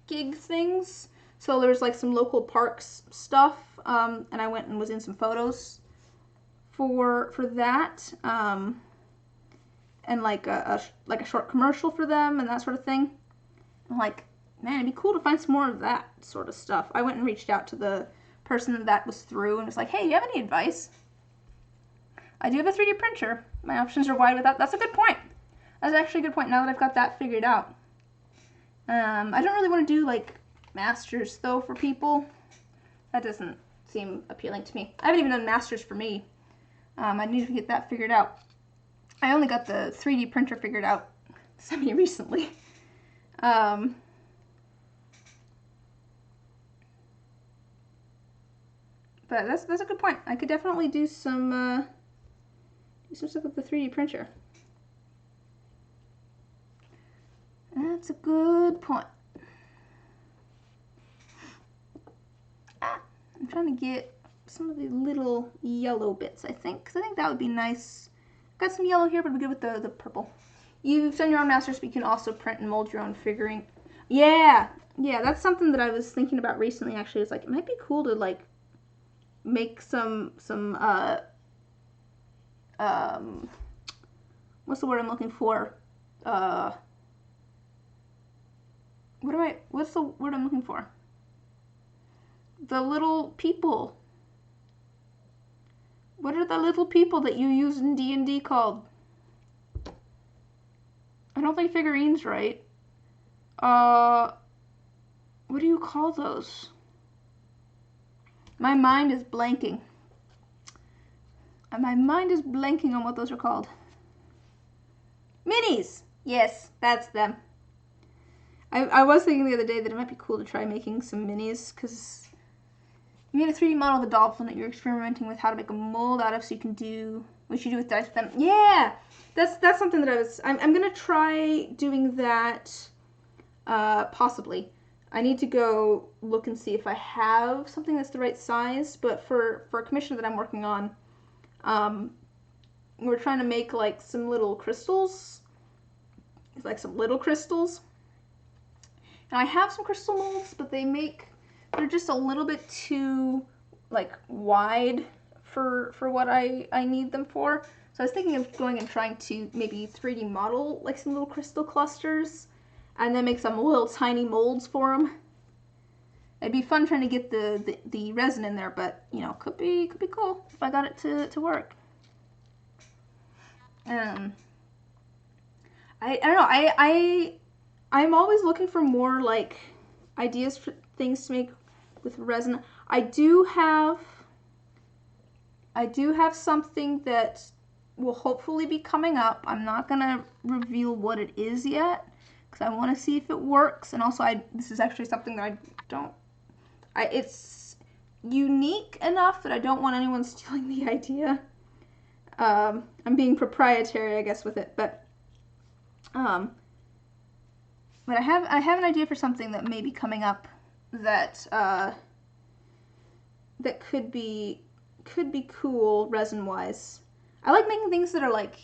gig things. So there's, like, some local parks stuff, and I went and was in some photos for that, and, like, a short commercial for them and that sort of thing. I'm like, man, it'd be cool to find some more of that sort of stuff. I went and reached out to the person that was through and was like, hey, do you have any advice? I do have a 3D printer. My options are wide with that. That's a good point. That's actually a good point now that I've got that figured out. I don't really want to do, like, masters, though, for people. That doesn't seem appealing to me. I haven't even done masters for me. I need to get that figured out. I only got the 3D printer figured out semi-recently. But that's a good point. I could definitely do some stuff with the 3D printer. That's a good point. I'm trying to get some of the little yellow bits, I think, because I think that would be nice. Got some yellow here, but it'd be good with the purple. You've done your own masters, but you can also print and mold your own figuring. Yeah, that's something that I was thinking about recently, actually. It's like, it might be cool to, like, make some what's the word I'm looking for? What's the word I'm looking for? the little people. What are the little people that you use in D&D called? I don't think figurines right. What do you call those? My mind is blanking. My mind is blanking on what those are called. Minis! Yes, that's them. I was thinking the other day that it might be cool to try making some minis, because you made a 3D model of a dolphin that you're experimenting with how to make a mold out of, so you can do what you do with dice with them. Yeah! That's something that I'm going to try doing that, possibly. I need to go look and see if I have something that's the right size, but for a commission that I'm working on, we're trying to make like some little crystals, and I have some crystal molds, but they're just a little bit too like wide for what I need them for. So I was thinking of going and trying to maybe 3D model like some little crystal clusters, and then make some little tiny molds for them. It'd be fun trying to get the resin in there, but you know, could be cool if I got it to work. I don't know. I'm always looking for more like ideas for things to make with resin. I do have something that will hopefully be coming up. I'm not gonna reveal what it is yet, because I want to see if it works. And also, this is actually something that it's unique enough that I don't want anyone stealing the idea. I'm being proprietary, I guess, with it, but I have an idea for something that may be coming up that that could be cool resin-wise. I like making things that are like,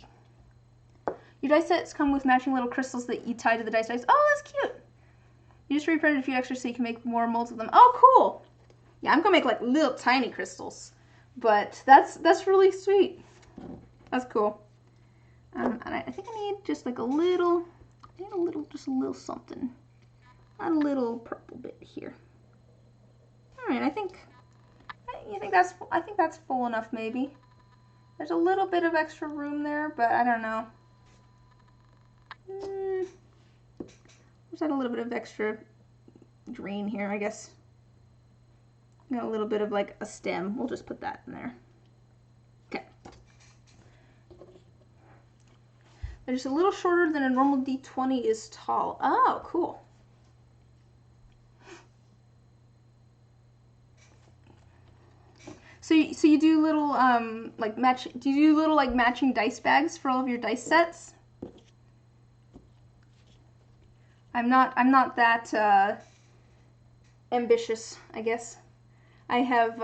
your dice sets come with matching little crystals that you tie to the dice. Oh, that's cute. You just reprinted a few extras so you can make more molds of them. Oh, cool. Yeah, I'm gonna make like little tiny crystals, but that's really sweet. That's cool. And I think I need just like just a little something. A little purple bit here. All right, I think that's full enough maybe. There's a little bit of extra room there, but I don't know. Just add a little bit of extra green here, I guess. Got a little bit of like a stem. We'll just put that in there. Okay. They're just a little shorter than a normal D20 is tall. Oh, cool. So you do little do you do little like matching dice bags for all of your dice sets? I'm not that ambitious, I guess. I have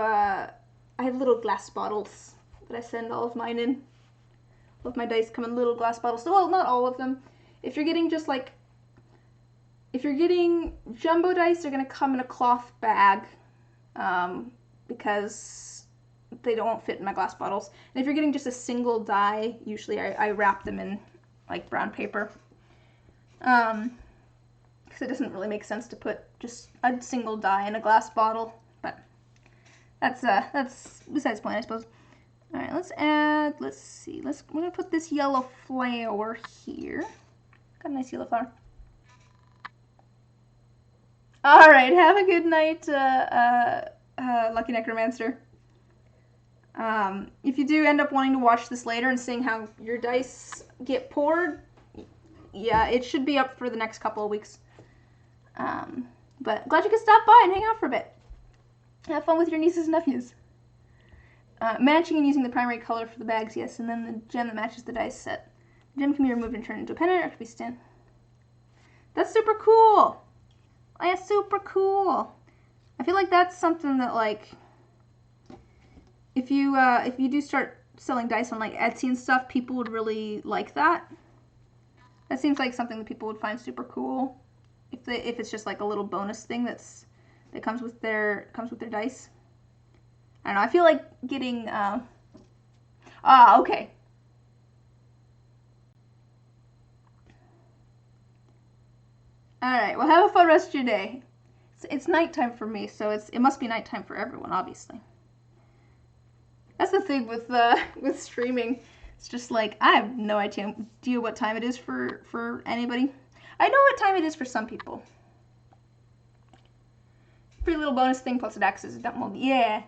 little glass bottles that I send all of mine in. All of my dice come in little glass bottles. So, well, not all of them. If you're getting jumbo dice, they're gonna come in a cloth bag, because they don't fit in my glass bottles. And if you're getting just a single die, usually I wrap them in like brown paper. Because it doesn't really make sense to put just a single die in a glass bottle. But that's besides the point, I suppose. All right, let's see. We're gonna put this yellow flower here. Got a nice yellow flower. All right, have a good night, Lucky Necromancer. If you do end up wanting to watch this later and seeing how your dice get poured, yeah, it should be up for the next couple of weeks. But glad you could stop by and hang out for a bit. Have fun with your nieces and nephews. Matching and using the primary color for the bags, yes, and then the gem that matches the dice set. The gem can be removed and turned into a pendant, or it can be stand. That's super cool! That's super cool! I feel like that's something that, like, if you do start selling dice on, like, Etsy and stuff, people would really like that. That seems like something that people would find super cool. If it's just, like, a little bonus thing that comes with their dice. I don't know, I feel like getting, okay. Alright, well, have a fun rest of your day. It's nighttime for me, so it must be nighttime for everyone, obviously. That's the thing with streaming. It's just like, I have no idea what time it is for anybody. I know what time it is for some people. Pretty little bonus thing plus it acts as a dump mold. Yeah.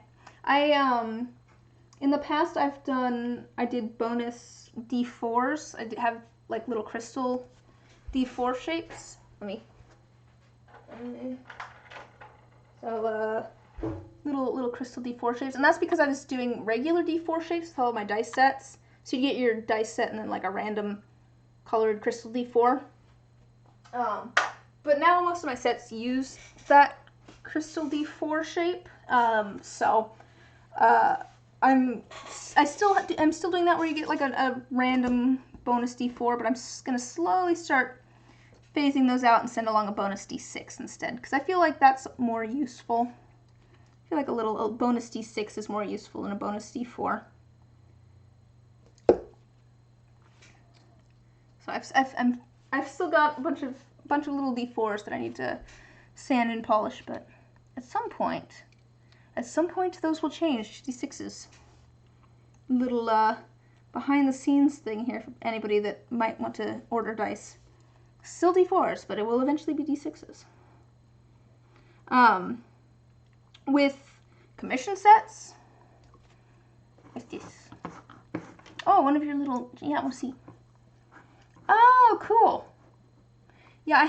In the past I did bonus D4s. I have like little crystal D4 shapes. So little crystal D4 shapes, and that's because I was doing regular D4 shapes with all of my dice sets. So you get your dice set and then like a random colored crystal D4. But now most of my sets use that crystal D4 shape. I'm still doing that where you get like a random bonus D4, but I'm just gonna slowly start phasing those out and send along a bonus D6 instead, because I feel like that's more useful. I feel like a bonus D6 is more useful than a bonus D4. So I've still got a bunch of little D4s that I need to sand and polish, but at some point those will change to D6s. Little behind the scenes thing here for anybody that might want to order dice. Still D4s, but it will eventually be D6s. With commission sets, what's this? Oh, one of your little, yeah, we'll see. Oh, cool. Yeah, I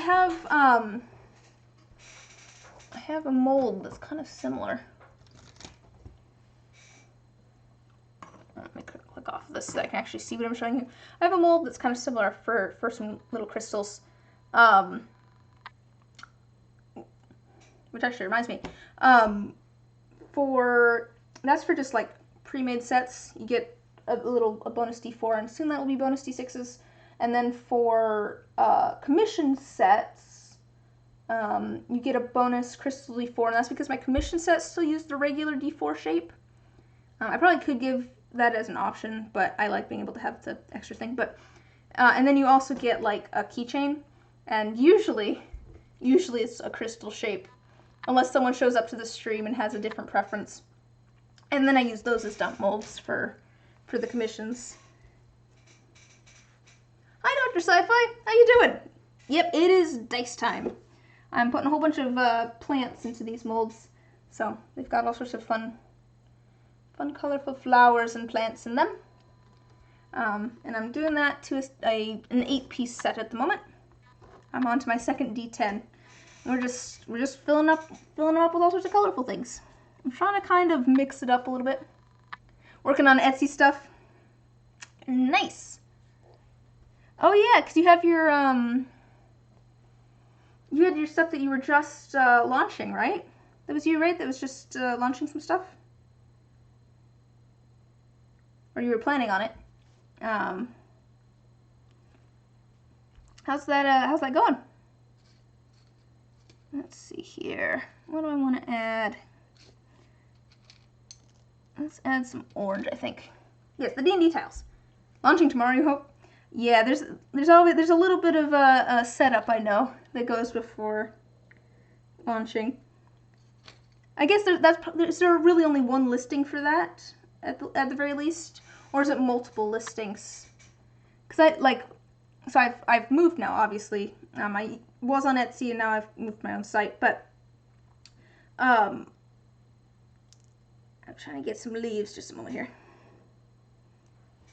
have a mold that's kind of similar. Let me click off of this so I can actually see what I'm showing you. I have a mold that's kind of similar for some little crystals. Which actually reminds me. That's for just like pre-made sets. You get a bonus D4, and soon that will be bonus D6s. And then for commission sets, you get a bonus crystal D4, and that's because my commission sets still use the regular D4 shape. I probably could give that as an option, but I like being able to have the extra thing. But and then you also get like a keychain, and usually it's a crystal shape, unless someone shows up to the stream and has a different preference. And then I use those as dump molds for the commissions. Hi, Dr. Sci-Fi. How you doing? Yep, it is dice time. I'm putting a whole bunch of plants into these molds, so they've got all sorts of fun, colorful flowers and plants in them. And I'm doing that to an 8-piece set at the moment. I'm on to my second D10. We're just filling them up with all sorts of colorful things. I'm trying to kind of mix it up a little bit. Working on Etsy stuff. Nice. Oh yeah, because you have your you had your stuff that you were just launching, right? That was you, right? That was just launching some stuff? Or you were planning on it. How's that going? Let's see here. What do I want to add? Let's add some orange, I think. Yes, the D&D tiles. Launching tomorrow, you hope? Yeah, there's a little bit of a setup, I know, that goes before launching. I guess is there really only one listing for that at the very least, or is it multiple listings? Because I've moved now, obviously. I was on Etsy and now I've moved my own site, but I'm trying to get some leaves. Just a moment here.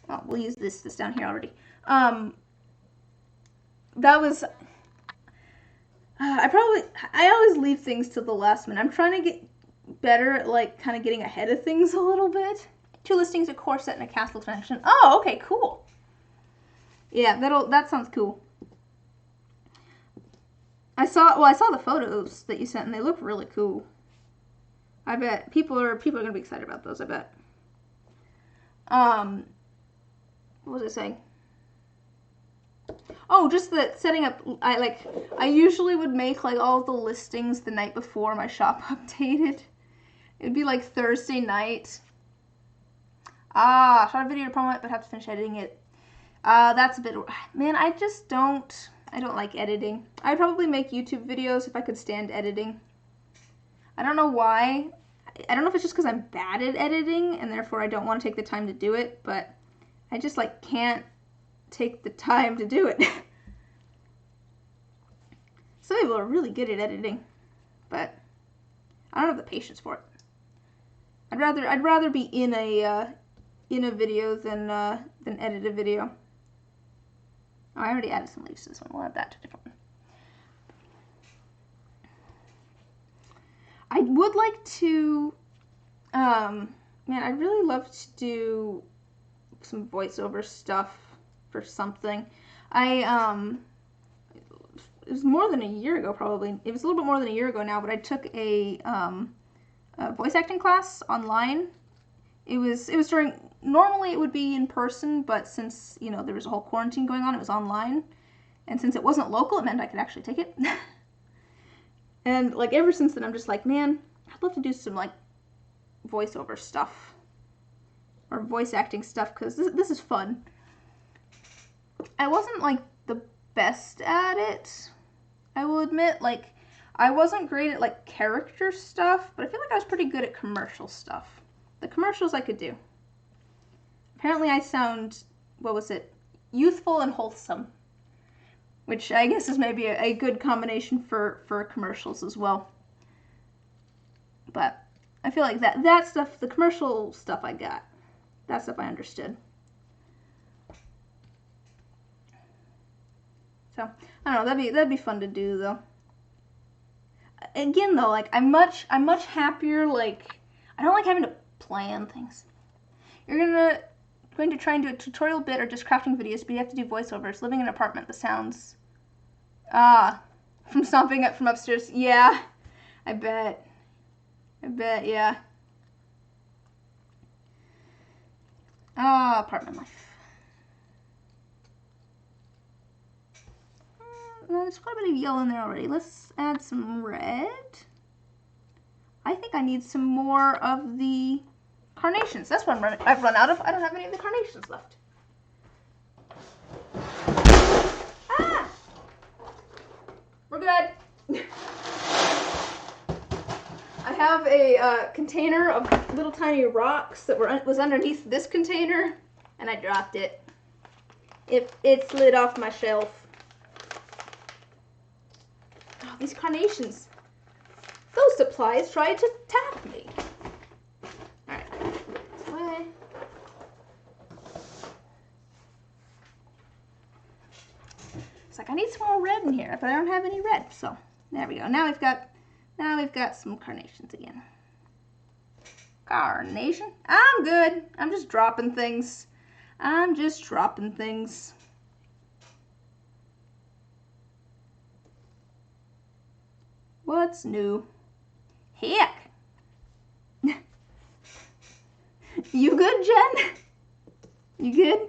Well, we'll use this down here already. That was I always leave things to the last minute. I'm trying to get better at like kind of getting ahead of things a little bit. 2 listings, a core set, and a castle connection. Oh, okay, cool. Yeah, that sounds cool. I saw the photos that you sent, and they look really cool. I bet people are gonna be excited about those. I bet. What was I saying? Oh, just that setting up. I usually would make like all the listings the night before my shop updated. It'd be like Thursday night. Shot a video to promo it, but have to finish editing it. That's a bit. Man, I don't like editing. I'd probably make YouTube videos if I could stand editing. I don't know why. I don't know if it's just because I'm bad at editing and therefore I don't want to take the time to do it, but I just like can't take the time to do it. Some people are really good at editing, but I don't have the patience for it. I'd rather be in a video than edit a video. Oh, I already added some leaves to this one. We'll add that to a different one. I would like to, man, I'd really love to do some voiceover stuff for something. It was more than a year ago, probably. It was a little bit more than a year ago now, but I took a voice acting class online. It was during, normally it would be in person, but since, you know, there was a whole quarantine going on, it was online. And since it wasn't local, it meant I could actually take it. And like ever since then, I'm just like, man, I'd love to do some like voiceover stuff or voice acting stuff because this is fun. I wasn't like the best at it, I will admit. Like, I wasn't great at like character stuff, but I feel like I was pretty good at commercial stuff. The commercials I could do. Apparently I sound, what was it, youthful and wholesome, which I guess is maybe a good combination for commercials as well. But I feel like that stuff, the commercial stuff I got, that stuff I understood. So, I don't know, that'd be fun to do though. Again though, like I'm much happier, like I don't like having to plan things. You're going to try and do a tutorial bit or just crafting videos, but you have to do voiceovers. Living in an apartment, the sounds. From stomping up from upstairs. Yeah, I bet, yeah. Apartment life. There's quite a bit of yellow in there already. Let's add some red. I think I need some more of the carnations. That's what I've run out of. I don't have any of the carnations left. We're good. I have a container of little tiny rocks that was underneath this container, and I dropped it. It slid off my shelf. Oh, these carnations. Those supplies tried to tap me. Alright, this way. It's like I need some more red in here, but I don't have any red, so there we go. Now we've got some carnations again. Carnation? I'm good. I'm just dropping things. What's new? Heck! You good, Jen? You good?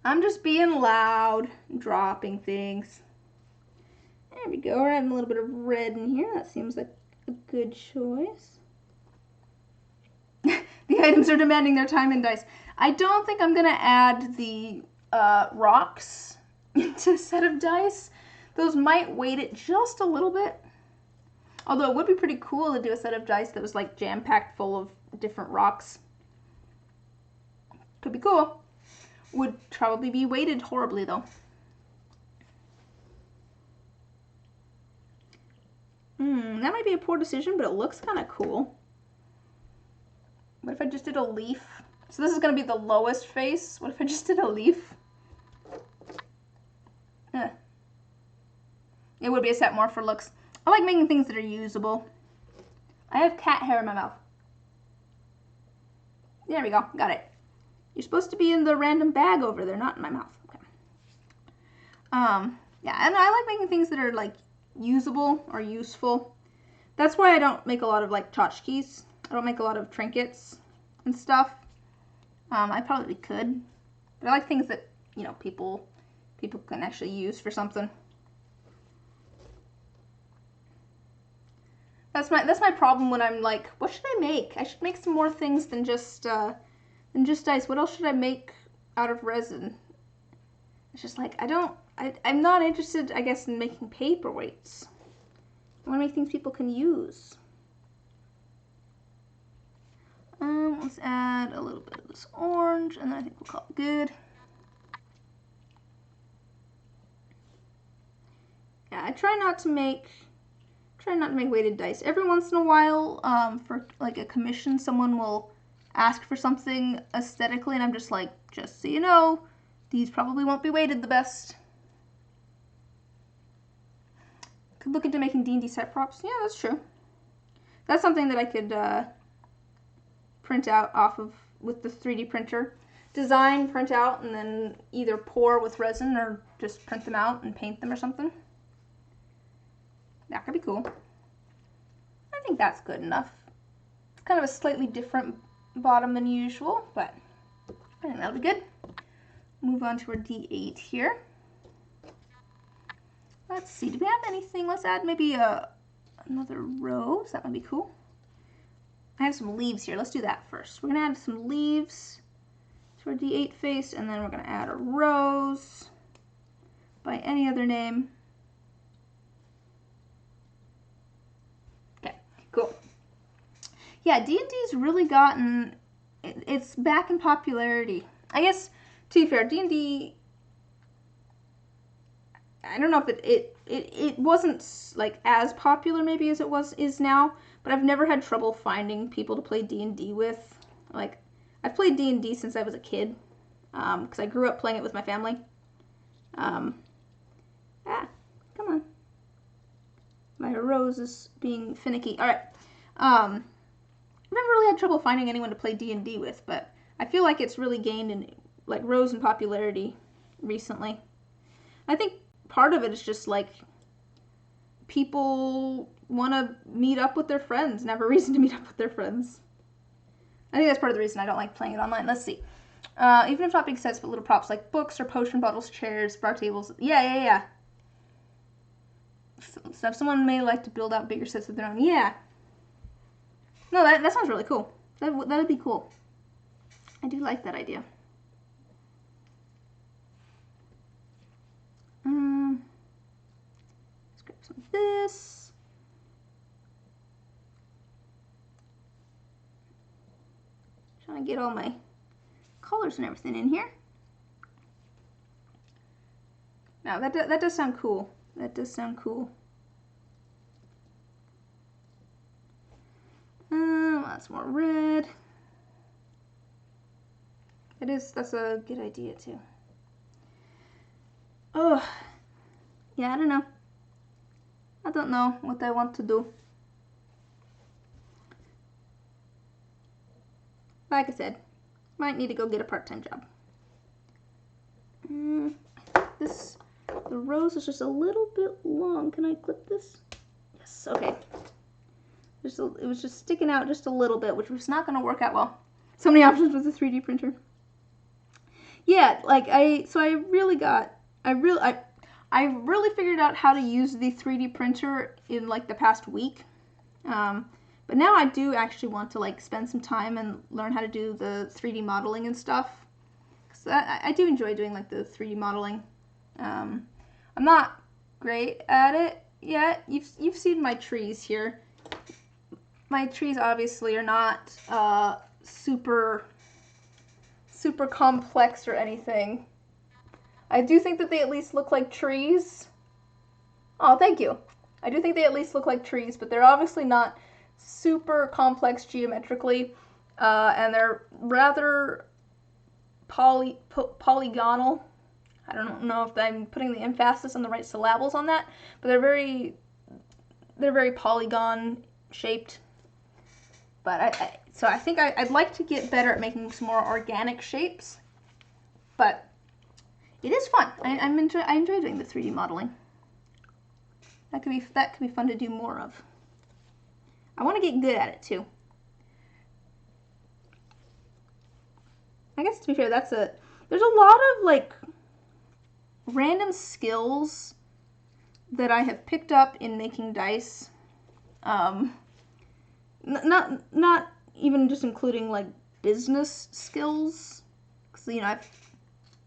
I'm just being loud, dropping things. There we go. We're adding a little bit of red in here. That seems like a good choice. The items are demanding their time and dice. I don't think I'm going to add the rocks into a set of dice. Those might weight it just a little bit. Although it would be pretty cool to do a set of dice that was like jam-packed full of different rocks. Could be cool. Would probably be weighted horribly though. That might be a poor decision, but it looks kind of cool. What if I just did a leaf? So this is going to be the lowest face. What if I just did a leaf? It would be a set more for looks. I like making things that are usable. I have cat hair in my mouth. There we go. Got it. You're supposed to be in the random bag over there, not in my mouth. Okay. Yeah, and I like making things that are like usable or useful. That's why I don't make a lot of like tchotchkes. I don't make a lot of trinkets and stuff. I probably could, but I like things that, you know, people can actually use for something. That's my problem when I'm like, what should I make? I should make some more things than just dice. What else should I make out of resin? It's just like I'm not interested, I guess, in making paperweights. I want to make things people can use. Let's add a little bit of this orange, and then I think we'll call it good. Yeah, I try not to make weighted dice. Every once in a while, for like a commission, someone will ask for something aesthetically, and I'm just like, just so you know, these probably won't be weighted the best. Could look into making D&D set props. Yeah, that's true. That's something that I could print out off of with the 3D printer. Design, print out, and then either pour with resin or just print them out and paint them or something. That could be cool. I think that's good enough. It's kind of a slightly different bottom than usual, but I think that'll be good. Move on to our D8 here. Let's see, do we have anything? Let's add maybe another rose. That might be cool. I have some leaves here. Let's do that first. We're going to add some leaves to our D8 face, and then we're going to add a rose by any other name. Okay, cool. Yeah, D&D's really gotten, it's back in popularity. I guess, to be fair, D&D, I don't know if it wasn't like as popular maybe as it is now, but I've never had trouble finding people to play D&D with. Like, I've played D&D since I was a kid, because I grew up playing it with my family. Come on. My rose is being finicky. All right. I've never really had trouble finding anyone to play D&D with, but I feel like it's really gained in, like, rose in popularity recently. I think part of it is just like people want to meet up with their friends and have a reason to meet up with their friends. I think that's part of the reason I don't like playing it online. Let's see. Even if not big sets, but little props like books or potion bottles, chairs, bar tables. Yeah. So someone may like to build out bigger sets of their own. Yeah. No, that sounds really cool. That would be cool. I do like that idea. Let's grab some of this. Trying to get all my colors and everything in here. Now that does sound cool. That does sound cool. Lots more red. That's a good idea too. Oh, yeah, I don't know. I don't know what I want to do. Like I said, might need to go get a part-time job. The rose is just a little bit long. Can I clip this? Yes, okay. It was just sticking out just a little bit, which was not going to work out well. So many options with the 3D printer. Yeah, like I really figured out how to use the 3D printer in like the past week. But now I do actually want to like spend some time and learn how to do the 3D modeling and stuff. Cause I do enjoy doing like the 3D modeling. I'm not great at it yet. You've seen my trees here. My trees obviously are not super complex or anything. I do think that they at least look like trees. Oh, thank you. I do think they at least look like trees, but they're obviously not super complex geometrically, and they're rather polygonal. I don't know if I'm putting the emphasis on the right syllables on that, but they're very polygon shaped. But so I think I'd like to get better at making some more organic shapes, but it is fun. I enjoy doing the 3D modeling. That could be fun to do more of. I want to get good at it too. I guess to be fair, there's a lot of like random skills that I have picked up in making dice. Not even just including like business skills, because you know I've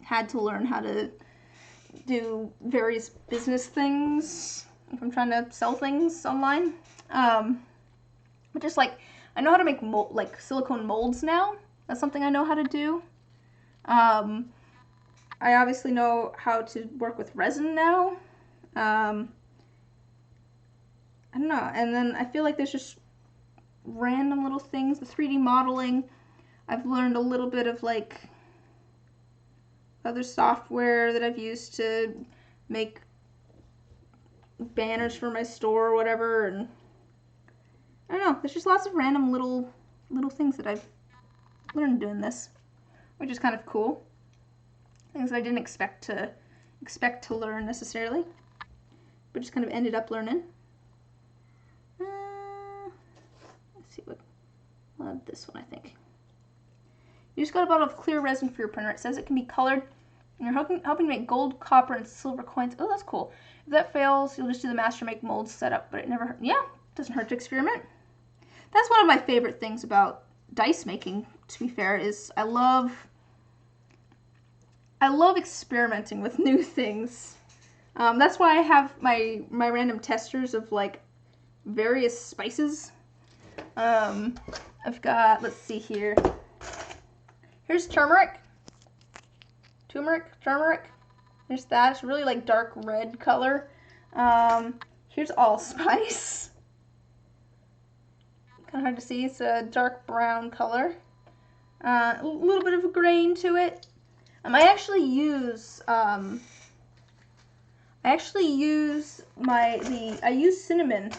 had to learn how to do various business things if I'm trying to sell things online. But just like, I know how to make like silicone molds now. That's something I know how to do. I obviously know how to work with resin now. I don't know. And then I feel like there's just random little things. The 3D modeling, I've learned a little bit of like other software that I've used to make banners for my store or whatever, and I don't know, there's just lots of random little things that I've learned doing this, which is kind of cool. Things that I didn't expect to learn necessarily, but just kind of ended up learning. Let's see what this one, I think. You just got a bottle of clear resin for your printer. It says it can be colored, and you're helping make gold, copper, and silver coins. Oh, that's cool. If that fails, you'll just do the master make mold setup, but it never, yeah, doesn't hurt to experiment. That's one of my favorite things about dice making, to be fair, is I love experimenting with new things. That's why I have my random testers of like various spices. I've got, let's see here. Here's turmeric. There's that. It's really like dark red color. Here's allspice. Kind of hard to see. It's a dark brown color. A little bit of a grain to it. I actually use cinnamon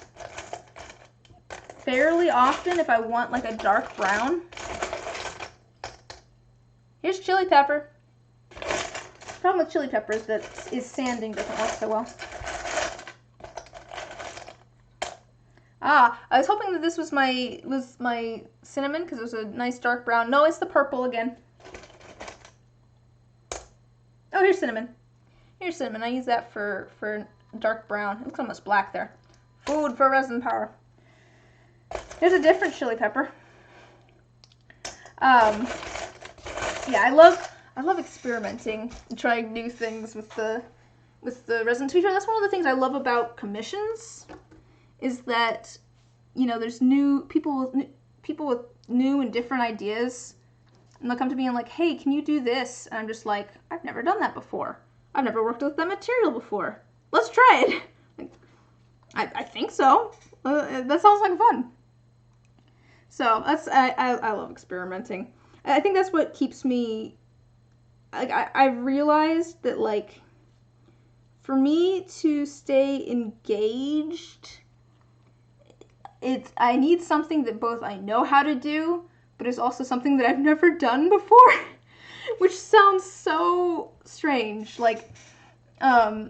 fairly often if I want like a dark brown. Here's chili pepper. The problem with chili pepper is that sanding doesn't work so well. I was hoping that this was my cinnamon because it was a nice dark brown. No, it's the purple again. Oh, here's cinnamon. Here's cinnamon. I use that for dark brown. It looks almost black there. Food for resin power. Here's a different chili pepper. Yeah, I love experimenting and trying new things with the resin. To be fair, that's one of the things I love about commissions, is that, you know, there's new people with new and different ideas, and they'll come to me and like, hey, can you do this? And I'm just like, I've never done that before. I've never worked with that material before. Let's try it. Like, I think so. That sounds like fun. So that's I love experimenting. I think that's what keeps me, like, I've realized that, like, for me to stay engaged, I need something that both I know how to do, but is also something that I've never done before, which sounds so strange. Like, to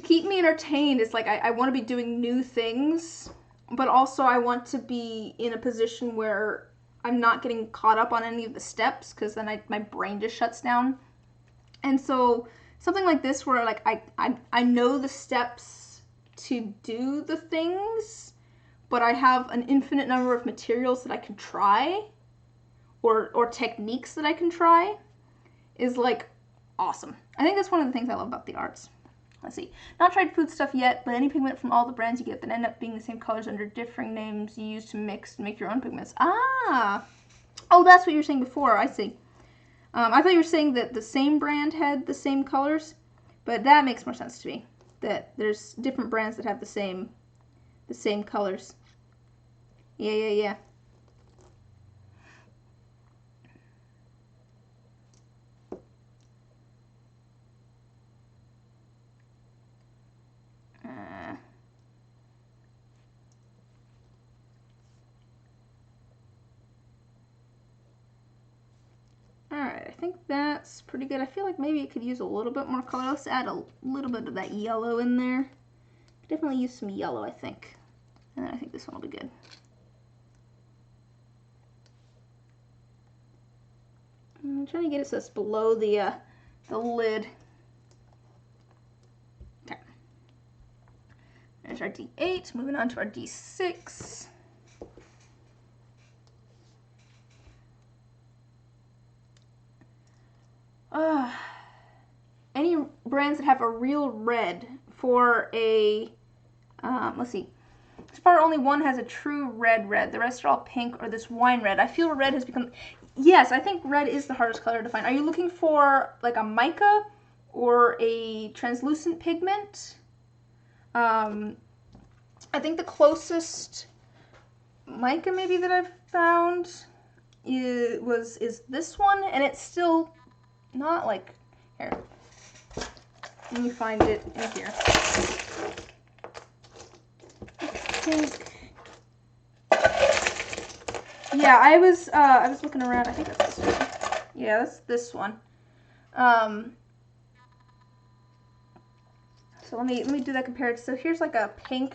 keep me entertained, it's like I want to be doing new things, but also I want to be in a position where I'm not getting caught up on any of the steps, because then my brain just shuts down. And so something like this where like I know the steps to do the things, but I have an infinite number of materials that I can try, or techniques that I can try, is like awesome. I think that's one of the things I love about the arts. Let's see. Not tried food stuff yet, but any pigment from all the brands you get that end up being the same colors under differing names you use to mix and make your own pigments. Ah! Oh, that's what you were saying before. I see. I thought you were saying that the same brand had the same colors, but that makes more sense to me. That there's different brands that have the same colors. Yeah. Alright, I think that's pretty good. I feel like maybe it could use a little bit more color. Let's add a little bit of that yellow in there. Definitely use some yellow, I think. And then I think this one will be good. I'm trying to get it so it's below the lid. Okay. There's our D8. Moving on to our D6. Any brands that have a real red for a, let's see. So far, only one has a true red. The rest are all pink or this wine red. I feel red has become, yes, I think red is the hardest color to find. Are you looking for like a mica or a translucent pigment? I think the closest mica maybe that I've found is this one, and it's still not like, here, let me find it in here. Yeah, I was looking around. I think that's this one. Yeah, that's this one. So let me do that comparison. So here's like a pink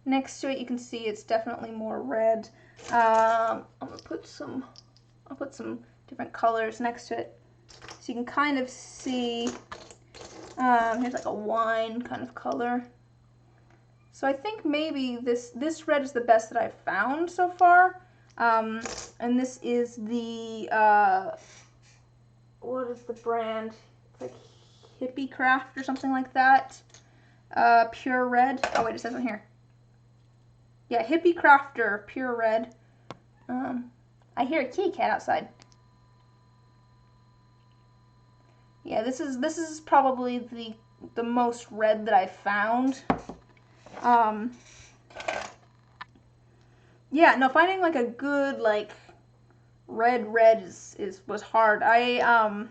next to it. You can see it's definitely more red. I'll put some different colors next to it, so you can kind of see. Here's like a wine kind of color. So I think maybe this red is the best that I've found so far. And this is the, what is the brand? It's like Hippie Craft or something like that. Pure red. Oh wait, it says on here. Yeah, Hippie Crafter Pure Red. I hear a kitty cat outside. Yeah, this is probably the most red that I've found. Yeah, no, finding like a good like red was hard. The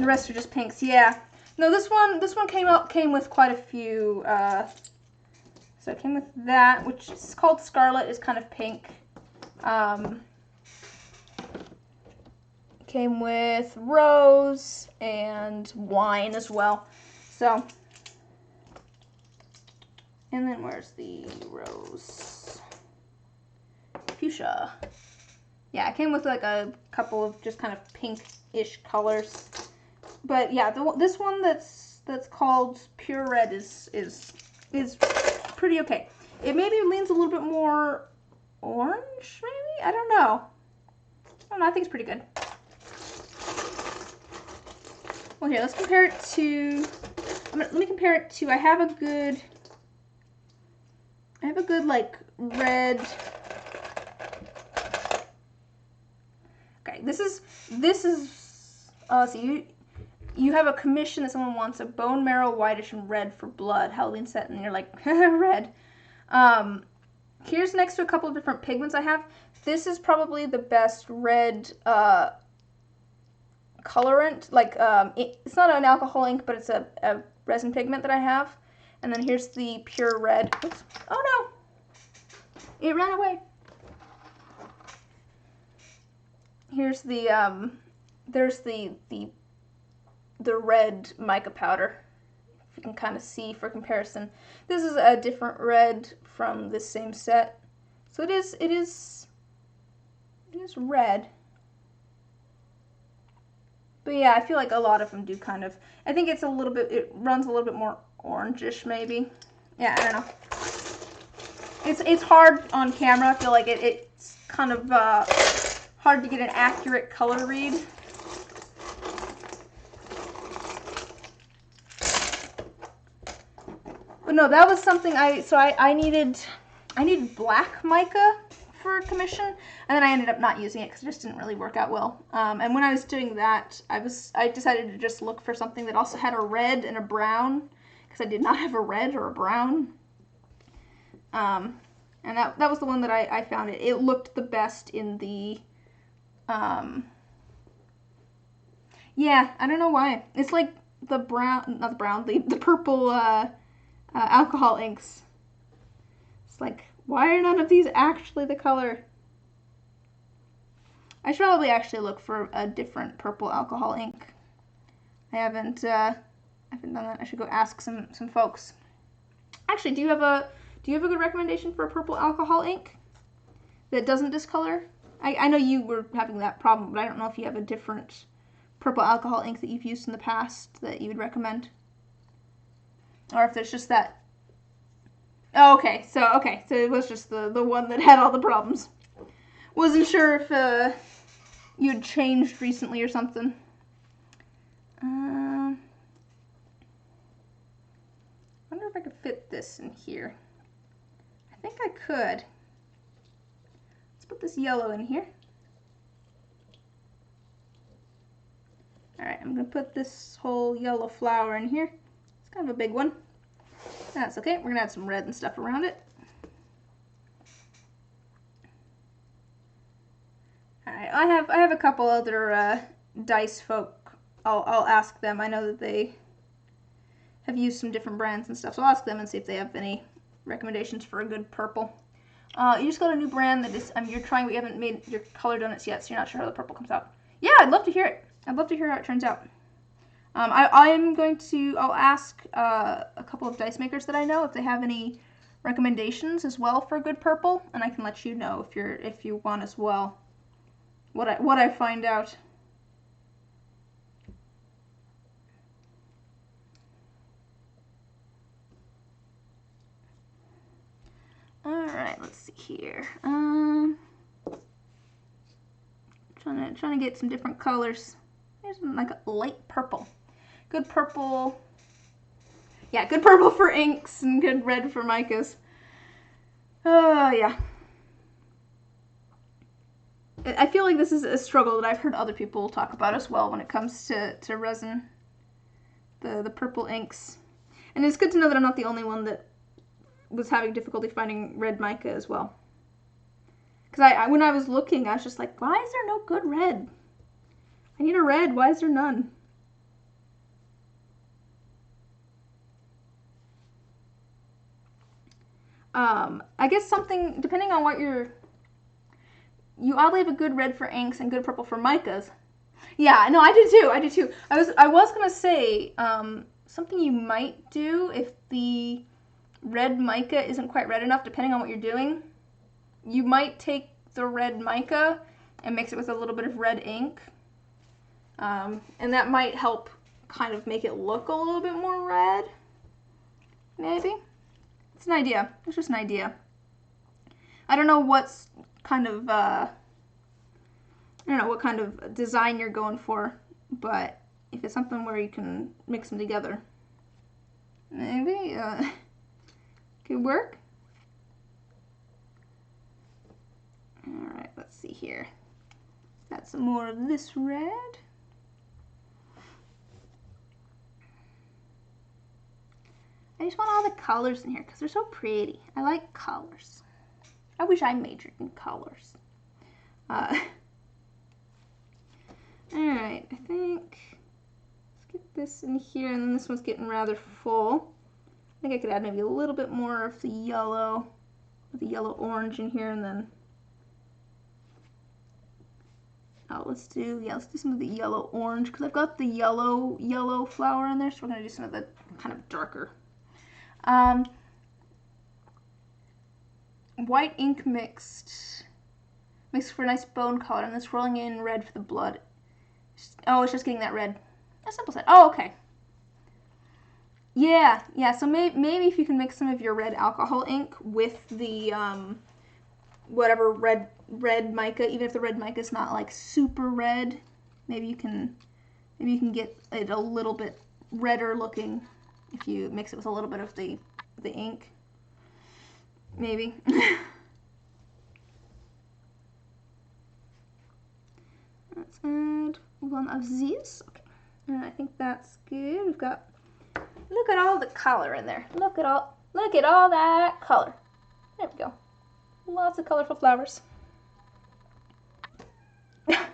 rest are just pinks. Yeah. No, this one came with quite a few. So it came with that, which is called Scarlet, is kind of pink. Came with rose and wine as well. So, and then where's the rose? Fuchsia. Yeah, it came with like a couple of just kind of pink-ish colors. But yeah, this one that's called Pure Red is pretty okay. It maybe leans a little bit more orange, maybe? I don't know. I think it's pretty good. Well, here, let's compare it to, let me compare it to, I have a good like red. Okay, this is so you have a commission that someone wants a bone marrow whitish and red for blood Halloween set, and you're like red. Here's next to a couple of different pigments I have. This is probably the best red colorant. Like it's not an alcohol ink, but it's a resin pigment that I have. And then here's the Pure Red. Oops. Oh no! It ran away. Here's the there's the red mica powder. If you can kind of see for comparison. This is a different red from this same set. So it is red. But yeah, I feel like a lot of them do kind of, I think it's a little bit, it runs a little bit more orangish maybe. Yeah, I don't know. It's hard on camera. I feel like it's kind of hard to get an accurate color read. But no, that was something I needed black mica for commission, and then I ended up not using it because it just didn't really work out well. And when I was doing that, I decided to just look for something that also had a red and a brown, because I did not have a red or a brown. And that was the one that I found. It looked the best in the, yeah, I don't know why. It's like the brown, not the brown, the purple alcohol inks. It's like, why are none of these actually the color? I should probably actually look for a different purple alcohol ink. I haven't done that. I should go ask some folks. Actually, do you have a good recommendation for a purple alcohol ink that doesn't discolor? I know you were having that problem, but I don't know if you have a different purple alcohol ink that you've used in the past that you would recommend. Or if there's just that. Oh, okay, so it was just the one that had all the problems. Wasn't sure if you'd changed recently or something. wonder if I could fit this in here. I think I could. Let's put this yellow in here. Alright, I'm going to put this whole yellow flower in here. It's kind of a big one. That's okay. We're going to add some red and stuff around it. Alright, I have a couple other dice folk. I'll ask them. I know that they have used some different brands and stuff, so I'll ask them and see if they have any recommendations for a good purple. You just got a new brand that is you're trying, but you haven't made your color donuts yet, so you're not sure how the purple comes out. Yeah, I'd love to hear it. I'd love to hear how it turns out. I'll ask a couple of dice makers that I know if they have any recommendations as well for a good purple, and I can let you know if you want as well what I find out. Alright, let's see here. Trying to get some different colors. Here's like a light purple. Good purple. Yeah, good purple for inks and good red for micas. Oh, yeah. I feel like this is a struggle that I've heard other people talk about as well when it comes to resin. The purple inks. And it's good to know that I'm not the only one that was having difficulty finding red mica as well. Because when I was looking, I was just like, why is there no good red? I need a red. Why is there none? I guess something, depending on what you oddly have a good red for inks and good purple for micas. Yeah, no, I do too. I was gonna say, something you might do if the red mica isn't quite red enough, depending on what you're doing, you might take the red mica and mix it with a little bit of red ink. And that might help kind of make it look a little bit more red. Maybe. It's an idea. It's just an idea. I don't know what's kind of, I don't know what kind of design you're going for, but if it's something where you can mix them together, maybe could work. Alright, let's see here. Got some more of this red. I just want all the colors in here because they're so pretty. I like colors. I wish I majored in colors. Alright, I think let's get this in here, and then this one's getting rather full. I think I could add maybe a little bit more of the yellow orange in here, and then let's do some of the yellow orange because I've got the yellow flower in there, so we're gonna do some of the kind of darker. White ink mixed for a nice bone color, and this rolling in red for the blood. Oh, it's just getting that red. A simple set. Oh, okay. Yeah. So maybe if you can mix some of your red alcohol ink with the whatever red mica, even if the red mica is not like super red, maybe you can get it a little bit redder looking if you mix it with a little bit of the ink. Maybe. Let's add one of these. Okay. I think that's good. We've got, look at all the color in there. Look at all that color. There we go. Lots of colorful flowers. I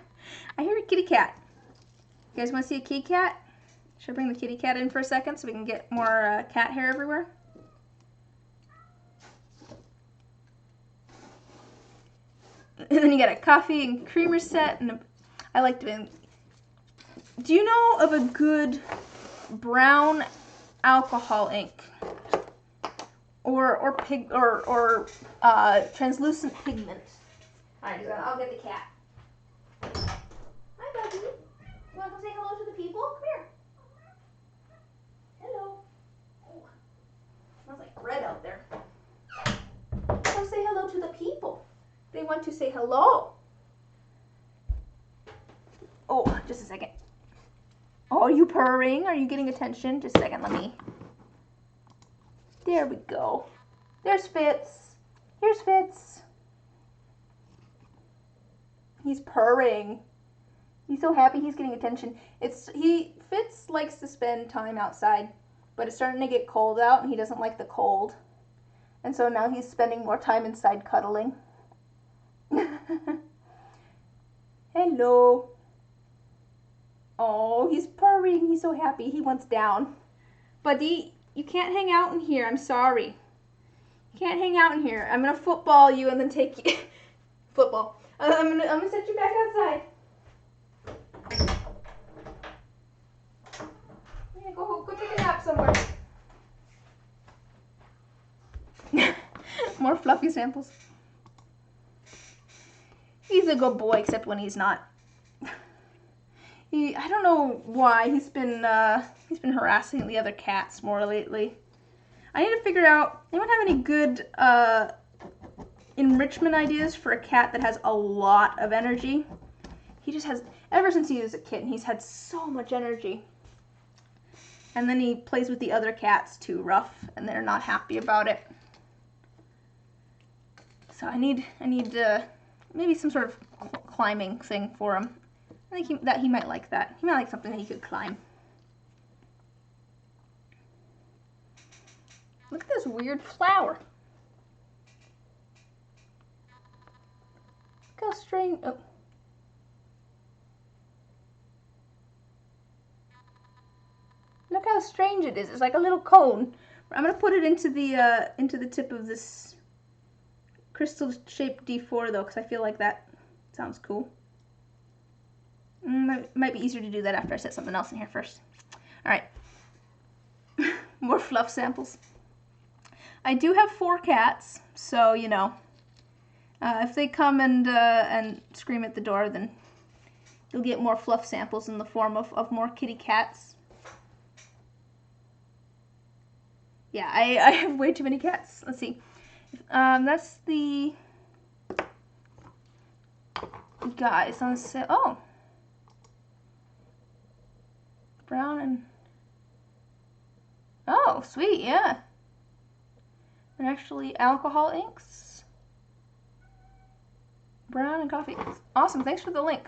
hear a kitty cat. You guys want to see a kitty cat? Should I bring the kitty cat in for a second so we can get more cat hair everywhere? And then you got a coffee and creamer set, and I like doing. Do you know of a good brown alcohol ink, or translucent pigment? All right, I'll get the cat. Hi, Bubby. You want to come say hello to the people? Come here. Hello. Oh, smells like bread out there. Come say hello to the people. They want to say hello. Oh, just a second. Oh, Oh, are you purring? Are you getting attention? Just a second, let me. There we go. There's Fitz. Here's Fitz. He's purring. He's so happy he's getting attention. Fitz likes to spend time outside, but it's starting to get cold out and he doesn't like the cold. And so now he's spending more time inside cuddling. Hello. Oh, he's purring. He's so happy. He wants down. Buddy, you can't hang out in here. I'm sorry. You can't hang out in here. I'm gonna football you and then take you. Football. I'm gonna set you back outside. Yeah, go take a nap somewhere. More fluffy samples. He's a good boy, except when he's not. I don't know why he's been harassing the other cats more lately. I need to figure out. Anyone have any good enrichment ideas for a cat that has a lot of energy? He just has, ever since he was a kitten, he's had so much energy. And then he plays with the other cats too rough, and they're not happy about it. So I need maybe some sort of climbing thing for him. I think he might like that. He might like something that he could climb. Look at this weird flower. Look how strange. Oh. Look how strange it is. It's like a little cone. I'm gonna put it into the tip of this crystal-shaped D4 though, because I feel like that sounds cool. Might be easier to do that after I set something else in here first. All right. More fluff samples. I do have 4 cats, so you know, if they come and scream at the door, then you'll get more fluff samples in the form of more kitty cats. Yeah, I have way too many cats. Let's see. That's the guys on set. Oh, brown and oh, sweet, yeah. And actually, alcohol inks, brown and coffee. Awesome. Thanks for the link.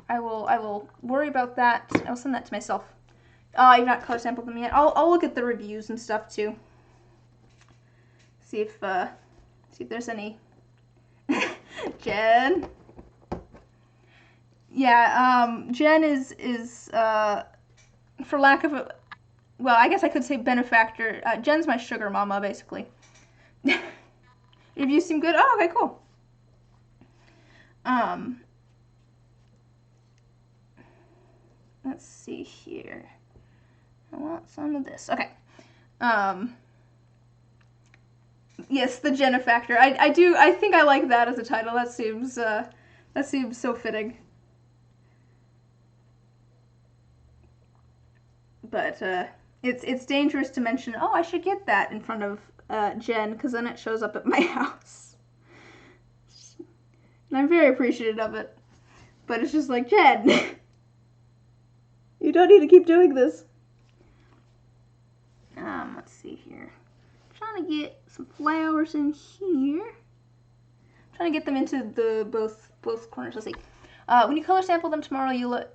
I will worry about that. I'll send that to myself. You've not color sampled them yet. I'll look at the reviews and stuff too. See if there's any. Jen. Yeah, Jen is for lack of a, well, I guess I could say benefactor. Jen's my sugar mama, basically. Reviews seem good. Oh, okay, cool. Let's see here. I want some of this. Okay. Yes, the Jenna factor. I think I like that as a title. That seems so fitting. But it's dangerous to mention, oh, I should get that in front of Jen, because then it shows up at my house. And I'm very appreciative of it. But it's just like, Jen, you don't need to keep doing this. Let's see here. I'm trying to get some flowers in here. I'm trying to get them into the both corners. Let's see. When you color sample them tomorrow, you look.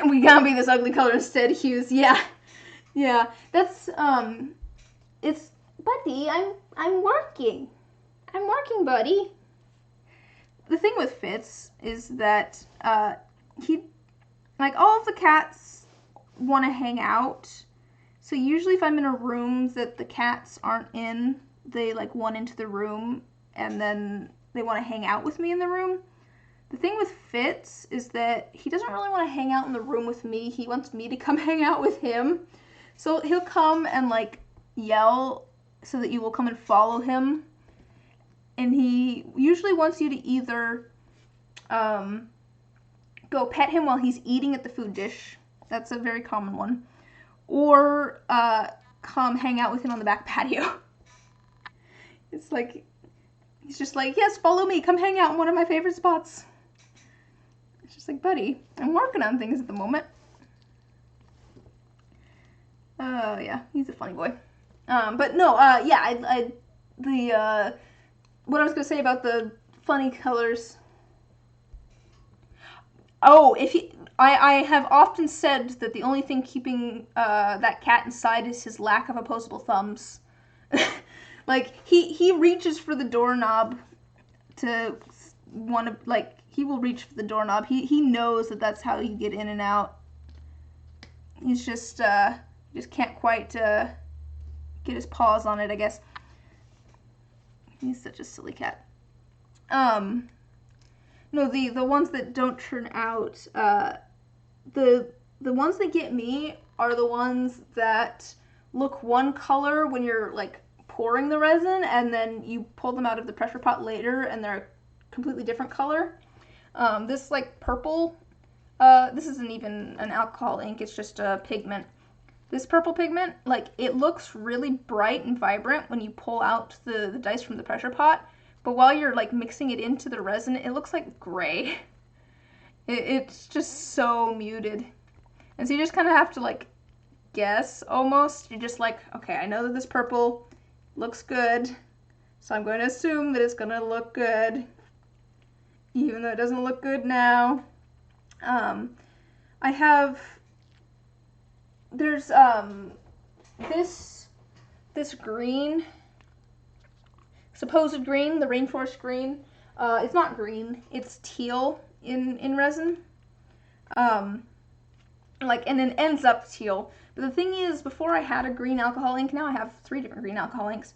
We gotta be this ugly color instead, hues. Yeah, yeah. That's it's buddy. I'm working. I'm working, buddy. The thing with Fitz is that he, like, all of the cats want to hang out. So usually if I'm in a room that the cats aren't in, they like run into the room and then they want to hang out with me in the room. The thing with Fitz is that he doesn't really want to hang out in the room with me. He wants me to come hang out with him. So he'll come and like yell so that you will come and follow him. And he usually wants you to either go pet him while he's eating at the food dish. That's a very common one. Or come hang out with him on the back patio. It's like, he's just like, yes, follow me. Come hang out in one of my favorite spots. It's just like, buddy, I'm working on things at the moment. Oh, yeah, he's a funny boy. But no, yeah, what I was going to say about the funny colors. Oh, I have often said that the only thing keeping that cat inside is his lack of opposable thumbs. Like, he reaches for the doorknob to he will reach for the doorknob. He knows that that's how you get in and out. He's just can't quite get his paws on it, I guess. He's such a silly cat. No, the ones that don't turn out, the ones that get me are the ones that look one color when you're like pouring the resin, and then you pull them out of the pressure pot later and they're a completely different color. This like purple, this isn't even an alcohol ink, it's just a pigment. This purple pigment, like, it looks really bright and vibrant when you pull out the dice from the pressure pot, but while you're like mixing it into the resin, it looks like gray. It's just so muted. And so you just kind of have to like guess almost. You're just like, okay, I know that this purple looks good, so I'm going to assume that it's going to look good, even though it doesn't look good now. I have, there's this green, supposed green, the rainforest green. It's not green, it's teal in resin. Like, and it ends up teal. But the thing is, before I had a green alcohol ink, now I have 3 different green alcohol inks.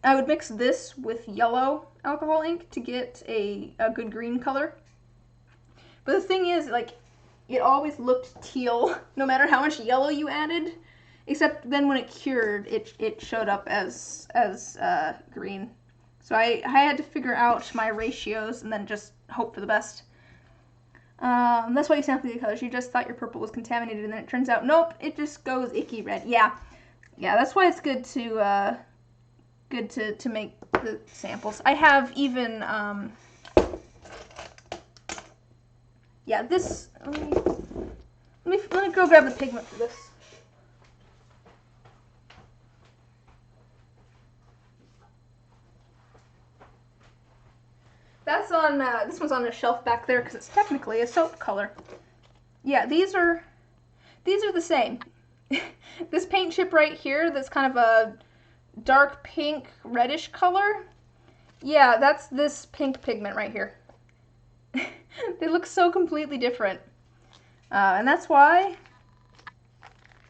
I would mix this with yellow alcohol ink to get a good green color. But the thing is, like, it always looked teal, no matter how much yellow you added. Except then when it cured, it showed up as green. So I had to figure out my ratios and then just hope for the best. That's why you sample the colors. You just thought your purple was contaminated, and then it turns out, nope, it just goes icky red. Yeah, that's why it's good to make the samples. I have even yeah, this. Let me go grab the pigment for this. That's on, this one's on a shelf back there because it's technically a soap color. Yeah, these are the same. This paint chip right here that's kind of a dark pink reddish color. Yeah, that's this pink pigment right here. They look so completely different. And that's why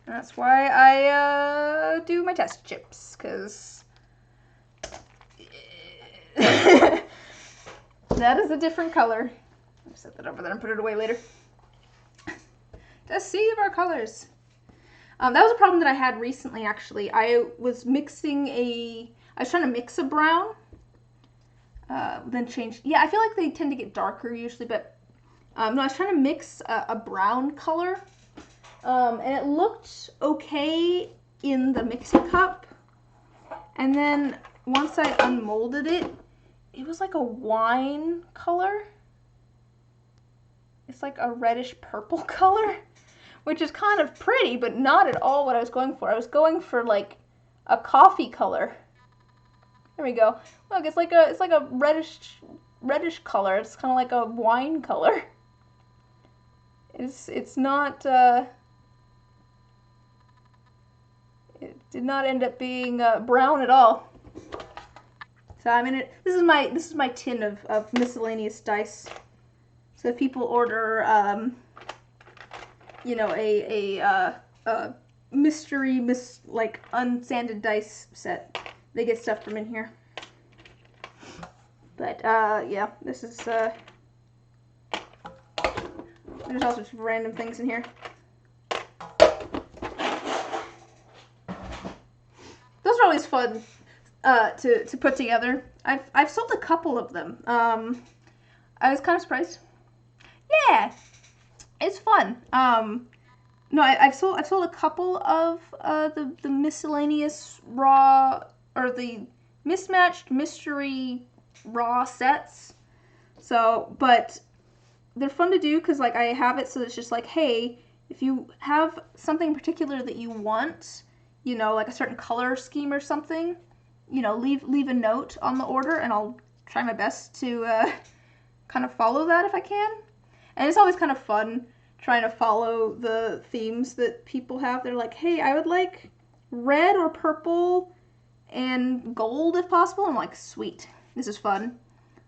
I do my test chips, because that is a different color. I'll set that over there and put it away later. To see of our colors. That was a problem that I had recently, actually. I was trying to mix a brown, then change. Yeah, I feel like they tend to get darker usually, but no, I was trying to mix a brown color, and it looked okay in the mixing cup, and then once I unmolded it, it was like a wine color. It's like a reddish purple color, which is kind of pretty, but not at all what I was going for. I was going for like a coffee color. There we go. Look, it's like a reddish color. It's kind of like a wine color. It's not. It did not end up being brown at all. So I mean, this is my tin of miscellaneous dice. So if people order, you know, a mystery like unsanded dice set, they get stuff from in here. But yeah, this is there's all sorts of random things in here. Those are always fun to put together. I've sold a couple of them. I was kind of surprised. Yeah, it's fun. No, I've sold a couple of the miscellaneous raw, or the mismatched mystery raw sets. So, but they're fun to do because like I have it so it's just like, hey, if you have something in particular that you want, you know, like a certain color scheme or something, you know, leave a note on the order and I'll try my best to kind of follow that if I can. And it's always kind of fun trying to follow the themes that people have. They're like, hey, I would like red or purple and gold if possible. I'm like, sweet, this is fun.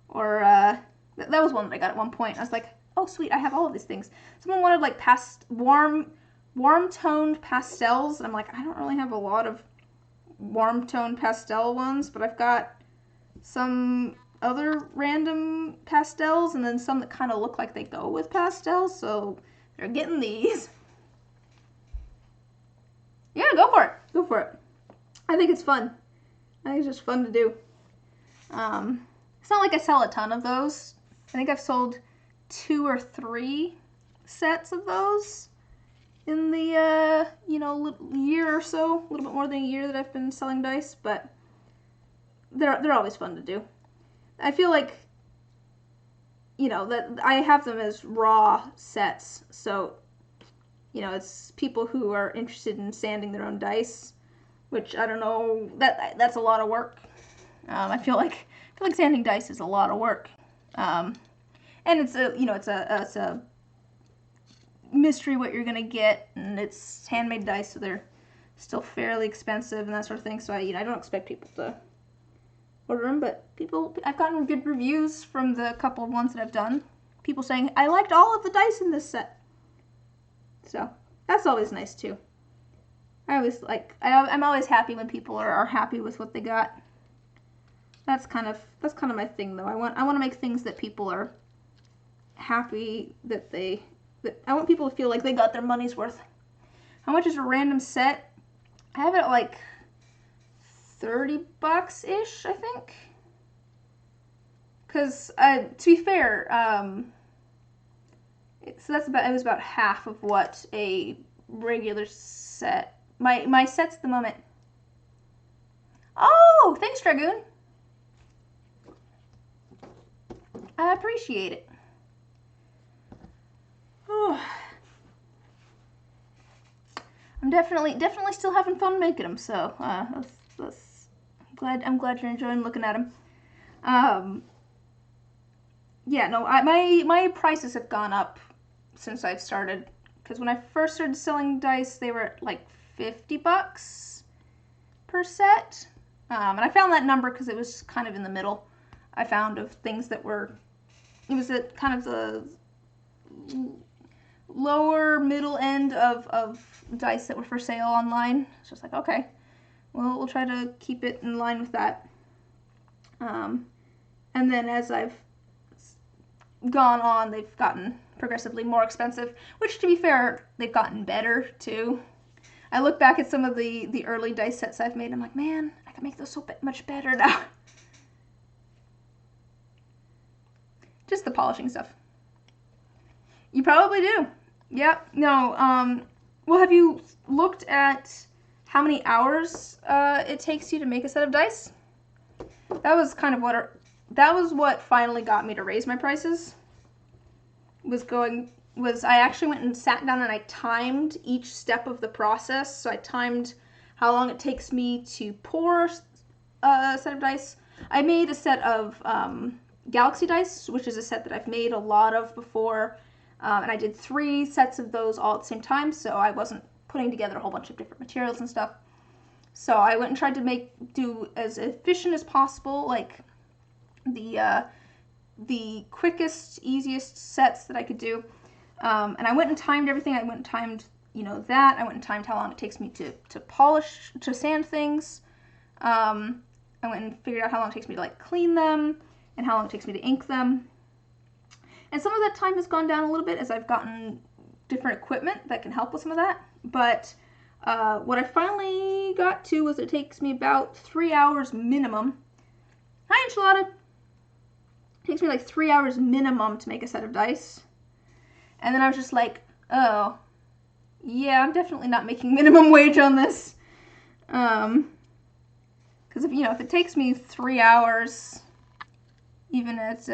Or that was one that I got at one point. I was like, oh sweet, I have all of these things. Someone wanted like warm toned pastels. I'm like, I don't really have a lot of warm toned pastel ones, but I've got some other random pastels and then some that kind of look like they go with pastels, so they're getting these. Yeah, go for it. Go for it. I think it's fun. I think it's just fun to do. It's not like I sell a ton of those. I think I've sold 2 or 3 sets of those in the, you know, year or so, a little bit more than a year that I've been selling dice, but they're always fun to do. I feel like, you know, that I have them as raw sets, so, you know, it's people who are interested in sanding their own dice, which I don't know, that's a lot of work. I feel like sanding dice is a lot of work, and it's a, you know, it's a mystery what you're gonna get, and it's handmade dice, so they're still fairly expensive and that sort of thing. So I don't expect people to order them, but I've gotten good reviews from the couple of ones that I've done. People saying I liked all of the dice in this set, so that's always nice too. I'm always happy when people are happy with what they got. That's kind of my thing though. I want to make things that people are happy that I want people to feel like they got their money's worth. How much is a random set? I have it at like $30-ish, I think. Because to be fair, it was about half of what a regular set. My sets at the moment. Oh, thanks, Dragoon. I appreciate it. Oh. I'm definitely still having fun making them. So I'm glad you're enjoying looking at them. Yeah, no, my prices have gone up since I've started. Because when I first started selling dice, they were at like $50 per set. And I found that number because it was kind of in the middle. I found of things that were, it was at kind of the lower middle end of dice that were for sale online. It's just like, okay, well, we'll try to keep it in line with that. And then as I've gone on, they've gotten progressively more expensive, which to be fair, they've gotten better too. I look back at some of the early dice sets I've made, I'm like, man, I can make those so much better now. Just the polishing stuff. You probably do. Yep. No. Well, have you looked at how many hours it takes you to make a set of dice? That was kind of what finally got me to raise my prices. I actually went and sat down and I timed each step of the process. So I timed how long it takes me to pour a set of dice. I made a set of Galaxy dice, which is a set that I've made a lot of before. And I did 3 sets of those all at the same time, so I wasn't putting together a whole bunch of different materials and stuff. So I went and tried to do as efficient as possible, like the quickest, easiest sets that I could do. And I went and timed everything. I went and timed, you know, that. I went and timed how long it takes me to polish, to sand things. I went and figured out how long it takes me to like clean them and how long it takes me to ink them. And some of that time has gone down a little bit as I've gotten different equipment that can help with some of that. But what I finally got to was it takes me about 3 hours minimum. Hi, Enchilada. It takes me like 3 hours minimum to make a set of dice. And then I was just like, oh, yeah, I'm definitely not making minimum wage on this. Because if it takes me 3 hours, even at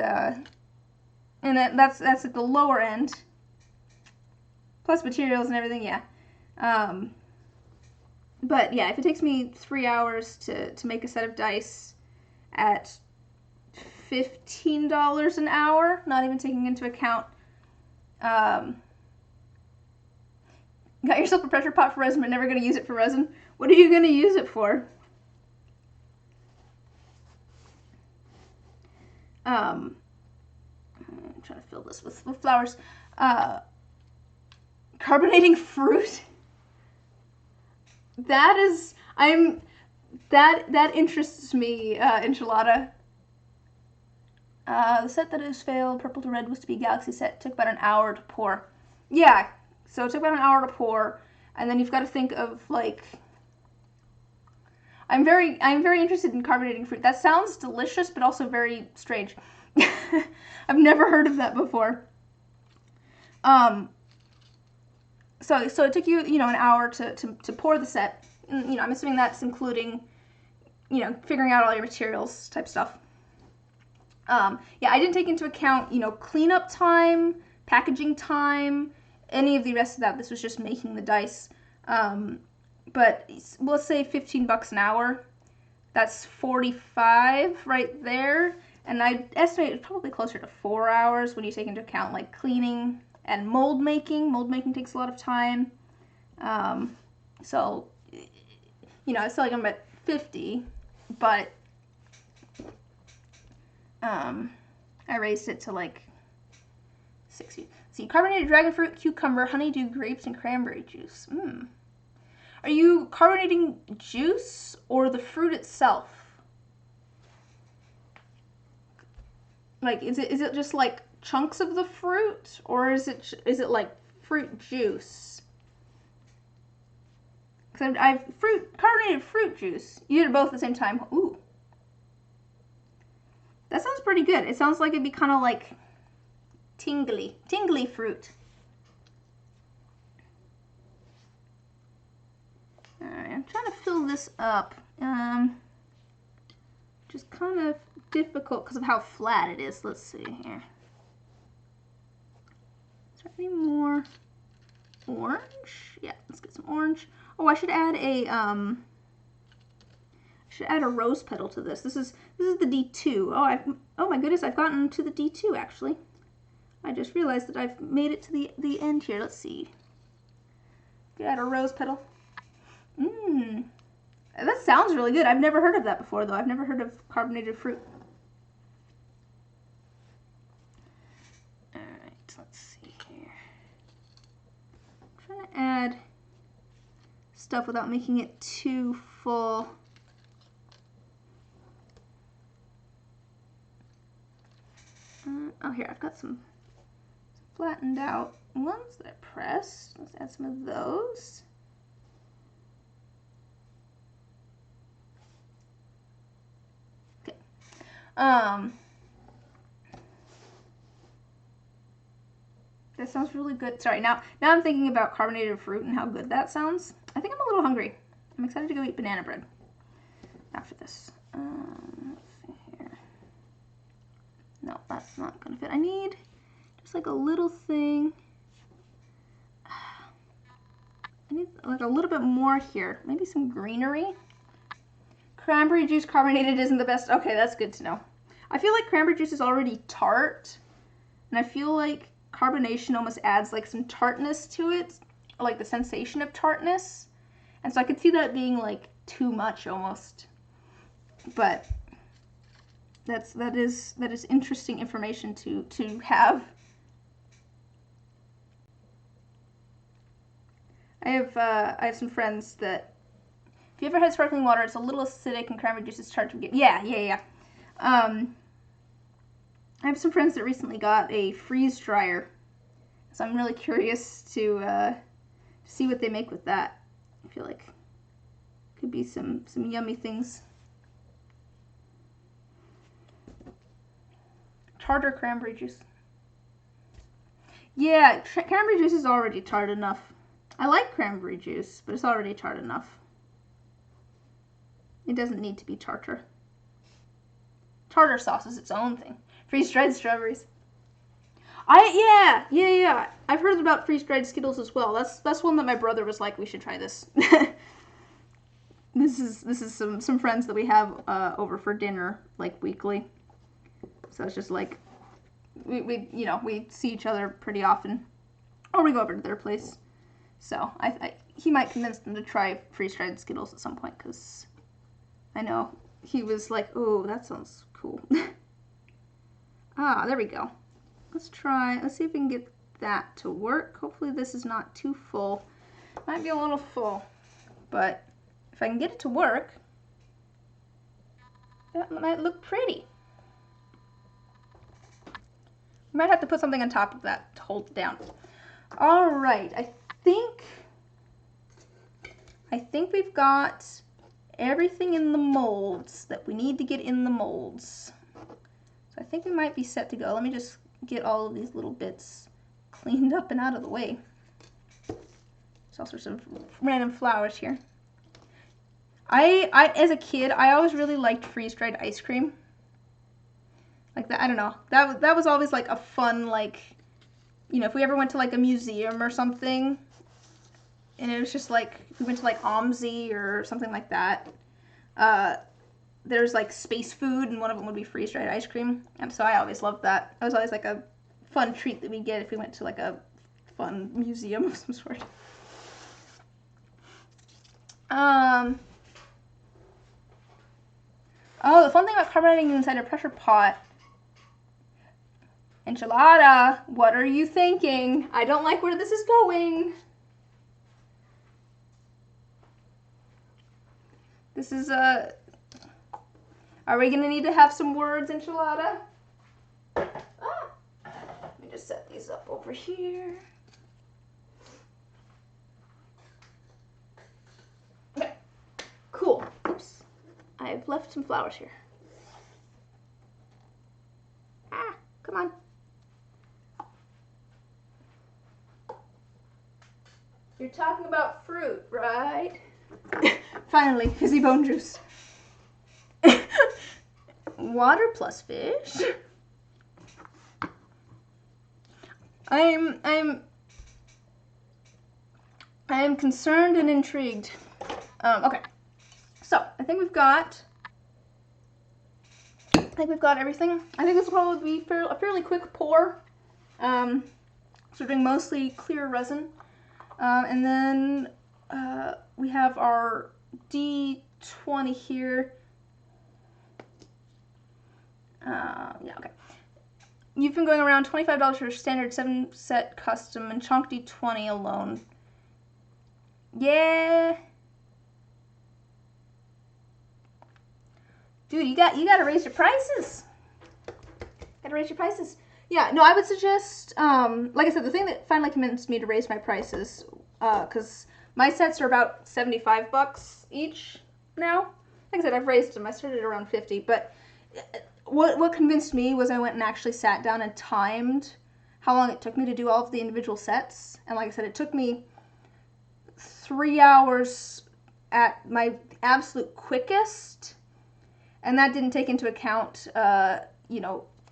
And that's at the lower end. Plus materials and everything, yeah. But yeah, if it takes me 3 hours to make a set of dice at $15 an hour, not even taking into account, got yourself a pressure pot for resin, but never going to use it for resin. What are you going to use it for? I'm trying to fill this with flowers. Carbonating fruit. That interests me, enchilada. The set that has failed, purple to red, was to be galaxy set. It took about an hour to pour. Yeah, so it took about an hour to pour, and then you've got to think of like. I'm very interested in carbonating fruit. That sounds delicious, but also very strange. I've never heard of that before. So it took you, an hour to pour the set. And, I'm assuming that's including, figuring out all your materials type stuff. Yeah, I didn't take into account, cleanup time, packaging time, any of the rest of that. This was just making the dice. But let's say $15 an hour. That's 45 right there. And I estimate it's probably closer to 4 hours when you take into account like cleaning and mold making. Mold making takes a lot of time. So, it's like I'm at 50, but I raised it to like 60. See, carbonated dragon fruit, cucumber, honeydew, grapes, and cranberry juice. Are you carbonating juice or the fruit itself? Like, is it just like chunks of the fruit, or is it like fruit juice? Because I've carbonated fruit juice. You did it both at the same time. Ooh, that sounds pretty good. It sounds like it'd be kind of like tingly fruit. Alright, I'm trying to fill this up. Just kind of difficult because of how flat it is. Let's see here. Is there any more orange? Yeah, let's get some orange. Oh, I should add a rose petal to this. This is the D2. Oh my goodness, I've gotten to the D2 actually. I just realized that I've made it to the end here. Let's see. Add a rose petal. That sounds really good. I've never heard of that before, though. I've never heard of carbonated fruit. Alright, let's see here. I'm trying to add stuff without making it too full. Oh, here, I've got some flattened out ones that I pressed. Let's add some of those. That sounds really good. Sorry, now I'm thinking about carbonated fruit and how good that sounds. I think I'm a little hungry. I'm excited to go eat banana bread after this. Let's see here. No, that's not gonna fit. I need just like a little thing. I need like a little bit more here. Maybe some greenery. Cranberry juice carbonated isn't the best. Okay, that's good to know. I feel like cranberry juice is already tart, and I feel like carbonation almost adds like some tartness to it, or like the sensation of tartness. And so I could see that being like too much almost. But that is interesting information to have. I have some friends that, if you ever had sparkling water, it's a little acidic and cranberry juice is tart to get. Yeah. I have some friends that recently got a freeze dryer, so I'm really curious to see what they make with that. I feel like could be some yummy things. Tartar cranberry juice. Yeah, cranberry juice is already tart enough. I like cranberry juice, but it's already tart enough. It doesn't need to be tartar. Tartar sauce is its own thing. Freeze-dried strawberries. Yeah. I've heard about freeze-dried Skittles as well. That's one that my brother was like, we should try this. This is some friends that we have over for dinner like weekly. So it's just like we see each other pretty often, or we go over to their place. So he might convince them to try freeze-dried Skittles at some point, because I know he was like, oh, that sounds cool. There we go. Let's see if we can get that to work. Hopefully this is not too full. Might be a little full, but if I can get it to work, that might look pretty. Might have to put something on top of that to hold it down. All right, I think we've got everything in the molds that we need to get in the molds. So I think we might be set to go. Let me just get all of these little bits cleaned up and out of the way. There's all sorts of random flowers here. I as a kid, I always really liked freeze-dried ice cream. Like that, I don't know. That was always like a fun, like, if we ever went to like a museum or something, and it was just like, if we went to like OMSI or something like that, there's like space food, and one of them would be freeze-dried ice cream. And so I always loved that. It was always like a fun treat that we'd get if we went to like a fun museum of some sort. Oh, the fun thing about carbonating inside a pressure pot. Enchilada, what are you thinking? I don't like where this is going. This is are we gonna need to have some words, Enchilada? Let me just set these up over here. Okay, cool. Oops, I've left some flowers here. Come on. You're talking about fruit, right? Finally, fizzy bone juice. Water plus fish. I am concerned and intrigued. Okay, so I think we've got everything. I think this will probably be a fairly quick pour. So we're doing mostly clear resin. And then we have our D20 here. Yeah, okay. You've been going around $25 for standard 7-set custom and chunk D20 alone. Yeah. Dude, you got to raise your prices. Gotta raise your prices. Yeah, no, I would suggest, like I said, the thing that finally convinced me to raise my prices, because my sets are about $75 each now. Like I said, I've raised them. I started around 50, but what convinced me was I went and actually sat down and timed how long it took me to do all of the individual sets. And like I said, it took me 3 hours at my absolute quickest. And that didn't take into account,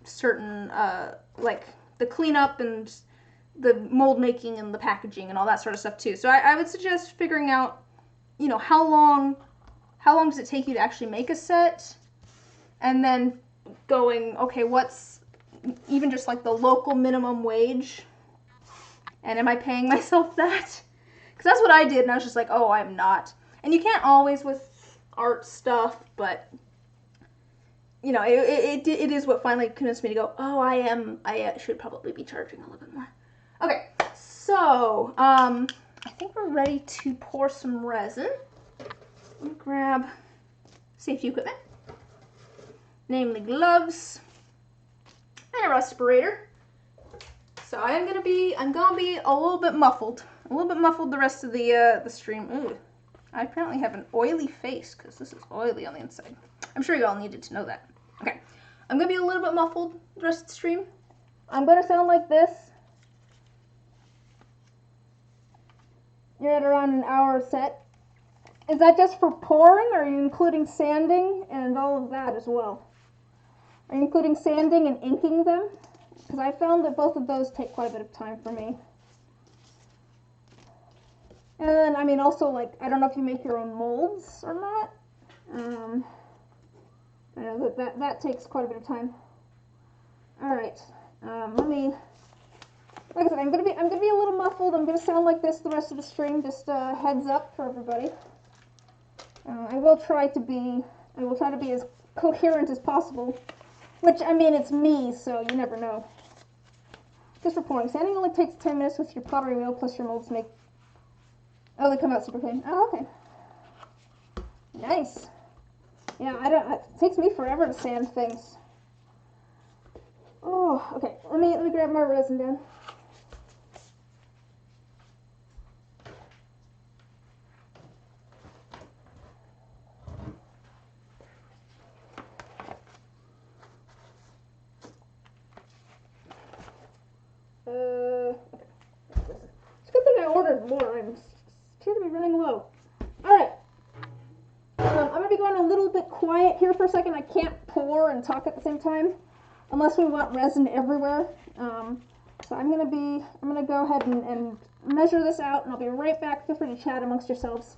certain, like the cleanup and the mold making and the packaging and all that sort of stuff too. So I would suggest figuring out, how long does it take you to actually make a set? And then going, okay, what's even just like the local minimum wage? And am I paying myself that? Because that's what I did, and I was just like, oh, I'm not. And you can't always with art stuff, but it is what finally convinced me to go, oh, I should probably be charging a little bit more. Okay, so I think we're ready to pour some resin. Let me grab safety equipment, namely gloves and a respirator. So I'm gonna be a little bit muffled the rest of the stream. Ooh, I apparently have an oily face because this is oily on the inside. I'm sure you all needed to know that. Okay, I'm gonna be a little bit muffled the rest of the stream. I'm gonna sound like this. You're at around an hour set. Is that just for pouring, or are you including sanding and all of that as well? Are you including sanding and inking them? because I found that both of those take quite a bit of time for me. And I mean, also, like, I don't know if you make your own molds or not. I know that takes quite a bit of time. All right, let me. Like I said, I'm gonna be a little muffled. I'm gonna sound like this the rest of the stream. Just heads up for everybody. I will try to be as coherent as possible. Which, I mean, it's me, so you never know. Just reporting. Sanding only takes 10 minutes with your pottery wheel plus your molds make. Oh, they come out super clean. Oh, okay. Nice. Yeah, it takes me forever to sand things. Oh, okay. Let me grab my resin down. Okay. It's a good thing I ordered more. I'm sure to be running low. Alright. I'm going to be going a little bit quiet here for a second. I can't pour and talk at the same time unless we want resin everywhere. So I'm going to go ahead and measure this out, and I'll be right back. Feel free to chat amongst yourselves.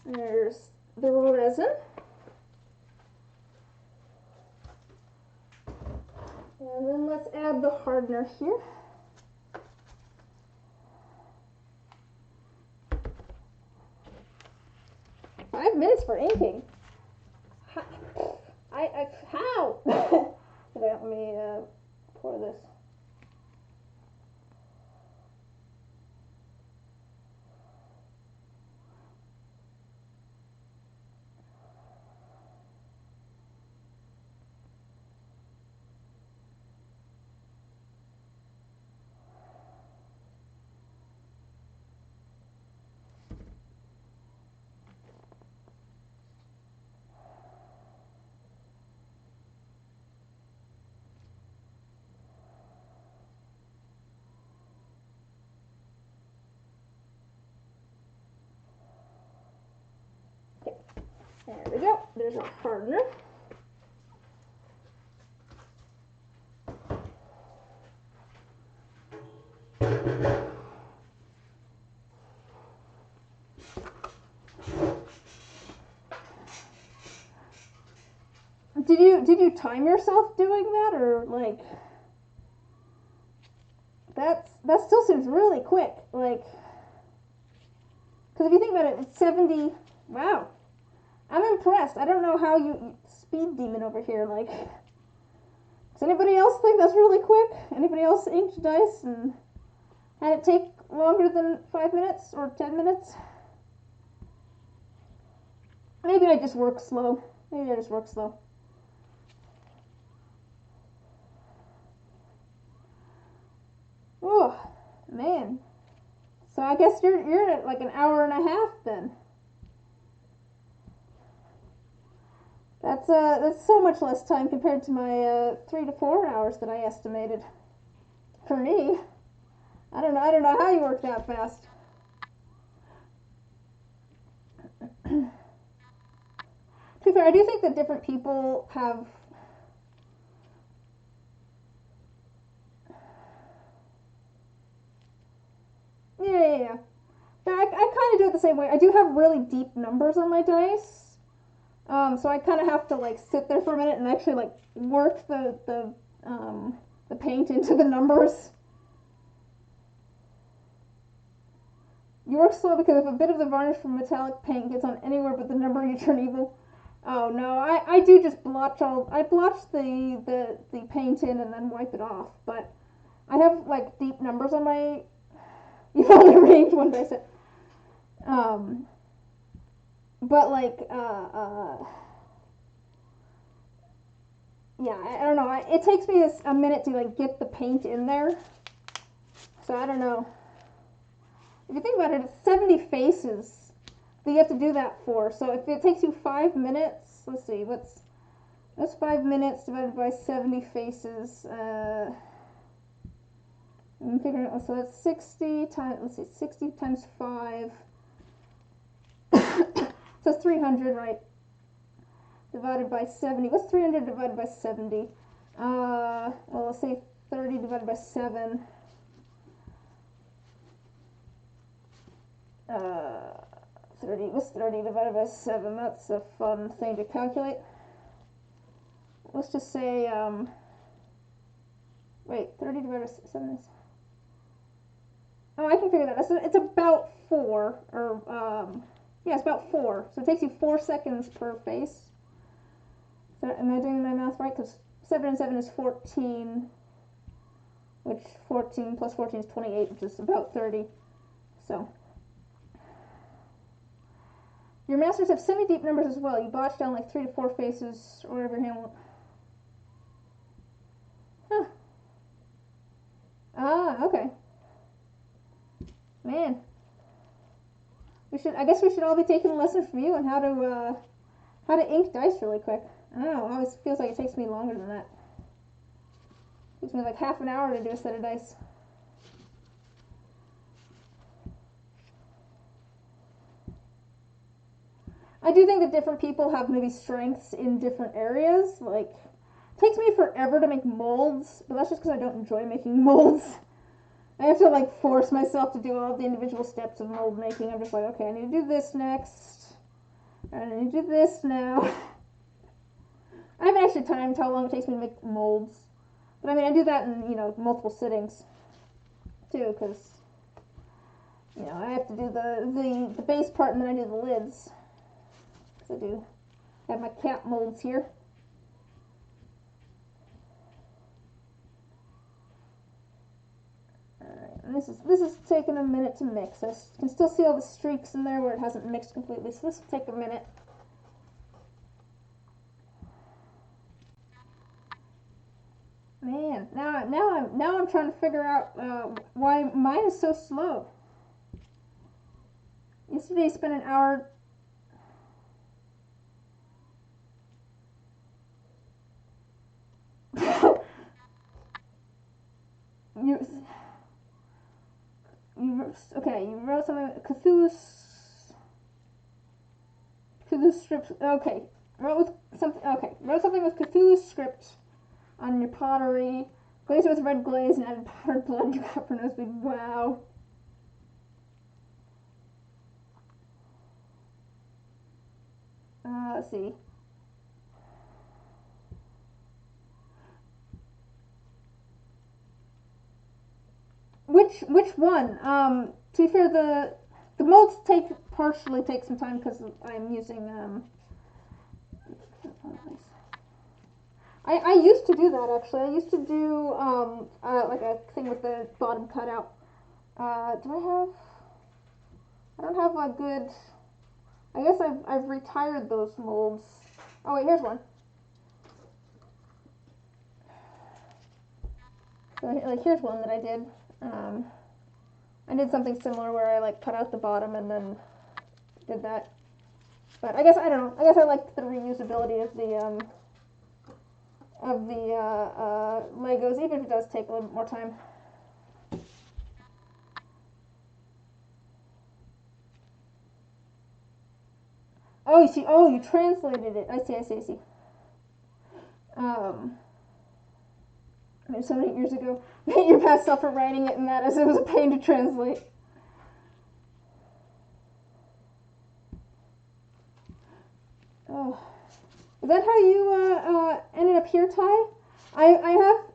There's the resin. And then let's add the hardener here. Five minutes for inking. How? Let me pour this. There we go. There's our hardener. Did you time yourself doing that, or like that still seems really quick, like, because if you think about it, it's 70. Wow, I'm impressed. I don't know how you speed demon over here, like, does anybody else think that's really quick? Anybody else inked dice and had it take longer than 5 minutes or 10 minutes? Maybe I just work slow. Oh, man. So I guess you're at like an hour and a half then. That's so much less time compared to my 3 to 4 hours that I estimated. For me, I don't know how you work that fast. To be fair, I do think that different people have. Yeah. I kind of do it the same way. I do have really deep numbers on my dice, so I kind of have to like sit there for a minute and actually like work the paint into the numbers. You work slow because if a bit of the varnish from metallic paint gets on anywhere but the number, you turn evil. Oh no, I do just blotch the paint in and then wipe it off, but I have like deep numbers on my. You've only arranged one dice set. But like yeah, I don't know. It takes me a minute to like get the paint in there. So I don't know. If you think about it, it's 70 faces that you have to do that for. So if it takes you 5 minutes, let's see, what's 5 minutes divided by 70 faces? I'm figuring out, so that's 60 times, let's see, 60 times 5. So 300, right? Divided by 70. What's 300 divided by 70? Well, let's say 30 divided by 7. 30. What's 30 divided by 7? That's a fun thing to calculate. Let's just say, wait, 30 divided by 7 is... Oh, I can figure that out. It's about 4, or, yeah, it's about 4. So it takes you 4 seconds per face. So, am I doing my math right? Because 7 and 7 is 14, which 14 plus 14 is 28, which is about 30. So, your masters have semi-deep numbers as well. You botch down like 3 to 4 faces, or whatever your hand will. Huh. Ah, okay. Man. I guess we should all be taking a lesson from you on how to ink dice really quick. I don't know, it always feels like it takes me longer than that. It takes me like half an hour to do a set of dice. I do think that different people have maybe strengths in different areas. Like, it takes me forever to make molds, but that's just because I don't enjoy making molds. I have to like force myself to do all the individual steps of mold making. I'm just like, okay, I need to do this next. I need to do this now. I haven't actually timed how long it takes me to make molds. But I mean, I do that in, multiple sittings, too, because, I have to do the base part and then I do the lids. Because I do have my cap molds here. Alright, and this is taking a minute to mix. I can still see all the streaks in there where it hasn't mixed completely, so this will take a minute. Man, now I'm trying to figure out why mine is so slow. Yesterday I spent an hour. You wrote something Cthulhu script. Okay, wrote something with Cthulhu script on your pottery. Glazed with red glaze and added powdered blood you got for nosebleed. Wow. Let's see. Which one? To be fair, the molds partially take some time because I'm using I used to do that actually. I used to do like a thing with the bottom cut out. Do I have? I don't have a good. I guess I've retired those molds. Oh wait, here's one. So like here's one that I did. I did something similar where I like cut out the bottom and then did that. But I guess I don't know. I guess I like the reusability of the Legos, even if it does take a little bit more time. Oh, you see. Oh, you translated it. I see. So many years ago, hate your past self for writing it in that, as it was a pain to translate. Oh, is that how you ended up here, Ty?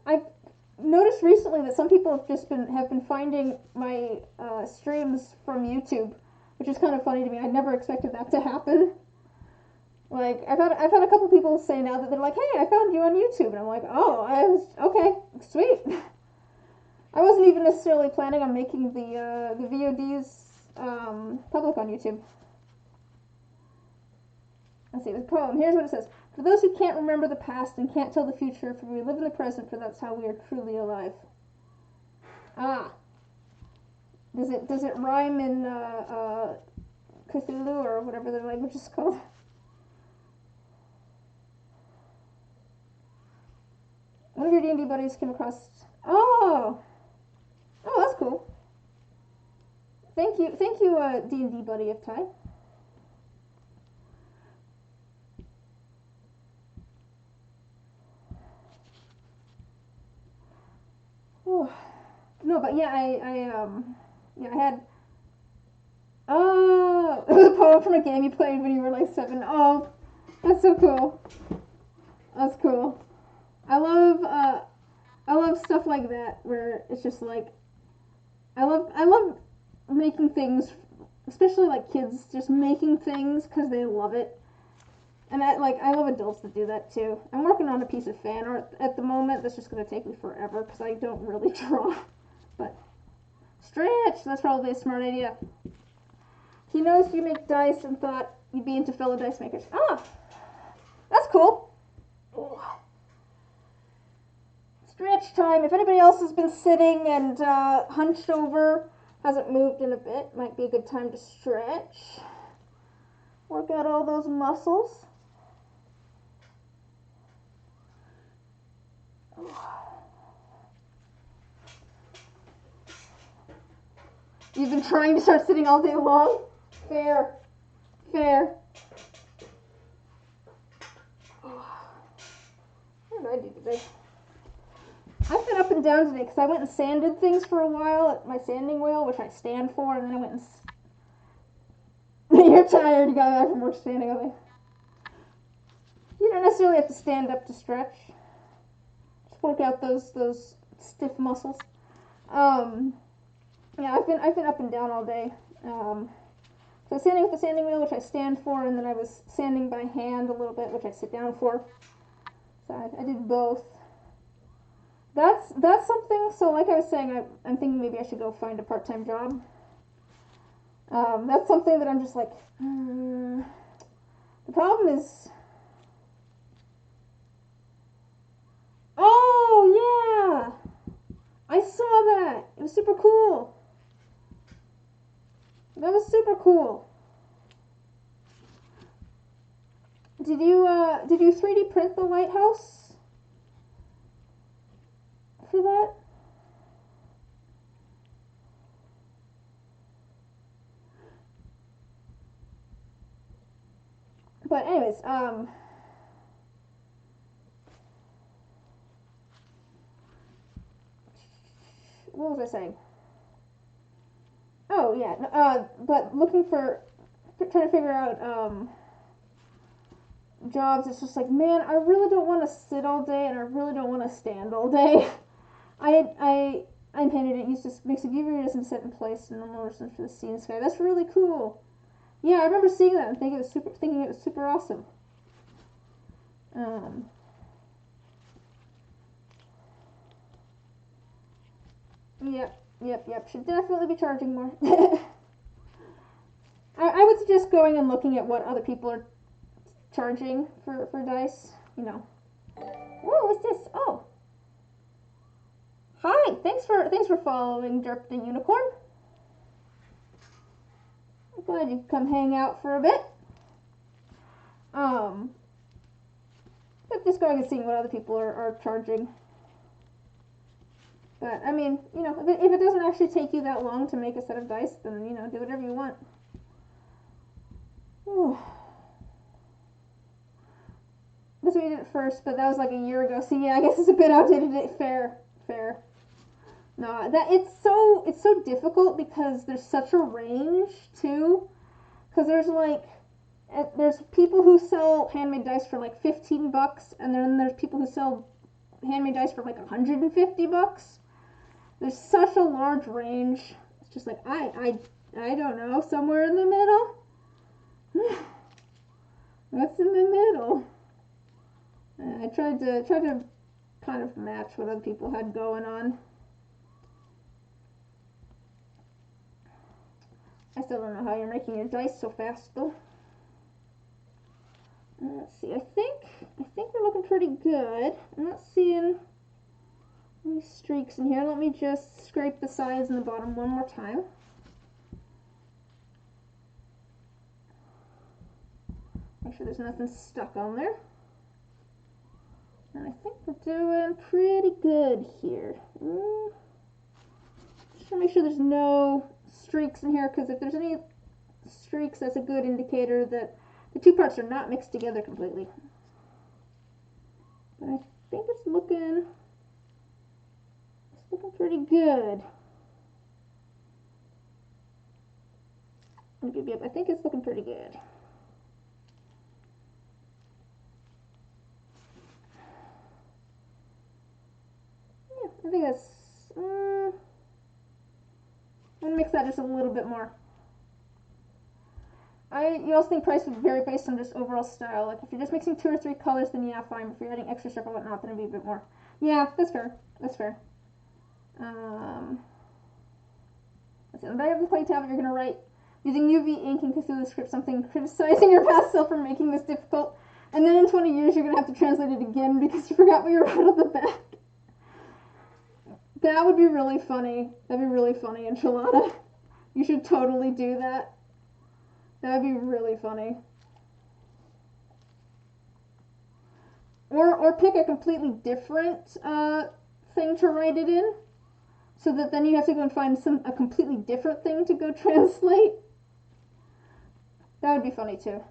I've noticed recently that some people have been finding my streams from YouTube, which is kind of funny to me. I never expected that to happen. Like I've had a couple people say now that they're like, "Hey, I found you on YouTube," and I'm like, "Oh, okay, sweet." I wasn't even necessarily planning on making the VODs public on YouTube. Let's see, the poem. Here's what it says. For those who can't remember the past and can't tell the future, for we live in the present, for that's how we are truly alive. Ah. Does it rhyme in Cthulhu or whatever their language is called? One of your D&D buddies came across... Oh! Oh, that's cool. Thank you, D&D buddy of Ty. Oh. No, but yeah, I had... Oh! It was a poem from a game you played when you were like 7. Oh, that's so cool. That's cool. I love stuff like that where it's just like... I love making things, especially like kids just making things because they love it. And I love adults that do that too. I'm working on a piece of fan art at the moment. That's just gonna take me forever because I don't really draw. But stretch, that's probably a smart idea. He knows you make dice and thought you'd be into fellow dice makers. Ah, that's cool. Stretch time. If anybody else has been sitting and hunched over, hasn't moved in a bit, might be a good time to stretch. Work out all those muscles. You've been trying to start sitting all day long? Fair. Fair. What did I do today? I've been up and down today because I went and sanded things for a while at my sanding wheel, which I stand for, and then I went and... You're tired, you got back from work standing all day. You don't necessarily have to stand up to stretch. Just work out those stiff muscles. Yeah, I've been up and down all day. So I was sanding with the sanding wheel, which I stand for, and then I was sanding by hand a little bit, which I sit down for. So I did both. That's something. So like I was saying, I'm thinking maybe I should go find a part-time job. That's something that I'm just like. The problem is. Oh yeah, I saw that. It was super cool. That was super cool. Did you 3D print the lighthouse for that? But anyways, what was I saying? Oh yeah, but trying to figure out jobs. It's just like, man, I really don't want to sit all day, and I really don't want to stand all day. I'm painted. It uses makes a view realism set in place and normal resistance for the sea and sky. That's really cool. Yeah, I remember seeing that and thinking it was super awesome. Yep. Should definitely be charging more. I would suggest going and looking at what other people are charging for dice. You know. Whoa, what's this? Oh. Hi, thanks for following Derp the Unicorn. I'm glad you've come hang out for a bit. But just going and seeing what other people are charging. But, I mean, you know, if it doesn't actually take you that long to make a set of dice, then, you know, do whatever you want. Whew. This we did it first, but that was like a year ago. So, yeah, I guess it's a bit outdated. Fair. No, it's so difficult because there's such a range, too. Because there's people who sell handmade dice for like $15, and then there's people who sell handmade dice for like $150. There's such a large range. It's just like I don't know, somewhere in the middle. What's in the middle? I tried to kind of match what other people had going on. I still don't know how you're making your dice so fast though. Let's see, I think we're looking pretty good. I'm not seeing any streaks in here. Let me just scrape the sides and the bottom one more time. Make sure there's nothing stuck on there. And I think we're doing pretty good here. Just trying to make sure there's no streaks in here, because if there's any streaks, that's a good indicator that the two parts are not mixed together completely. But I think it's looking pretty good. Yep, I think it's looking pretty good. Yeah, I think that's, I'm gonna mix that just a little bit more. You also think price would vary based on just overall style. Like if you're just mixing 2 or 3 colors, then yeah, fine. If you're adding extra stuff or whatnot, then it'd be a bit more. Yeah, that's fair. That's fair. Let's see. On the back of the play tablet, you're gonna write using UV ink and Cthulhu script something criticizing your past self for making this difficult, and then in 20 years you're gonna have to translate it again because you forgot what you wrote at the back. That would be really funny. That'd be really funny, Enchilada. You should totally do that. That'd be really funny. Or pick a completely different thing to write it in, so that then you have to go and find a completely different thing to go translate. That would be funny too.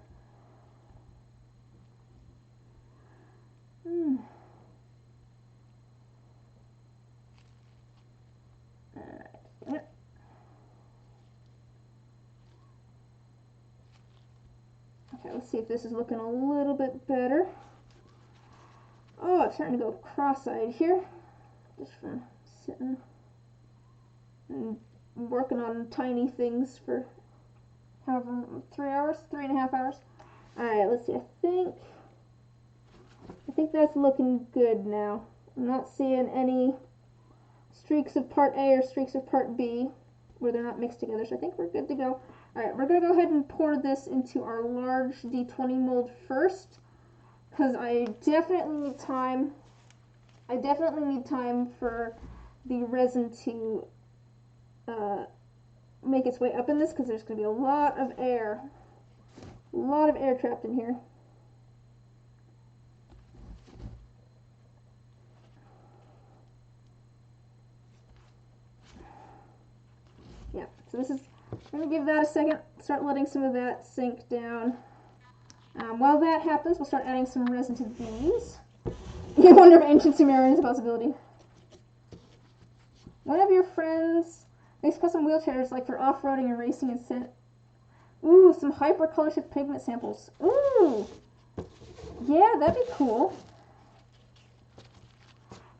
Alright. Okay, let's see if this is looking a little bit better. Oh, it's starting to go cross-eyed here, just from sitting and working on tiny things for however 3.5 hours. All right, let's see. I think that's looking good now. I'm not seeing any streaks of part A or streaks of part B where they're not mixed together, so I think we're good to go. All right, we're gonna go ahead and pour this into our large D20 mold first, because I definitely need time. I definitely need time for the resin to make its way up in this, because there's going to be a lot of air trapped in here. Yeah, so this is, I'm going to give that a second, start letting some of that sink down. While that happens, we'll start adding some resin to these. You wonder if ancient Sumerian is a possibility. One of your friends makes custom wheelchairs like for off-roading and racing and sent. Ooh, some hyper color shift pigment samples. Ooh, yeah, that'd be cool.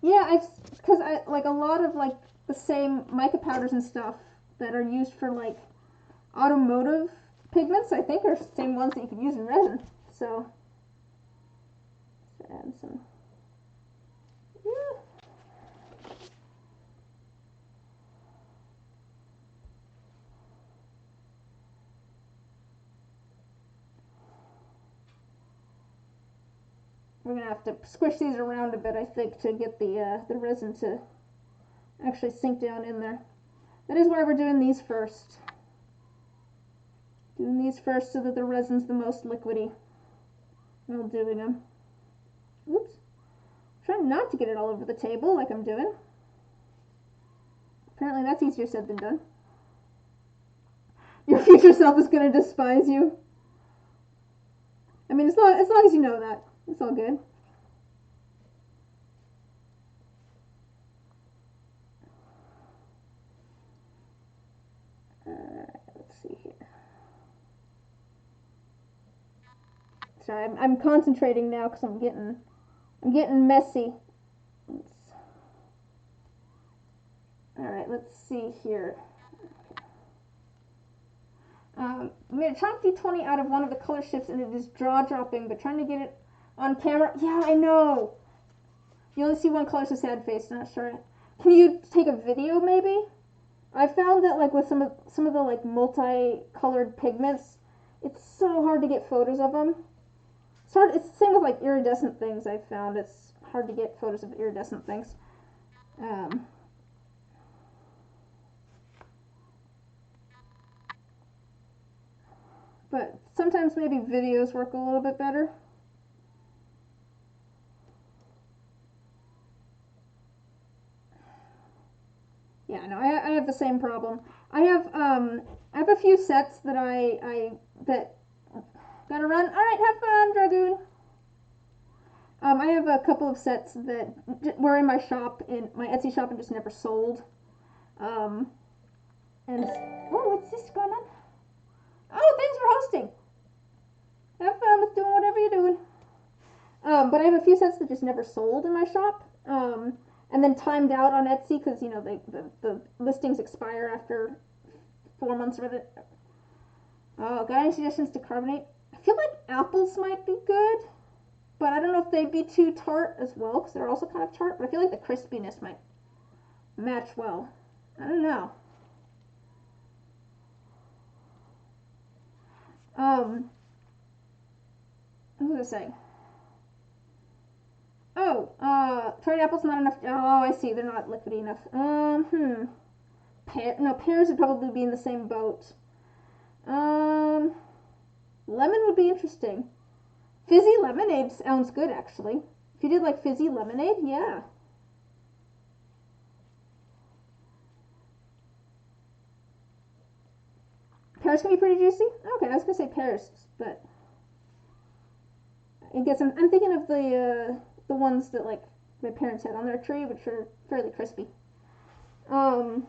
Yeah, because I like a lot of like the same mica powders and stuff that are used for like automotive pigments, I think, are the same ones that you could use in resin. So let's add some. Yeah. We're gonna have to squish these around a bit, I think, to get the resin to actually sink down in there. That is why we're doing these first. Doing these first so that the resin's the most liquidy while doing them. Oops. Trying not to get it all over the table like I'm doing. Apparently that's easier said than done. Your future self is gonna despise you. I mean, as long as you know that. It's all good. Let's see here. Sorry, I'm concentrating now because I'm getting messy. All right, let's see here. I made a chunk D20 out of one of the color shifts, and it is jaw dropping, but trying to get it on camera. Yeah, I know. You only see one color, so sad face. Not sure. Can you take a video, maybe? I found that like with some of the like multi-colored pigments, it's so hard to get photos of them. It's hard. It's the same with like iridescent things. I've found it's hard to get photos of iridescent things. But sometimes maybe videos work a little bit better. Yeah, no, I have the same problem. I have a few sets that that gotta run. All right, have fun, Dragoon. I have a couple of sets that were in my shop, in my Etsy shop, and just never sold. And oh, what's this going on? Oh, thanks for hosting. Have fun with doing whatever you're doing. But I have a few sets that just never sold in my shop. And then timed out on Etsy because, you know, the listings expire after 4 months or whatever. Oh, got any suggestions to carbonate? I feel like apples might be good, but I don't know if they'd be too tart as well because they're also kind of tart. But I feel like the crispiness might match well. I don't know. What was I saying? Oh, tried apples not enough. Oh, I see. They're not liquidy enough. No, pears would probably be in the same boat. Lemon would be interesting. Fizzy lemonade sounds good, actually. If you did like fizzy lemonade, yeah. Pears can be pretty juicy. Okay, I was gonna say pears, but I guess I'm thinking of the ones that like my parents had on their tree, which are fairly crispy. But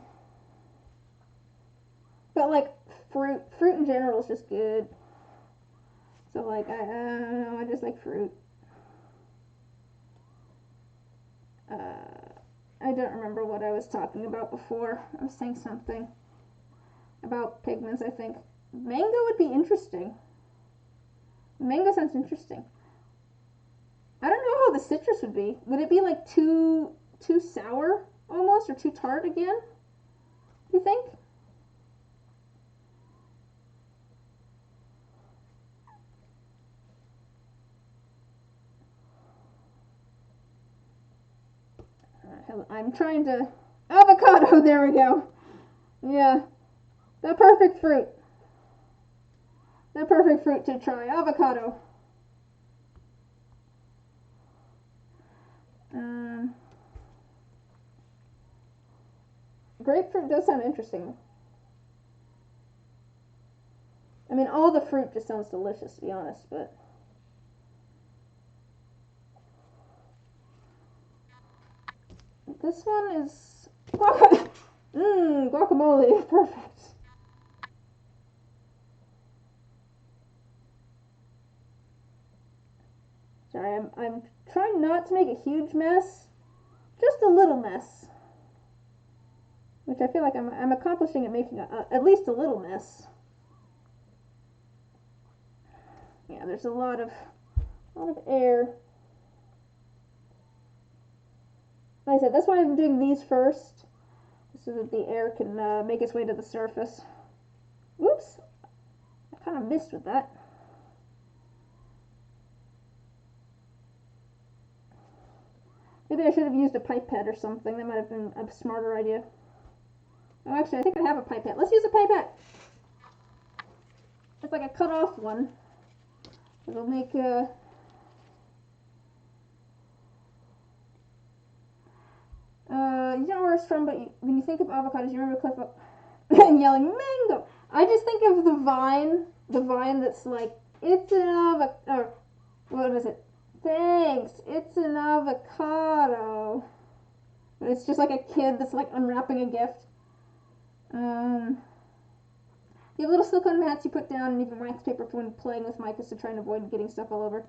like fruit in general is just good. So like I don't know, I just like fruit. I don't remember what I was talking about before. I was saying something about pigments, I think. Mango would be interesting. Mango sounds interesting. I don't know how the citrus would be. Would it be like too sour almost, or too tart again? Do you think? I'm trying to avocado. There we go. Yeah, the perfect fruit. The perfect fruit to try, avocado. Grapefruit does sound interesting. I mean, all the fruit just sounds delicious, to be honest, but this one is guacamole, perfect. Sorry, I'm trying not to make a huge mess, just a little mess, which I feel like I'm accomplishing at making at least a little mess. Yeah, there's a lot of air. Like I said, that's why I'm doing these first, so that the air can make its way to the surface. Whoops, I kind of missed with that. Maybe I should have used a pipette or something. That might have been a smarter idea. Oh, actually, I think I have a pipette. Let's use a pipette. It's like a cut off one. It'll make you don't know where it's from, but when you think of avocados, you remember Cliff and yelling mango. I just think of the vine that's like, it's an avocado. What is it? Thanks, it's an avocado. But it's just like a kid that's like unwrapping a gift. You have little silicone mats you put down, and even wax paper for when playing with micas to try and avoid getting stuff all over.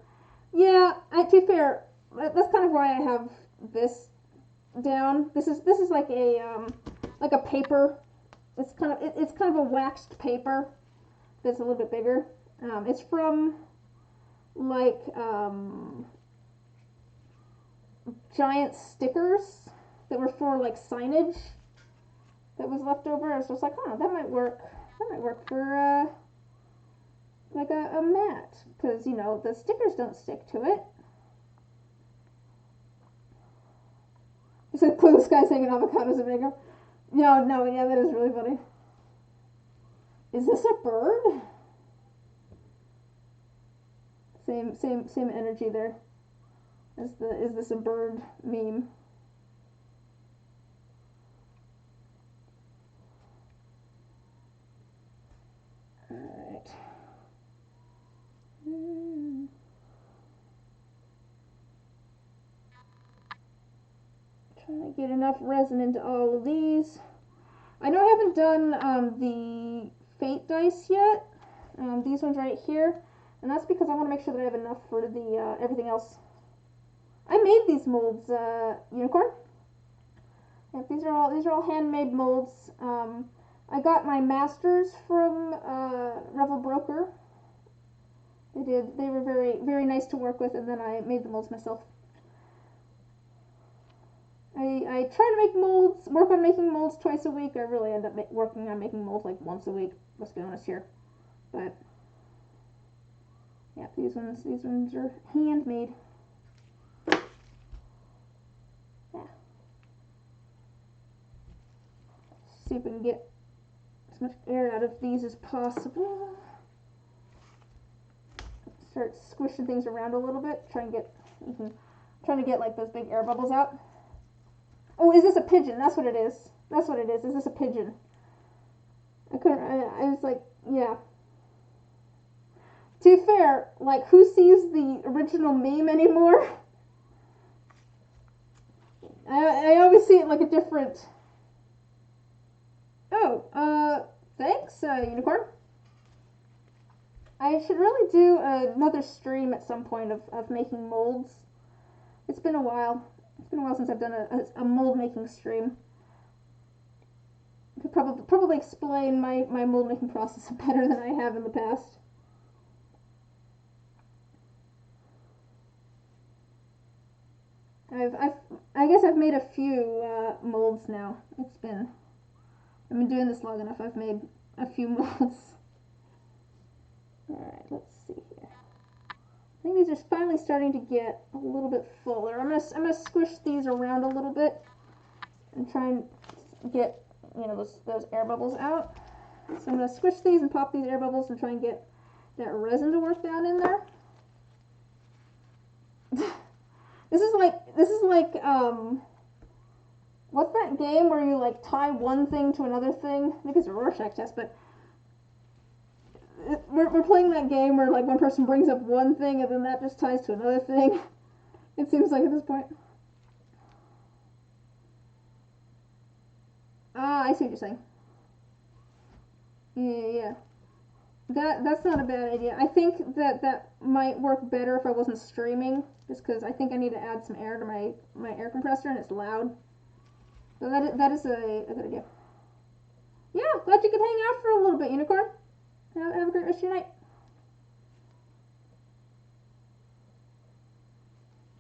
Yeah, to be fair, that's kind of why I have this down. This is like a paper. It's kind of a waxed paper that's a little bit bigger. It's from like giant stickers that were for like signage that was left over. I was just like, that might work. That might work for like a mat, because, you know, the stickers don't stick to it. You said blue skies hanging avocados and mango. No, yeah, that is really funny. Is this a bird? Same energy there. Is this a bird meme? Alright. Trying to get enough resin into all of these. I know I haven't done the faint dice yet. These ones right here. And that's because I want to make sure that I have enough for the everything else. I made these molds, Unicorn. Yep, these are all handmade molds. I got my masters from Revel Broker. They were very nice to work with, and then I made the molds myself. I try to make molds, work on making molds twice a week. I really end up working on making molds like once a week. Let's be honest here, but yeah, these ones are handmade. Yeah. See if we can get as much air out of these as possible. Start squishing things around a little bit. Trying to get like those big air bubbles out. Oh, is this a pigeon? That's what it is. That's what it is. Is this a pigeon? I was like, yeah. To be fair, like, who sees the original meme anymore? I always see it like a different... Oh, thanks, Unicorn. I should really do another stream at some point of making molds. It's been a while. It's been a while since I've done a mold making stream. I could probably explain my mold making process better than I have in the past. I guess I've made a few molds now. I've been doing this long enough. I've made a few molds. Alright, let's see here. I think these are finally starting to get a little bit fuller. I'm gonna squish these around a little bit and try and get, you know, those air bubbles out. So I'm gonna squish these and pop these air bubbles and try and get that resin to work down in there. This is like what's that game where you like tie one thing to another thing? I think it's a Rorschach test, but we're playing that game where like one person brings up one thing and then that just ties to another thing. It seems like at this point. Ah, I see what you're saying. Yeah. That's not a bad idea. I think that might work better if I wasn't streaming, just because I think I need to add some air to my air compressor and it's loud. So that is a good idea. Yeah, glad you could hang out for a little bit, Unicorn. Have a great rest of your night.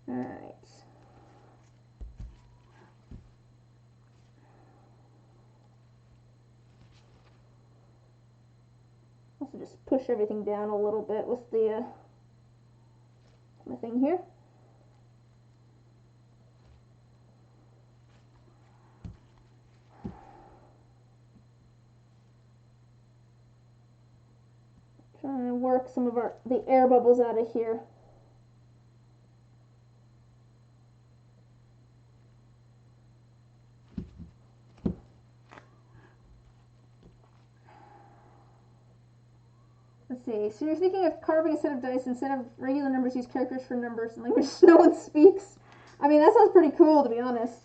Alright. Also just push everything down a little bit with the my thing here. Trying to work some of the air bubbles out of here. Let's see. So you're thinking of carving a set of dice instead of regular numbers, use characters for numbers in language no one speaks. I mean, that sounds pretty cool, to be honest.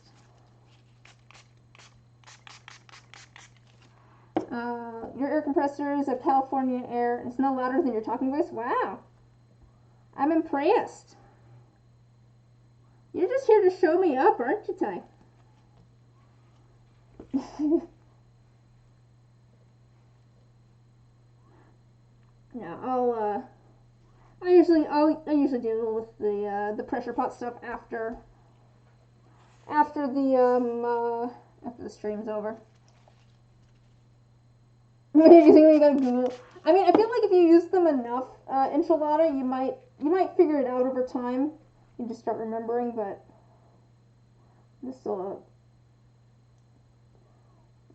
Your air compressor is a California air. It's no louder than your talking voice. Wow. I'm impressed. You're just here to show me up, aren't you, Ty? Yeah, I usually deal with the pressure pot stuff after the stream's over. What did you think when you got Google? I mean, I feel like if you use them enough, enchilada, you might figure it out over time. You just start remembering, but this is still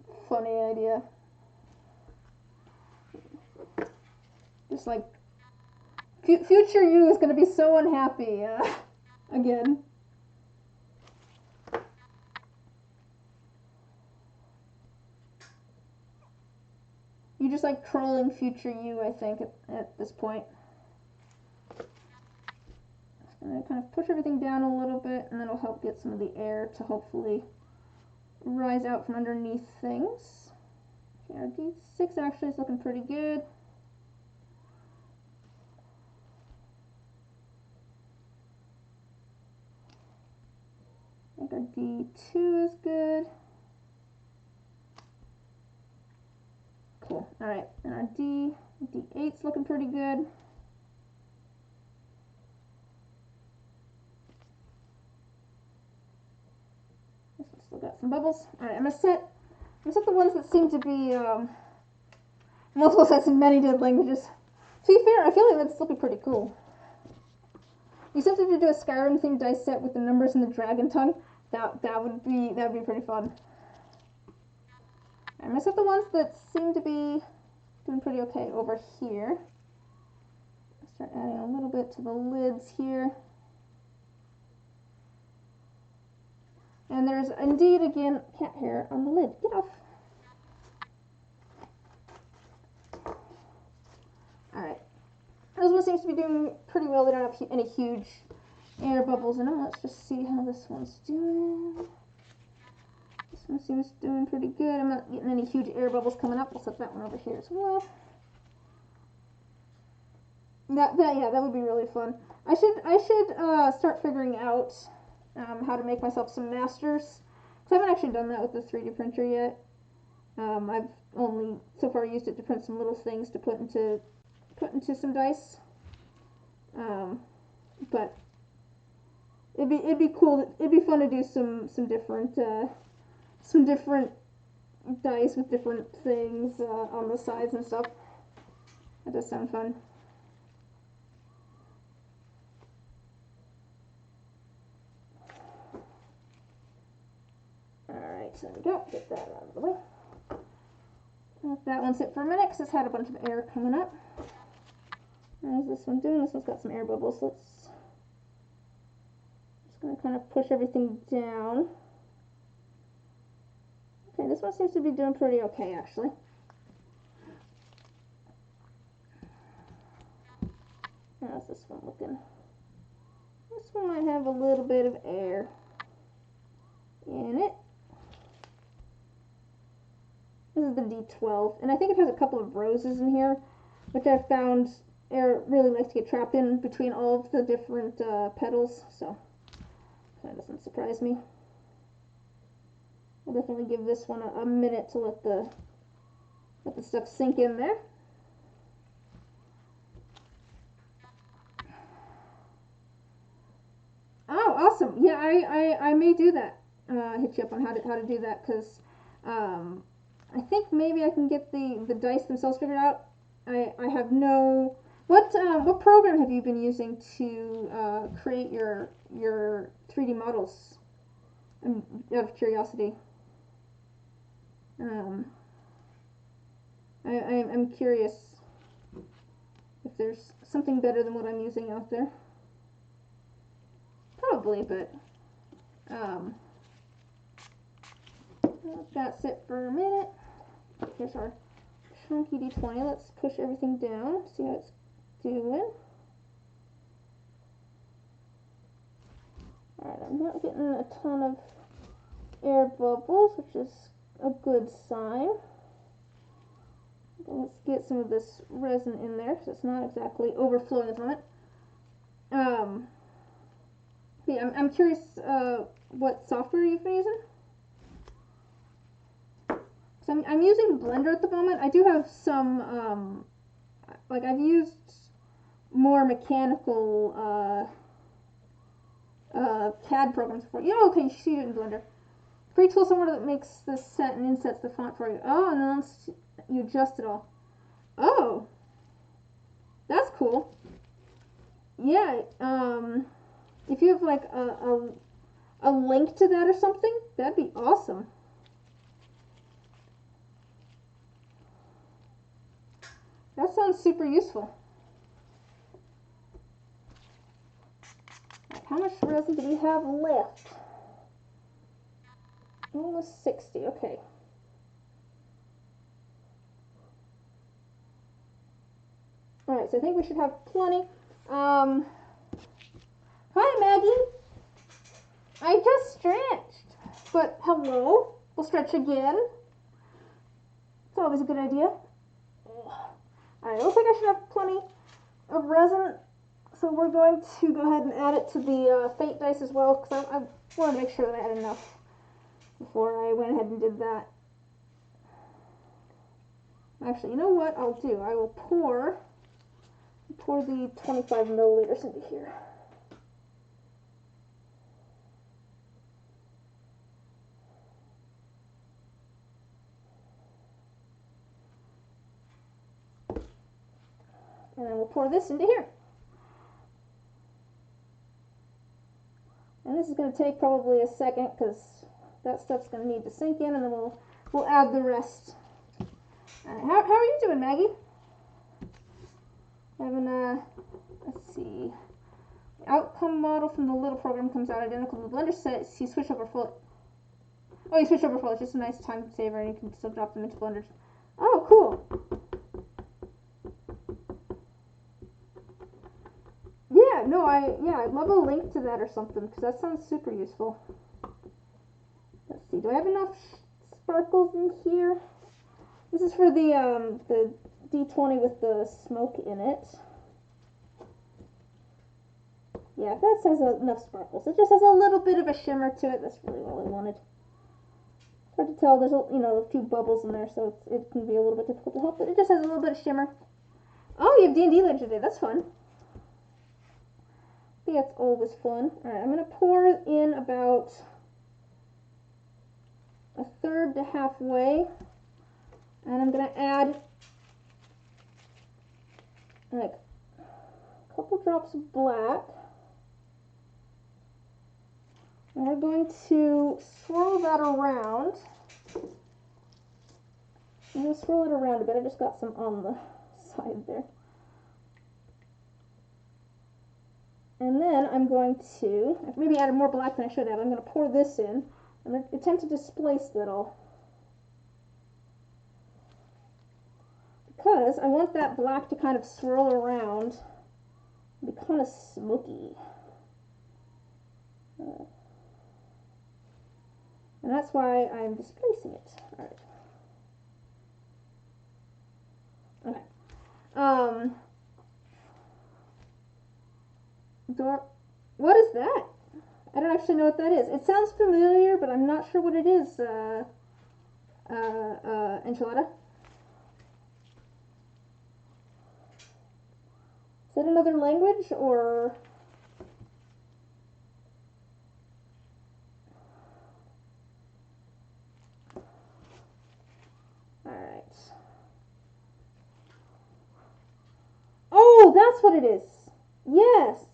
a funny idea. Just like future you is going to be so unhappy again. You just like trolling future you, I think, at this point. Just gonna kind of push everything down a little bit, and that'll help get some of the air to hopefully rise out from underneath things. Okay, our D6 actually is looking pretty good. I think our D2 is good. Cool. Alright, and our D8's looking pretty good. This one's still got some bubbles. Alright, I'm gonna set the ones that seem to be multiple sets in many dead languages. To be fair, I feel like that'd still be pretty cool. You said to do a Skyrim themed dice set with the numbers in the dragon tongue. That would be pretty fun. I'm gonna set the ones that seem to be doing pretty okay over here. Start adding a little bit to the lids here. And there's indeed again cat hair on the lid. Get off. Alright. This one seems to be doing pretty well. They don't have any huge air bubbles in them. Let's just see how this one's doing. This one seems doing pretty good. I'm not getting any huge air bubbles coming up. We'll set that one over here as well. That would be really fun. I should start figuring out how to make myself some masters. Because I haven't actually done that with the 3D printer yet. I've only so far used it to print some little things to put into some dice. But it'd be cool. It'd be fun to do some different dice with different things on the sides and stuff. That does sound fun. Alright, so there we go. Get that out of the way. Let that one sit for a minute because it's had a bunch of air coming up. How's this one doing? This one's got some air bubbles. So just going to kind of push everything down. Okay, this one seems to be doing pretty okay, actually. How's this one looking? This one might have a little bit of air in it. This is the D12, and I think it has a couple of roses in here, which I've found air really likes to get trapped in between all of the different petals, so that doesn't surprise me. I'll definitely give this one a minute to let the stuff sink in there. Oh, awesome! Yeah, I may do that. Hit you up on how to do that, because I think maybe I can get the dice themselves figured out. I have no... What program have you been using to create your 3D models? Out of curiosity. I'm curious if there's something better than what I'm using out there. Probably, but let that sit for a minute. Here's our chunky D20. Let's push everything down, see how it's doing. Alright, I'm not getting a ton of air bubbles, which is a good sign. Let's get some of this resin in there, because it's not exactly overflowing at the moment. Yeah, I'm curious what software you've been using. So I'm using Blender at the moment. I do have some, like I've used more mechanical CAD programs before. Yeah, okay, you see it in Blender. Free tool somewhere that makes the set and insets the font for you. Oh, and then you adjust it all. Oh, yeah, if you have like a link to that or something, that'd be awesome. That sounds super useful. How much resin do we have left? Almost 60, okay. Alright, so I think we should have plenty. Hi Maggie! I just stretched. But hello, we'll stretch again. It's always a good idea. Alright, looks like I should have plenty of resin. So we're going to go ahead and add it to the fate dice as well, because I wanted to make sure that I had enough before I went ahead and did that. Actually, you know what I'll do? I will pour the 25 milliliters into here. And then we'll pour this into here. And this is going to take probably a second because that stuff's going to need to sink in, and then we'll add the rest. How are you doing, Maggie? Having let's see. The outcome model from the little program comes out identical to the Blender set. You switch over full. Oh, you switch over full. It's just a nice time saver, and you can still drop them into Blender. Oh, cool. Yeah, no, I'd love a link to that or something, because that sounds super useful. Let's see, do I have enough sparkles in here? This is for the D20 with the smoke in it. Yeah, that has enough sparkles. It just has a little bit of a shimmer to it. That's really all I wanted. It's hard to tell. There's a few bubbles in there, so it can be a little bit difficult to help, but it just has a little bit of shimmer. Oh, you have D&D Legend today. That's fun. That's always fun. Alright, I'm going to pour in about a third to halfway. And I'm going to add like a couple drops of black. And we're going to swirl that around. I'm going to swirl it around a bit. I just got some on the side there. And then I'm going to, I've maybe added more black than I should have. I'm going to pour this in. I'm going to attempt to displace that all. Because I want that black to kind of swirl around and be kind of smoky. And that's why I'm displacing it. Alright. Okay. What is that? I don't actually know what that is. It sounds familiar, but I'm not sure what it is, Enchilada. Is that another language, or? Alright. Oh, that's what it is. Yes.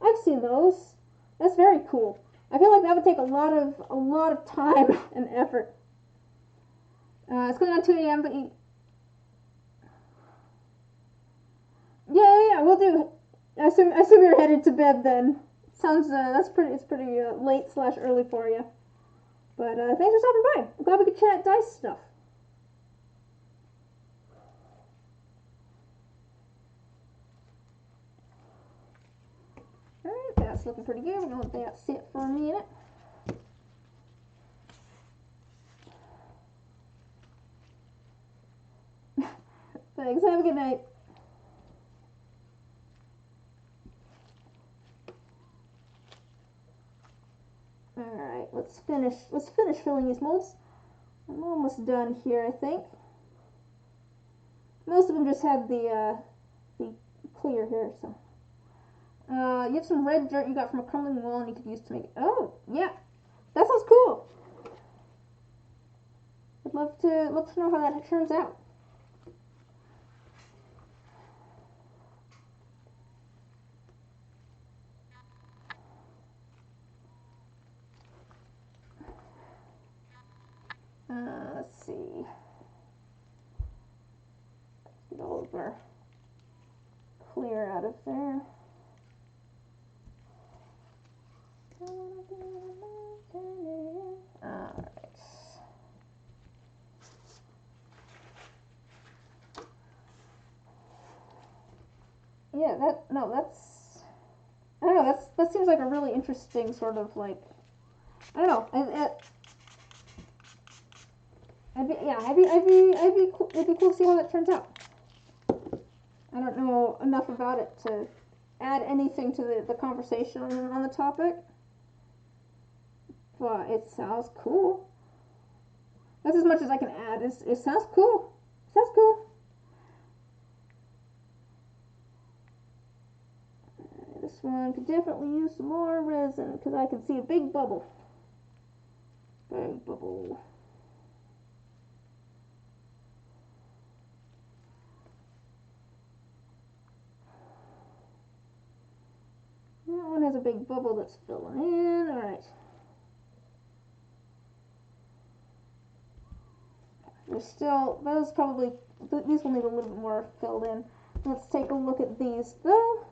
I've seen those. That's very cool. I feel like that would take a lot of time and effort. It's going on 2 a.m., but yeah, we'll do. I assume you're headed to bed then. Sounds it's pretty late / early for you. But thanks for stopping by. I'm glad we could chat dice stuff. Alright, that's looking pretty good. We're gonna let that sit for a minute. Thanks. Have a good night. Alright, let's finish filling these molds. I'm almost done here, I think. Most of them just had the clear here, so. You have some red dirt you got from a crumbling wall and you could use to make it. Oh, yeah. That sounds cool. I'd love to know how that turns out. move our clear out of there. Alright. Yeah, I don't know, that seems like a really interesting sort of like, I don't know, it'd be cool to see how that turns out. I don't know enough about it to add anything to the conversation on the topic, but it sounds cool. That's as much as I can add. It sounds cool. It sounds cool. This one could definitely use some more resin because I can see a big bubble. Big bubble. That one has a big bubble that's filling in. Alright. There's still, these will need a little bit more filled in. Let's take a look at these though,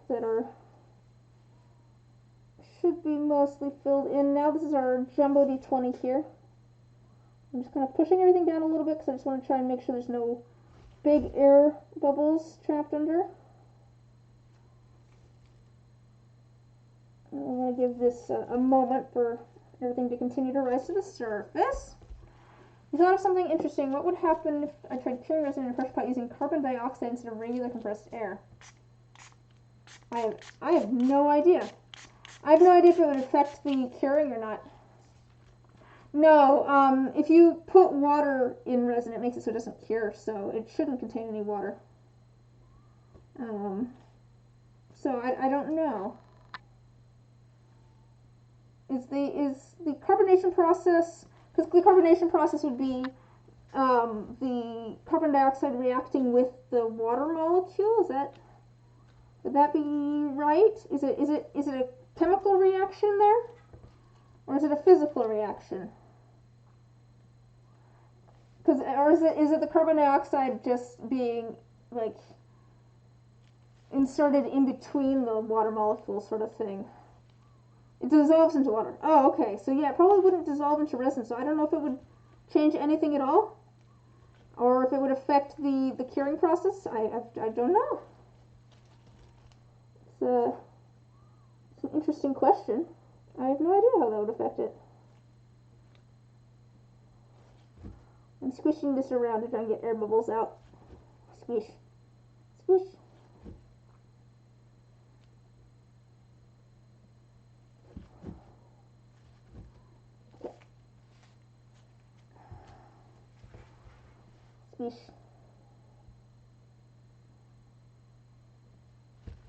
should be mostly filled in now. This is our Jumbo D20 here. I'm just kind of pushing everything down a little bit because I just want to try and make sure there's no big air bubbles trapped under. I'm going to give this a moment for everything to continue to rise to the surface. We thought of something interesting. What would happen if I tried curing resin in a fresh pot using carbon dioxide instead of regular compressed air? I have no idea. I have no idea if it would affect the curing or not. No, if you put water in resin, it makes it so it doesn't cure, so it shouldn't contain any water. So I don't know. Is the carbonation process, because the carbonation process would be the carbon dioxide reacting with the water molecule? Would that be right? Is it a chemical reaction there, or is it a physical reaction? Or is it the carbon dioxide just being like inserted in between the water molecules, sort of thing? It dissolves into water. Oh, okay. So yeah, it probably wouldn't dissolve into resin. So I don't know if it would change anything at all, or if it would affect the curing process. I don't know. It's an interesting question. I have no idea how that would affect it. I'm squishing this around to try and get air bubbles out. Squish. Squish. Okay. Squish.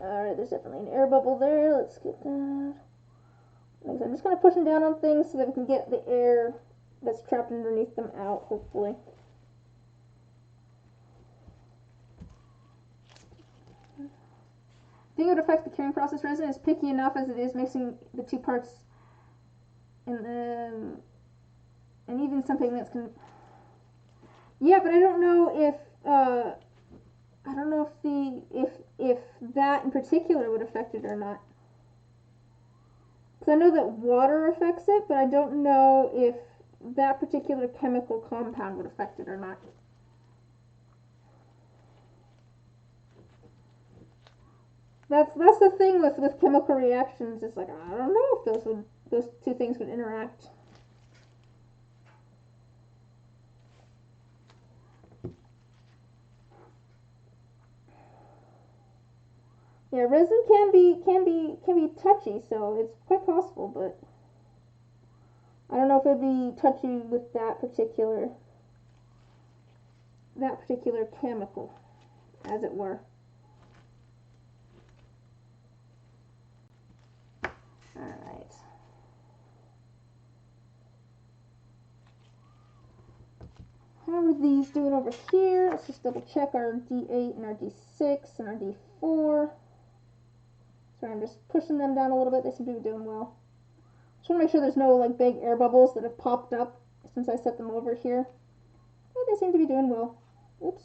Alright, there's definitely an air bubble there. Let's get that. I'm just kind of pushing down on things so that we can get the air that's trapped underneath them out, hopefully. I think it would affect the curing process. Resin is picky enough as it is, mixing the two parts, and even some pigments can. Yeah, but I don't know if if that in particular would affect it or not. Because I know that water affects it, but I don't know if that particular chemical compound would affect it or not. That's the thing with chemical reactions. It's like I don't know if those two things would interact. Yeah, resin can be touchy, so it's quite possible, but I don't know if it'd be touchy with that particular chemical, as it were. Alright. How are these doing over here? Let's just double check our D8 and our D6 and our D4. So I'm just pushing them down a little bit. They seem to be doing well. Just want to make sure there's no like big air bubbles that have popped up since I set them over here. But they seem to be doing well. Oops.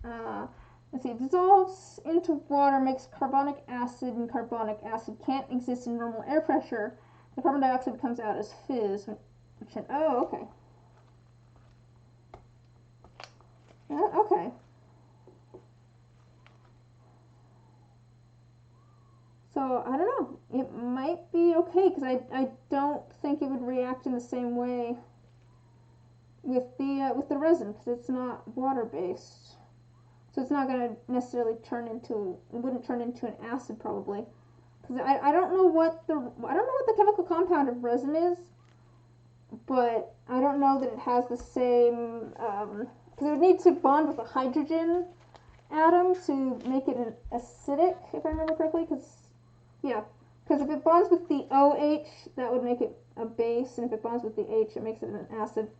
Let's see, dissolves into water, makes carbonic acid, and carbonic acid can't exist in normal air pressure. The carbon dioxide comes out as fizz. Oh, okay. Okay. So, I don't know. It might be okay, because I don't think it would react in the same way with the resin, because it's not water-based. So it's not going to necessarily it wouldn't turn into an acid probably. Because I don't know what the chemical compound of resin is, but I don't know that it has the same, because it would need to bond with a hydrogen atom to make it an acidic, if I remember correctly, because if it bonds with the OH, that would make it a base, and if it bonds with the H, it makes it an acid.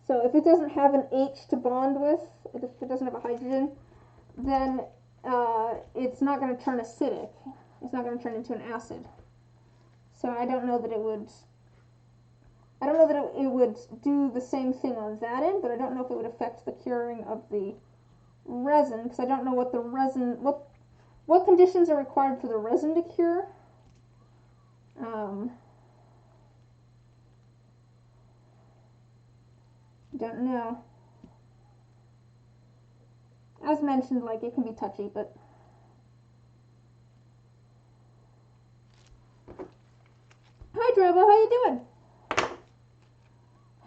So if it doesn't have an H to bond with, if it doesn't have a hydrogen, then it's not going to turn acidic. It's not going to turn into an acid. So I don't know that it would. I don't know that it would do the same thing on that end, but I don't know if it would affect the curing of the resin, because I don't know what the resin, what conditions are required for the resin to cure. Don't know. As mentioned, like, it can be touchy, but hi Drava, how you doing?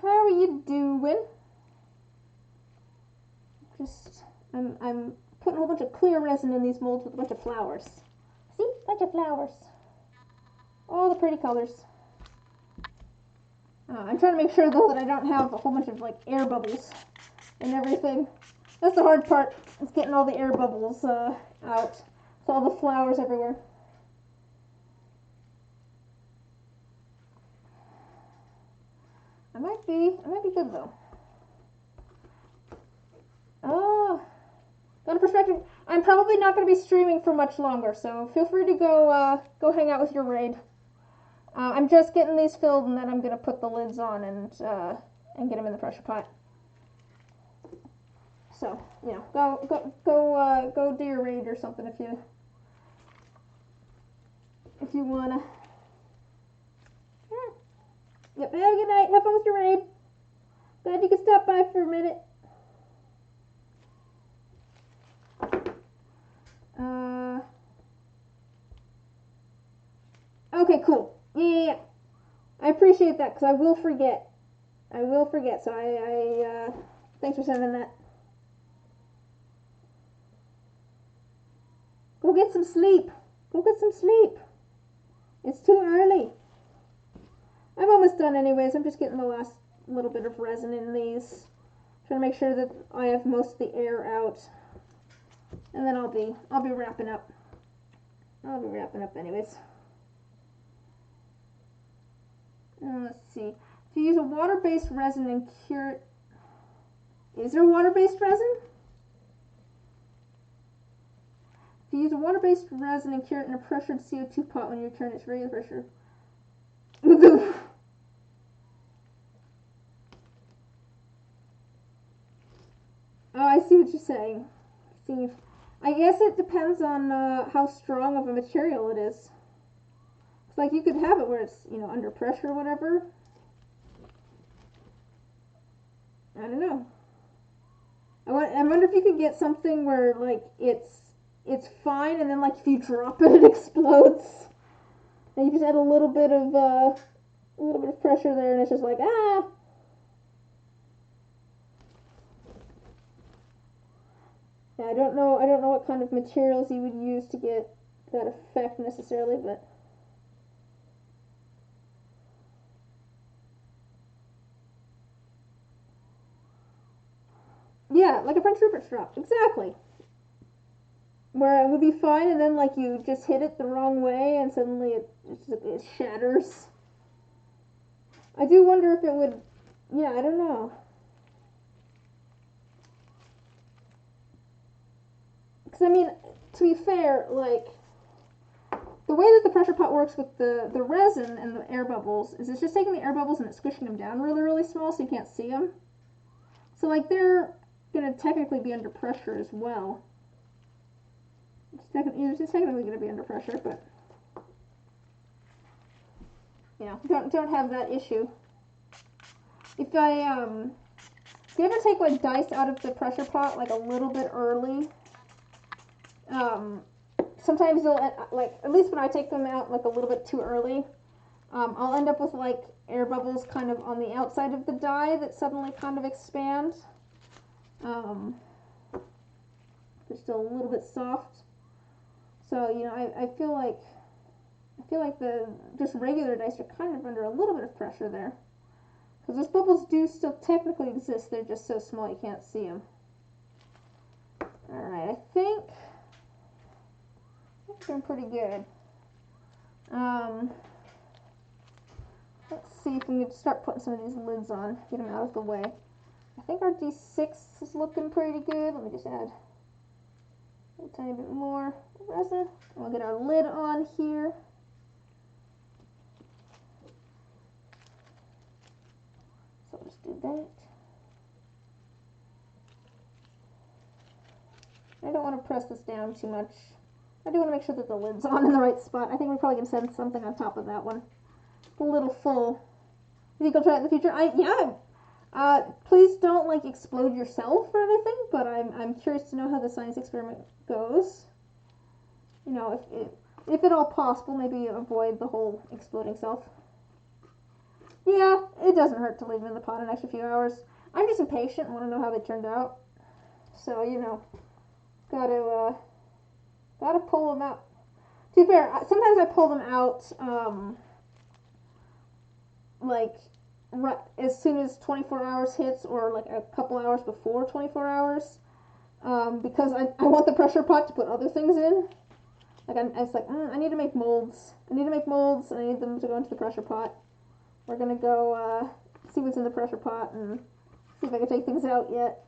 How are you doing? I'm putting a whole bunch of clear resin in these molds with a bunch of flowers. See? Bunch of flowers. All the pretty colors. I'm trying to make sure though that I don't have a whole bunch of like air bubbles and everything. That's the hard part. It's getting all the air bubbles out. So all the flowers everywhere. I might be good though. Oh, got a perspective. I'm probably not going to be streaming for much longer, so feel free to go hang out with your raid. I'm just getting these filled, and then I'm going to put the lids on and get them in the pressure pot. So, you know, go do your raid or something if you wanna. Yeah. Yep. Have a good night. Have fun with your raid. Glad you could stop by for a minute. Okay, cool. Yeah. I appreciate that, because I will forget. So I thanks for sending that. Go get some sleep. It's too early. I'm almost done anyways. I'm just getting the last little bit of resin in these. Trying to make sure that I have most of the air out. And then I'll be wrapping up. Anyways. Let's see. If you use a water-based resin and cure it... Is there water-based resin? If you use a water-based resin and cure it in a pressured CO2 pot when you turn its regular pressure... Oh, I see what you're saying. I guess it depends on how strong of a material it is. It's like you could have it where it's, you know, under pressure or whatever. I don't know. I wonder if you could get something where like it's fine, and then like if you drop it, it explodes. And you just add a little bit of pressure there, and it's just like ah. Yeah, I don't know what kind of materials you would use to get that effect necessarily, but yeah, like a French Rupert's drop, exactly. Where it would be fine, and then like you just hit it the wrong way, and suddenly it shatters. I do wonder if it would. Yeah, I don't know. Because I mean, to be fair, like the way that the pressure pot works with the resin and the air bubbles is it's just taking the air bubbles and it's squishing them down really, really small so you can't see them. So like they're gonna technically be under pressure as well. You're just technically gonna be under pressure, but yeah, don't have that issue. If you ever take like dice out of the pressure pot like a little bit early, sometimes you'll like, at least when I take them out like a little bit too early, I'll end up with like air bubbles kind of on the outside of the die that suddenly kind of expand. They're still a little bit soft. So, you know, I feel like the just regular dice are kind of under a little bit of pressure there. Because those bubbles do still technically exist, they're just so small you can't see them. Alright, I think doing pretty good. Let's see if we can start putting some of these lids on, get them out of the way. I think our D6 is looking pretty good. Let me just add a tiny bit more resin. We'll get our lid on here. So just do that. I don't want to press this down too much. I do want to make sure that the lid's on in the right spot. I think we're probably going to send something on top of that one. A little full. You think I'll try it in the future? Yeah. Please don't like explode yourself or anything, but I'm curious to know how the science experiment goes. You know, if at all possible, maybe avoid the whole exploding self. Yeah, it doesn't hurt to leave them in the pot an extra few hours. I'm just impatient and want to know how they turned out. So, you know, gotta pull them out. To be fair, sometimes I pull them out, like, right as soon as 24 hours hits, or like a couple hours before 24 hours, because I want the pressure pot to put other things in. Like, it's like, I need to make molds. And I need them to go into the pressure pot. We're gonna go, see what's in the pressure pot and see if I can take things out yet.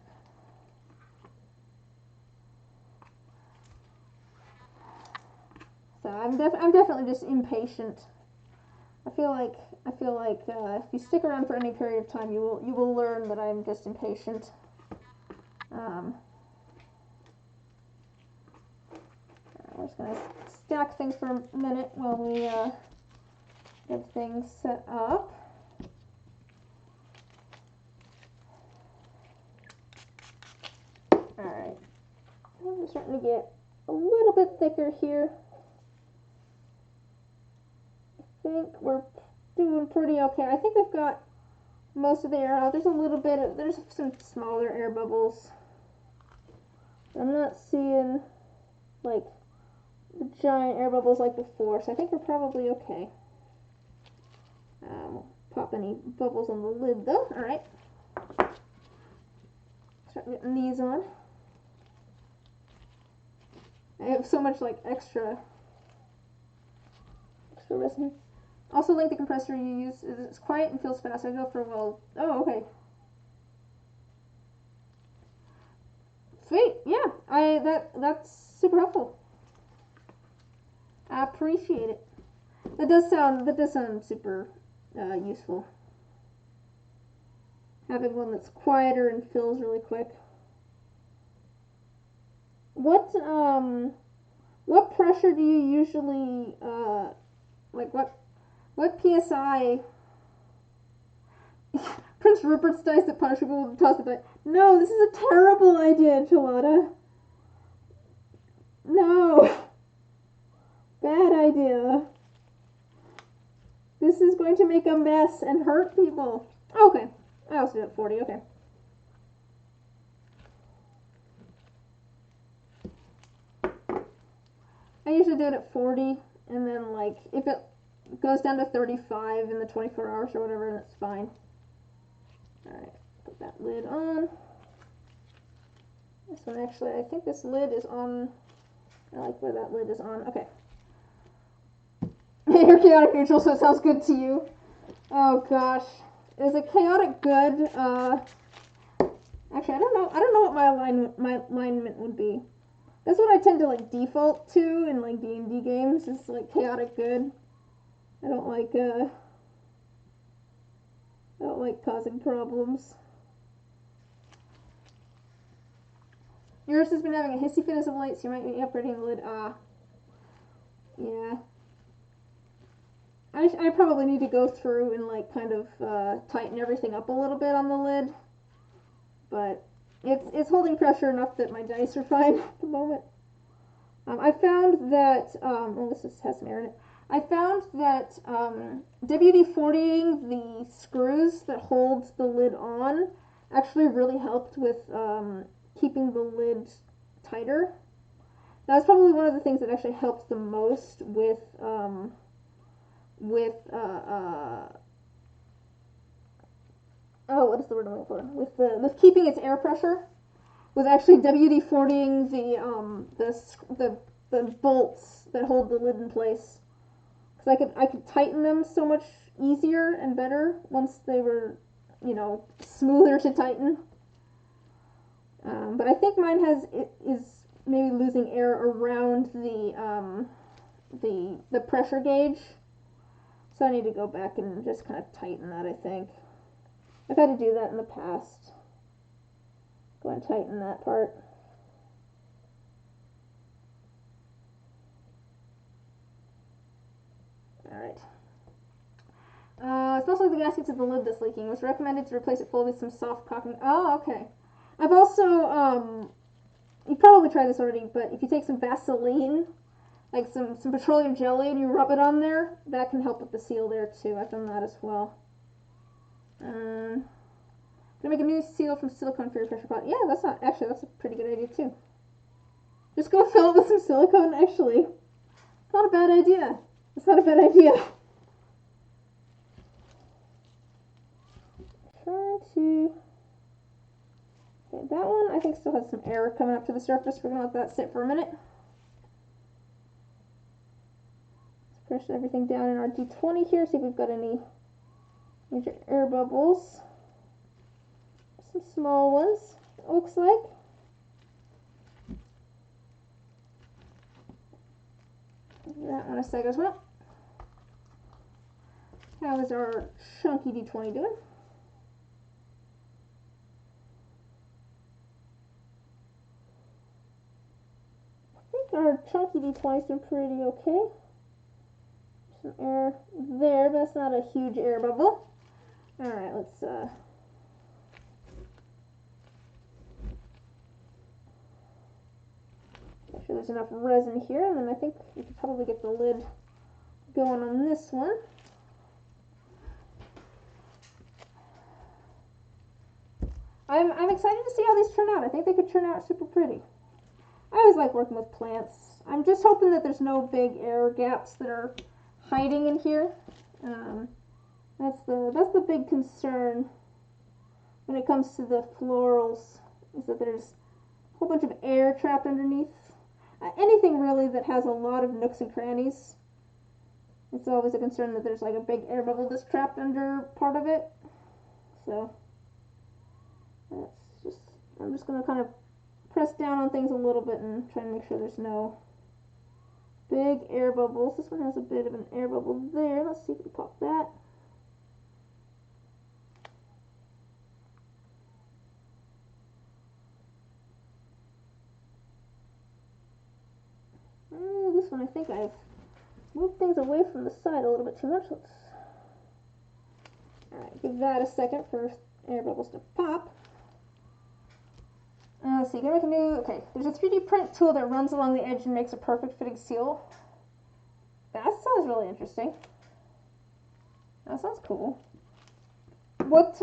So I'm definitely just impatient. I feel like if you stick around for any period of time, you will learn that I'm just impatient. We're just gonna stack things for a minute while we get things set up. All right, I'm starting to get a little bit thicker here. I think we're doing pretty okay. I think we've got most of the air out. There's some smaller air bubbles. I'm not seeing like the giant air bubbles like before, so I think we're probably okay. Pop any bubbles on the lid though. All right. Start getting these on. I have so much like extra resin. Also, like the compressor you use, it's quiet and feels fast. I go for oh, okay. Sweet, yeah. That's super helpful. I appreciate it. That does sound super useful. Having one that's quieter and fills really quick. What pressure do you usually like? What PSI? Prince Rupert's dice that punish people with toss the dice. No, this is a terrible idea, Enchilada. No. Bad idea. This is going to make a mess and hurt people. Okay. I also do it at 40, okay. I usually do it at 40, and then like if it goes down to 35 in the 24 hours or whatever, that's fine. Alright, put that lid on. This one actually, I think this lid is on. I like where that lid is on. Okay. You're chaotic neutral, so it sounds good to you. Oh gosh. Is it chaotic good? Actually, I don't know what my alignment would be. That's what I tend to like default to in like D&D games. Is like chaotic good. I don't like causing problems. Yours has been having a hissy fit as of late, so you might be upgrading the lid. Yeah. I probably need to go through and like kind of tighten everything up a little bit on the lid, but it's holding pressure enough that my dice are fine at the moment. I found that has some air in it. I found that WD-40ing the screws that hold the lid on actually really helped with keeping the lid tighter. That's probably one of the things that actually helped the most with oh, what is the word I'm looking for? With keeping its air pressure, was actually WD-40ing the bolts that hold the lid in place. Because I could tighten them so much easier and better once they were, smoother to tighten. But I think mine is maybe losing air around the pressure gauge. So I need to go back and just kind of tighten that, I think. I've had to do that in the past. Go and tighten that part. Alright. It's mostly the gaskets of the lid that's leaking. It was recommended to replace it fully with some soft caulking. Oh, okay. I've also, you probably tried this already, but if you take some Vaseline, like some petroleum jelly, and you rub it on there, that can help with the seal there too. I've done that as well. I'm gonna make a new seal from silicone for your pressure pot. Yeah, that's a pretty good idea too. Just go fill it with some silicone, actually. It's not a bad idea. It's not a bad idea. Trying to... Okay, that one I think still has some air coming up to the surface. We're gonna let that sit for a minute. Let's press everything down in our D20 here, see if we've got any major air bubbles. Some small ones, it looks like. Give that one a sec as well. How is our chunky D20 doing? I think our chunky D20's doing pretty okay. Some air there, but that's not a huge air bubble. Alright, let's make sure there's enough resin here, and then I think we could probably get the lid going on this one. I'm excited to see how these turn out. I think they could turn out super pretty. I always like working with plants. I'm just hoping that there's no big air gaps that are hiding in here. That's the big concern when it comes to the florals, is that there's a whole bunch of air trapped underneath. Anything really that has a lot of nooks and crannies, it's always a concern that there's like a big air bubble that's trapped under part of it. So I'm just going to kind of press down on things a little bit and try to make sure there's no big air bubbles. This one has a bit of an air bubble there. Let's see if we can pop that. This one I think I've moved things away from the side a little bit too much. Alright, give that a second for air bubbles to pop. Let's see, gonna make a new, okay, there's a 3D print tool that runs along the edge and makes a perfect fitting seal. That sounds really interesting. That sounds cool. What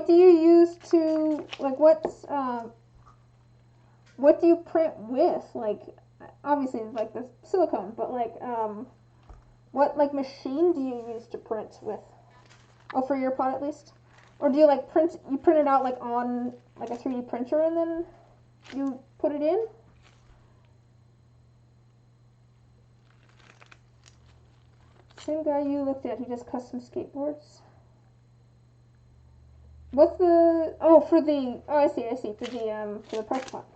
do you use to, like, what do you print with? Like, obviously, like the silicone, but like, what, like, machine do you use to print with? Oh, for your pot at least? Or do you, like, print it out, like, on, like, a 3D printer and then you put it in? Same guy you looked at, he does custom skateboards. What's the, oh, I see, for the press pot.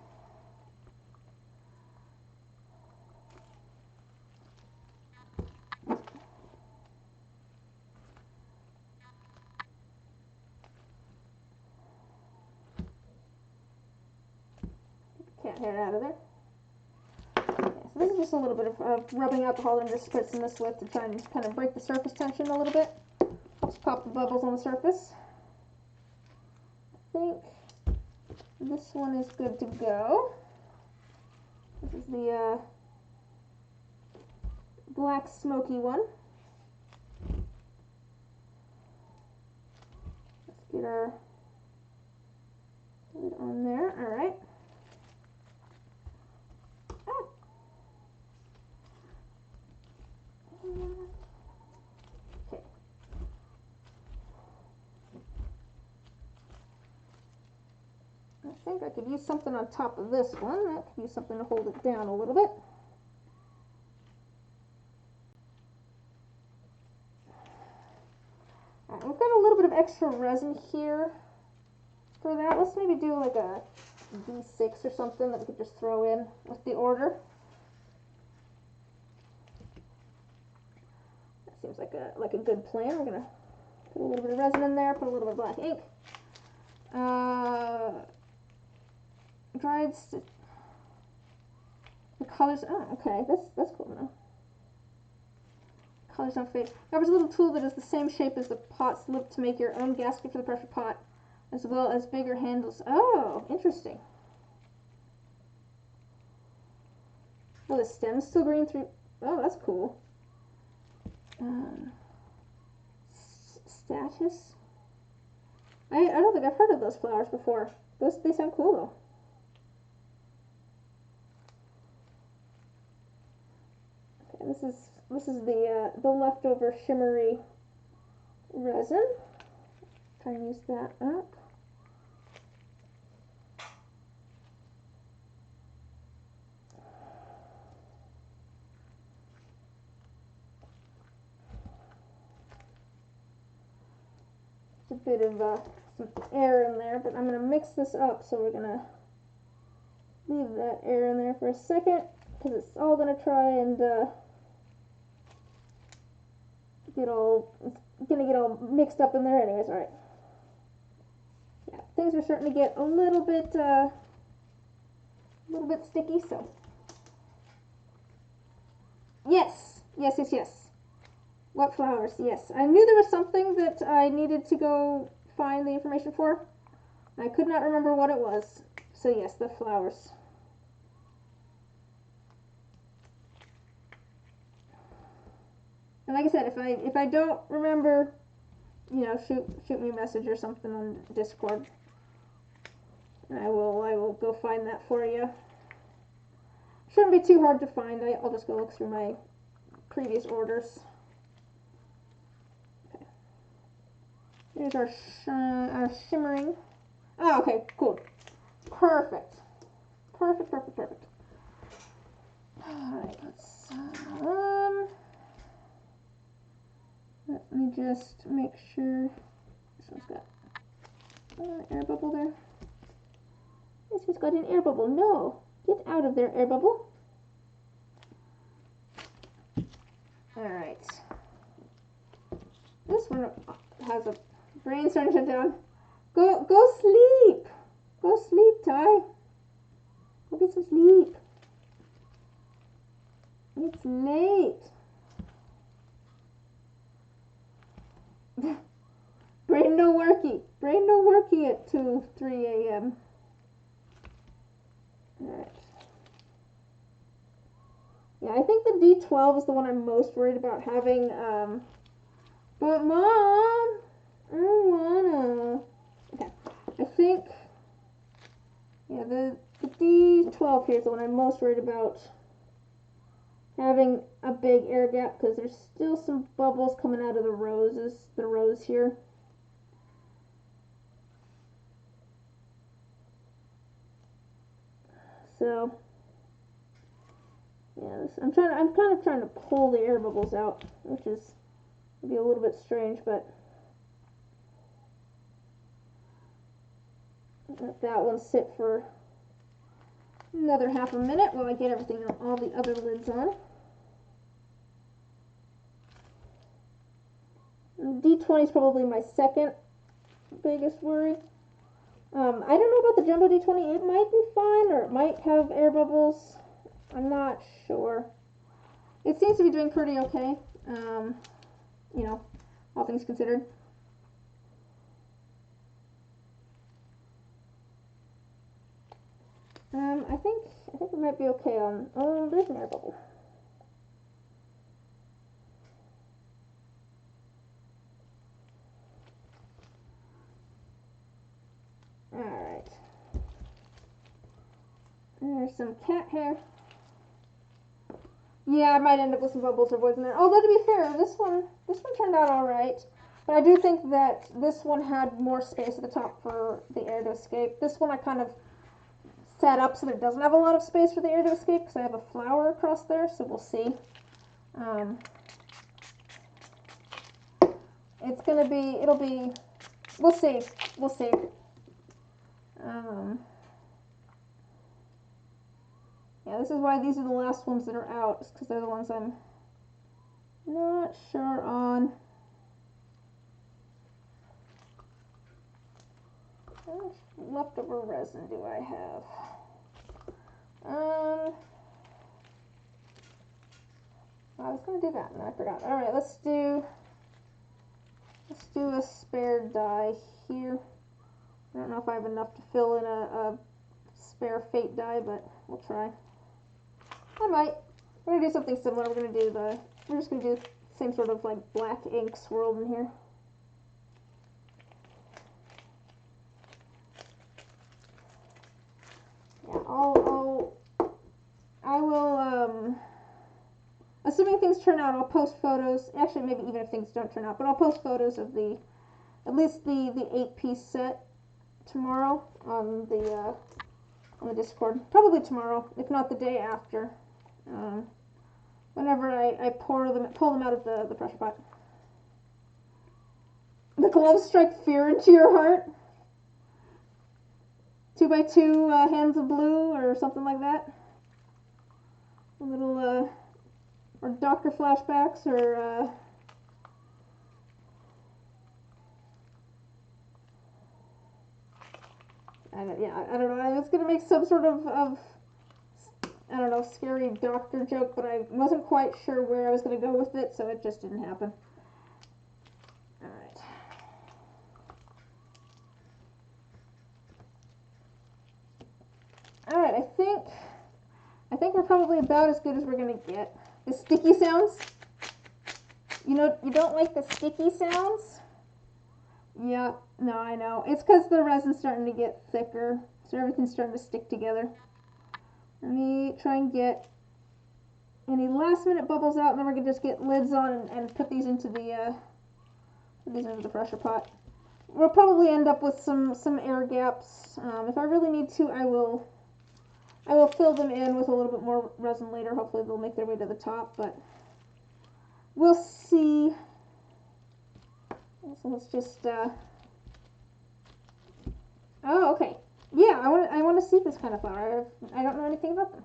Yeah, hair out of there. Okay, so this is just a little bit of rubbing alcohol and just spritzing this with to try and kind of break the surface tension a little bit. Just pop the bubbles on the surface. I think this one is good to go. This is the black smoky one. Let's get our lid on there. All right. Okay. I think I could use something on top of this one. That could use something to hold it down a little bit. All right, we've got a little bit of extra resin here for that. Let's maybe do like a D6 or something that we could just throw in with the order. That seems like a good plan. We're gonna put a little bit of resin in there, put a little bit of black ink. Dried the colors. Oh, okay, that's cool now. Colors on fade. There's a little tool that is the same shape as the pot slip to make your own gasket for the pressure pot, as well as bigger handles. Oh, interesting. Oh, the stem's still green through. Oh, that's cool. Status. I don't think I've heard of those flowers before. They sound cool though. Okay, this is the leftover shimmery resin. Try and use that up. A bit of some air in there, but I'm going to mix this up, so we're going to leave that air in there for a second, because it's all going to try and get all mixed up in there anyways. Alright. Yeah, things are starting to get a little bit sticky, so. Yes. What flowers? Yes. I knew there was something that I needed to go find the information for. I could not remember what it was. So yes, the flowers. And like I said, if I don't remember, shoot me a message or something on Discord. And I will go find that for you. Shouldn't be too hard to find. I'll just go look through my previous orders. There's our shimmering. Oh, okay, cool. Perfect. Alright, let me just make sure this one's got an air bubble there. This one's got an air bubble. No, get out of there, air bubble. Alright. This one has a brain starting to shut down. Go sleep. Go sleep, Ty. Go get some sleep. It's late. Brain no worky at 3 a.m. Alright. Yeah, I think the D12 is the one I'm most worried about having, but Mom, I wanna. Okay, I think, yeah, the D12 here is the one I'm most worried about having a big air gap, because there's still some bubbles coming out of the rose here. So, yeah, I'm kind of trying to pull the air bubbles out, which is maybe a little bit strange, but let that one sit for another half a minute while I get everything on all the other lids on. And D20 is probably my second biggest worry. I don't know about the Jumbo D20. It might be fine, or it might have air bubbles. I'm not sure. It seems to be doing pretty okay. You know, all things considered. I think it might be okay on. Oh, there's an air bubble. All right. There's some cat hair. Yeah, I might end up with some bubbles or voids in there. Although to be fair, this one turned out all right. But I do think that this one had more space at the top for the air to escape. This one I kind of set up so that it doesn't have a lot of space for the air to escape because I have a flower across there, so we'll see. It's gonna be, it'll be, we'll see. Yeah, this is why these are the last ones that are out, is because they're the ones I'm not sure on. How much leftover resin do I have? I was gonna do that and I forgot. All right, let's do a spare die here. I don't know if I have enough to fill in a spare fate die, but we'll try. I might. We're gonna do something similar. We're just gonna do the same sort of like black ink swirled in here. Yeah, I will, assuming things turn out, I'll post photos. Actually, maybe even if things don't turn out, but I'll post photos of at least the 8-piece set tomorrow on the Discord. Probably tomorrow, if not the day after. Whenever I pull them out of the pressure pot. The gloves strike fear into your heart. 2x2 hands of blue or something like that. A little or doctor flashbacks or I don't know. I was gonna make some sort of I don't know, scary doctor joke, but I wasn't quite sure where I was gonna go with it, so it just didn't happen. All right. All right. I think we're probably about as good as we're gonna get. The sticky sounds. You know, you don't like the sticky sounds? Yeah, no, I know. It's because the resin's starting to get thicker, so everything's starting to stick together. Let me try and get any last minute bubbles out, and then we're gonna just get lids on and put these into the pressure pot. We'll probably end up with some air gaps. If I really need to, I will fill them in with a little bit more resin later. Hopefully they'll make their way to the top, but we'll see. So let's just oh, okay. Yeah, I want to see this kind of flower. I don't know anything about them.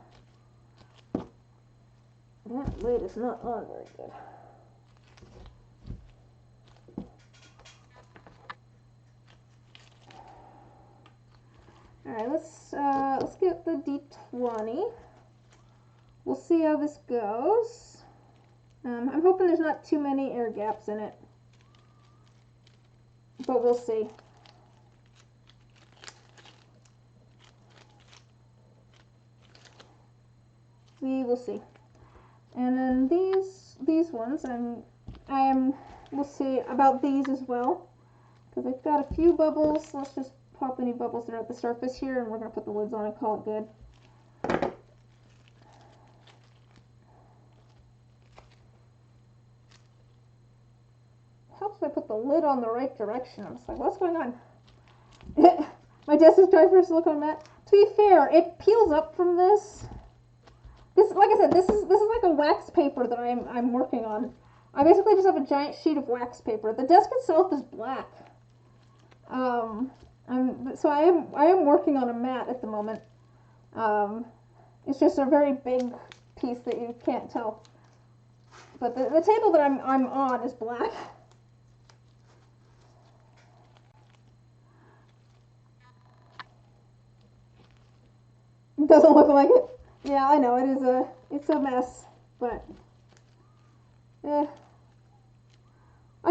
That lid is not on very good. All right, let's get the D20. We'll see how this goes. I'm hoping there's not too many air gaps in it, but we'll see. We will see. And then these ones, we'll see about these as well, because I've got a few bubbles. Let's just pop any bubbles that are at the surface here, and we're gonna put the lids on and call it good. Helps if I put the lid on the right direction. I'm just like, what's going on? My desk is dry for silicone mat. To be fair, it peels up from this. This, like I said, this is like a wax paper that I'm working on. I basically just have a giant sheet of wax paper. The desk itself is black. So I am working on a mat at the moment. It's just a very big piece that you can't tell. But the table that I'm on is black. Doesn't look like it. Yeah, I know, it's a mess, but, I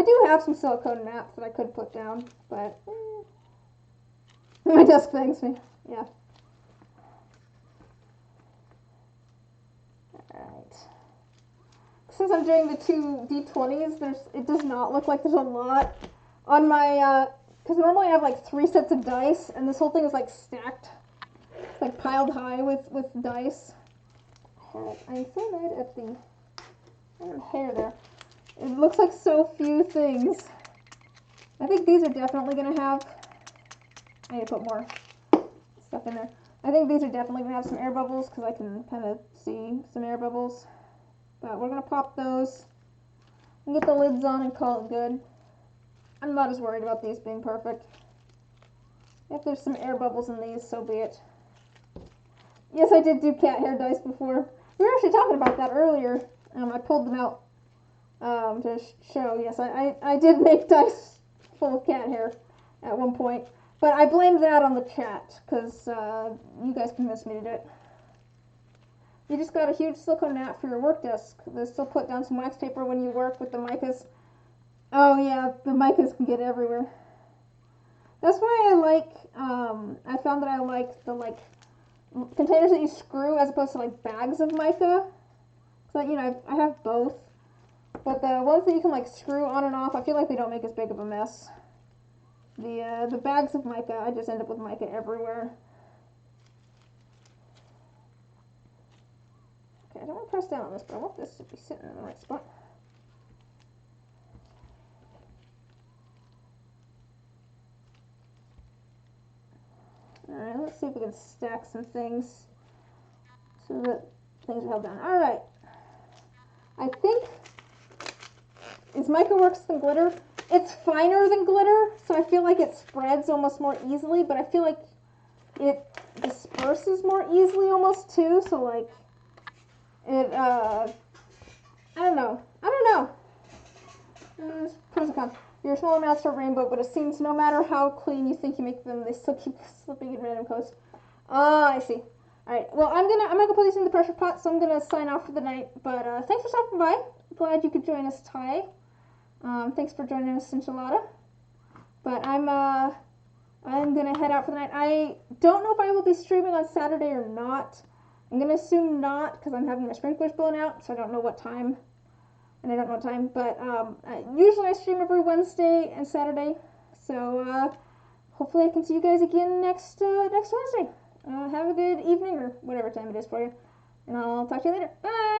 do have some silicone mats that I could put down, but, my desk bangs me, yeah. Alright. Since I'm doing the two D20s, it does not look like there's a lot on my, because normally I have like 3 sets of dice, and this whole thing is like stacked. It's like piled high with dice. I'm so mad at the hair there. It looks like so few things. I think these are definitely going to have, I need to put more stuff in there. I think these are definitely going to have some air bubbles because I can kind of see some air bubbles. But we're going to pop those and get the lids on and call it good. I'm not as worried about these being perfect. If there's some air bubbles in these, so be it. Yes, I did do cat hair dice before. We were actually talking about that earlier. I pulled them out to show. Yes, I did make dice full of cat hair at one point. But I blamed that on the chat because you guys convinced me to do it. You just got a huge silicone mat for your work desk. They still put down some wax paper when you work with the micas. Oh yeah, the micas can get everywhere. That's why I like, I found that I like the containers that you screw as opposed to like bags of mica. So, you know, I have both. But the ones that you can like screw on and off, I feel like they don't make as big of a mess. The bags of mica, I just end up with mica everywhere. Okay, I don't want to press down on this, but I want this to be sitting in the right spot. Alright, let's see if we can stack some things so that things are held down. Alright. I think, is mica worse than glitter? It's finer than glitter, so I feel like it spreads almost more easily, but I feel like it disperses more easily almost too, so like, I don't know. Pros and cons. Your smaller mats are rainbow, but it seems no matter how clean you think you make them, they still keep slipping in random coats. Ah, I see. Alright, well, I'm gonna go put these in the pressure pot, so I'm gonna sign off for the night, but thanks for stopping by. Glad you could join us, Ty. Thanks for joining us, Enchilada. But I'm gonna head out for the night. I don't know if I will be streaming on Saturday or not. I'm gonna assume not, because I'm having my sprinklers blown out, so I don't know what time. And I don't know what time, but usually I stream every Wednesday and Saturday. So hopefully I can see you guys again next Wednesday. Have a good evening, or whatever time it is for you. And I'll talk to you later. Bye!